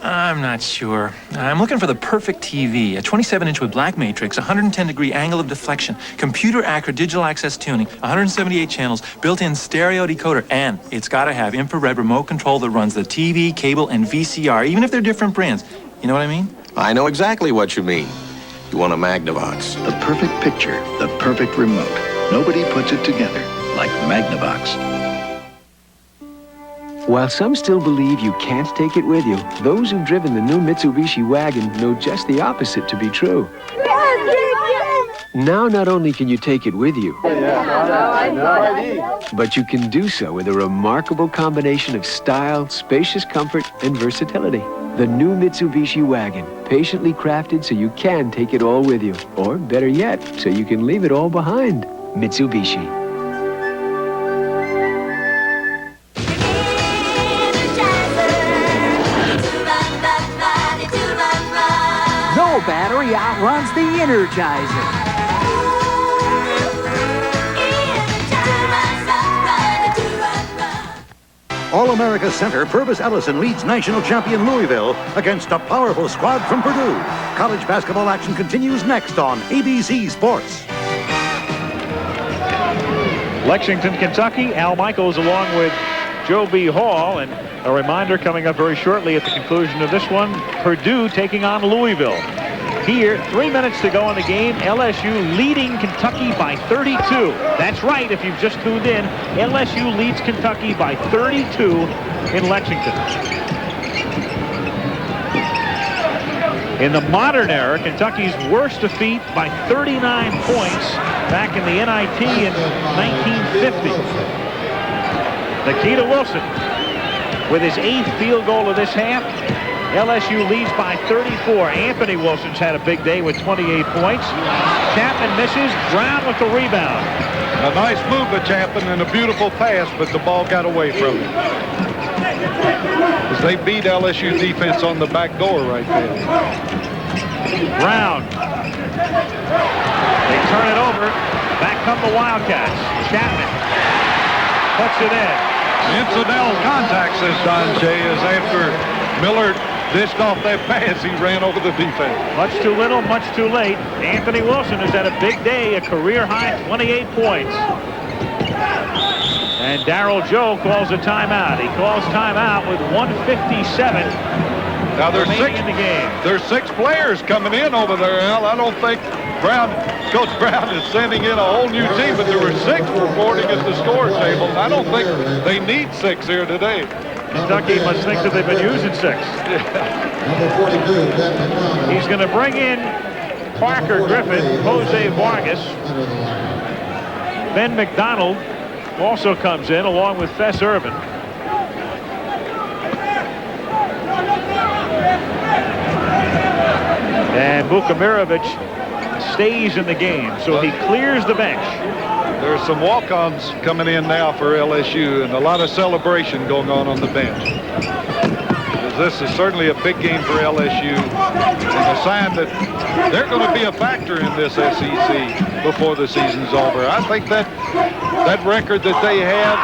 I'm not sure. I'm looking for the perfect TV. A 27-inch with black matrix, 110-degree angle of deflection, computer-accurate digital access tuning, 178 channels, built-in stereo decoder, and it's got to have infrared remote control that runs the TV, cable, and VCR, even if they're different brands. You know what I mean? I know exactly what you mean. You want a Magnavox. The perfect picture, the perfect remote. Nobody puts it together like Magnavox. While some still believe you can't take it with you, those who've driven the new Mitsubishi Wagon know just the opposite to be true. Now not only can you take it with you, but you can do so with a remarkable combination of style, spacious comfort, and versatility. The new Mitsubishi Wagon, patiently crafted so you can take it all with you. Or better yet, so you can leave it all behind. Mitsubishi. No battery outruns the Energizer. All-America center Purvis Ellison leads national champion Louisville against a powerful squad from Purdue. College basketball action continues next on ABC Sports. Lexington, Kentucky. Al Michaels along with Joe B. Hall, and a reminder coming up very shortly at the conclusion of this one, Purdue taking on Louisville. Here, 3 minutes to go in the game. LSU leading Kentucky by 32. That's right, if you've just tuned in, LSU leads Kentucky by 32 in Lexington. In the modern era, Kentucky's worst defeat by 39 points back in the NIT in 1950. Nikita Wilson with his 8th field goal of this half. LSU leads by 34. Anthony Wilson's had a big day with 28 points. Chapman misses. Brown with the rebound. A nice move by Chapman and a beautiful pass, but the ball got away from him. As they beat LSU defense on the back door right there. Brown. They turn it over. Back come the Wildcats. Chapman puts it in. Incidental contact, says Don Shea, is after Miller dished off that pass, he ran over the defense. Much too little, much too late. Anthony Wilson has had a big day, a career-high 28 points. And Darryl Joe calls a timeout. He calls timeout with 1:57 now remaining in the game. There's 6 players coming in over there, Al. I don't think Coach Brown is sending in a whole new team, but there were 6 reporting at the score table. I don't think they need 6 here today. Kentucky must think that they've been using 6. Number 42, He's going to bring in Parker Griffin, Jose Vargas. Ben McDonald also comes in along with Fess Irvin. And Vukamirovic stays in the game, so he clears the bench. There's some walk-ons coming in now for LSU and a lot of celebration going on the bench. this is certainly a big game for LSU, and a sign that they're going to be a factor in this SEC before the season's over. I think that record that they have,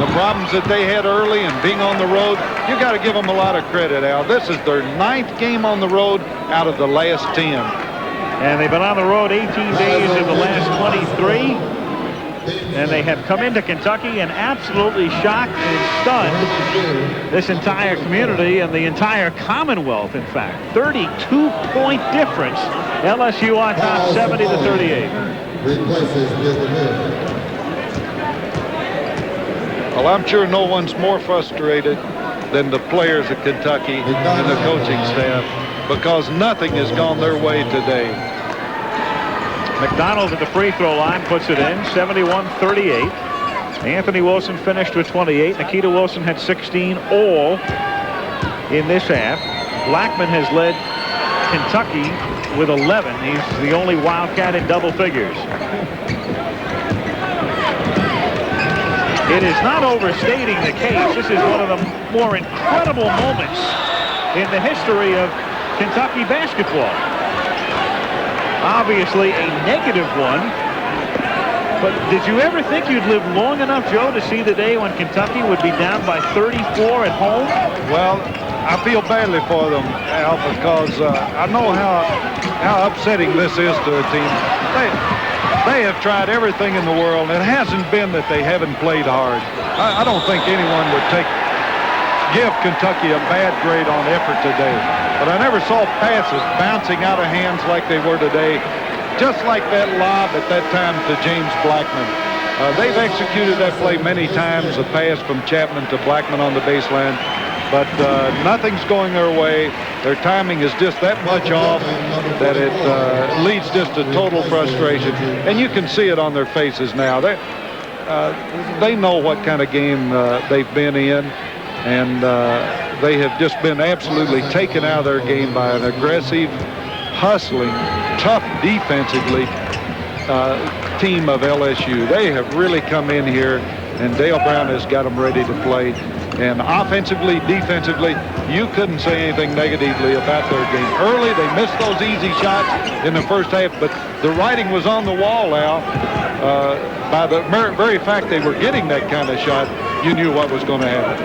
the problems that they had early and being on the road, you got to give them a lot of credit, Al. This is their 9th game on the road out of the last 10. And they've been on the road 18 days of the last 23. And they have come into Kentucky and absolutely shocked and stunned this entire community and the entire Commonwealth, in fact. 32-point difference. LSU on top, 70-38. Well, I'm sure no one's more frustrated than the players of Kentucky and the coaching staff, because nothing has gone their way today. McDonald at the free throw line puts it in, 71-38. Anthony Wilson finished with 28. Nikita Wilson had 16 all in this half. Blackman has led Kentucky with 11. He's the only Wildcat in double figures. It is not overstating the case. This is one of the more incredible moments in the history of Kentucky basketball. Obviously a negative one, but did you ever think you'd live long enough, Joe, to see the day when Kentucky would be down by 34 at home? Well, I feel badly for them, Al, because I know how upsetting this is to a team. They have tried everything in the world, and it hasn't been that they haven't played hard. I don't think anyone would give Kentucky a bad grade on effort today. But I never saw passes bouncing out of hands like they were today, just like that lob at that time to James Blackman. They've executed that play many times, a pass from Chapman to Blackman on the baseline, but nothing's going their way. Their timing is just that much off that it leads just to total frustration. And you can see it on their faces now. They know what kind of game they've been in, and they have just been absolutely taken out of their game by an aggressive, hustling, tough defensively team of LSU. They have really come in here, and Dale Brown has got them ready to play. And offensively, defensively, you couldn't say anything negatively about their game. Early, they missed those easy shots in the first half, but the writing was on the wall, Al. By the very fact they were getting that kind of shot, you knew what was going to happen.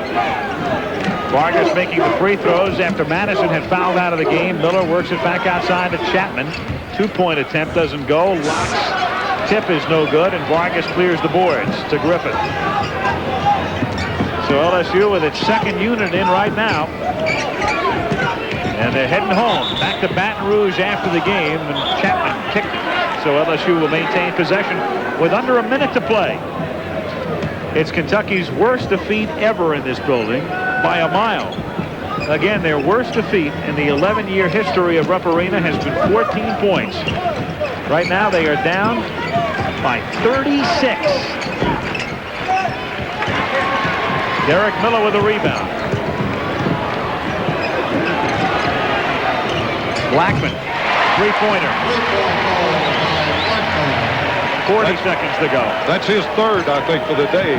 Vargas making the free throws after Madison had fouled out of the game. Miller works it back outside to Chapman. 2-point attempt doesn't go. Locke's tip is no good, and Vargas clears the boards to Griffith. So LSU with its second unit in right now. And they're heading home. Back to Baton Rouge after the game, and Chapman kicked it. So LSU will maintain possession with under a minute to play. It's Kentucky's worst defeat ever in this building by a mile. Again, their worst defeat in the 11-year history of Rupp Arena has been 14 points. Right now they are down by 36. Derek Miller with a rebound. Blackman, three-pointer. 40 seconds to go. That's his third, I think, for the day,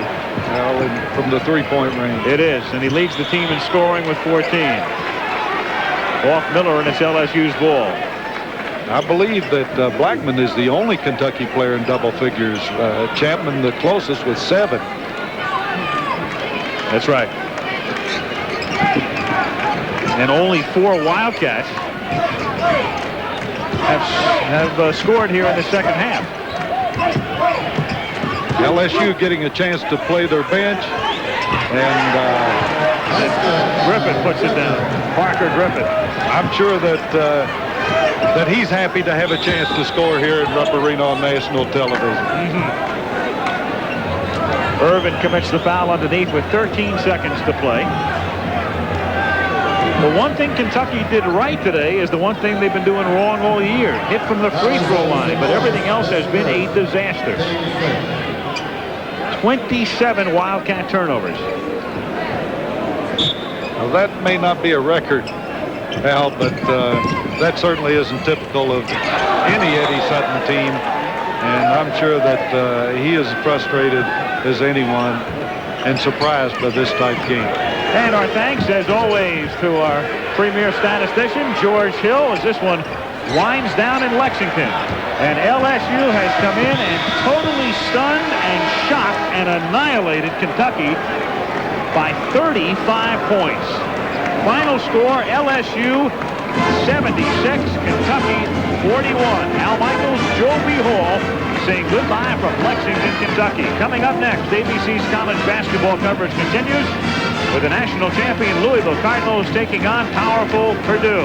from the three-point range. It is, and he leads the team in scoring with 14. Off Miller, and it's LSU's ball. I believe that Blackman is the only Kentucky player in double figures. Chapman, the closest, with 7. That's right. And only 4 Wildcats have scored here in the second half. LSU getting a chance to play their bench, and Griffith puts it down. Parker Griffith. I'm sure that he's happy to have a chance to score here at Rupp Arena on national television. Irvin commits the foul underneath with 13 seconds to play. The one thing Kentucky did right today is the one thing they've been doing wrong all year. Hit from the free throw line, but everything else has been a disaster. 27 Wildcat turnovers. Well, that may not be a record, Al, but that certainly isn't typical of any Eddie Sutton team. And I'm sure that he is frustrated as anyone and surprised by this type game. And our thanks, as always, to our premier statistician, George Hill, as this one winds down in Lexington. And LSU has come in and totally stunned and shocked and annihilated Kentucky by 35 points. Final score, LSU 76, Kentucky 41. Al Michaels, Joe B. Hall saying goodbye from Lexington, Kentucky. Coming up next, ABC's college basketball coverage continues with the national champion Louisville Cardinals taking on powerful Purdue.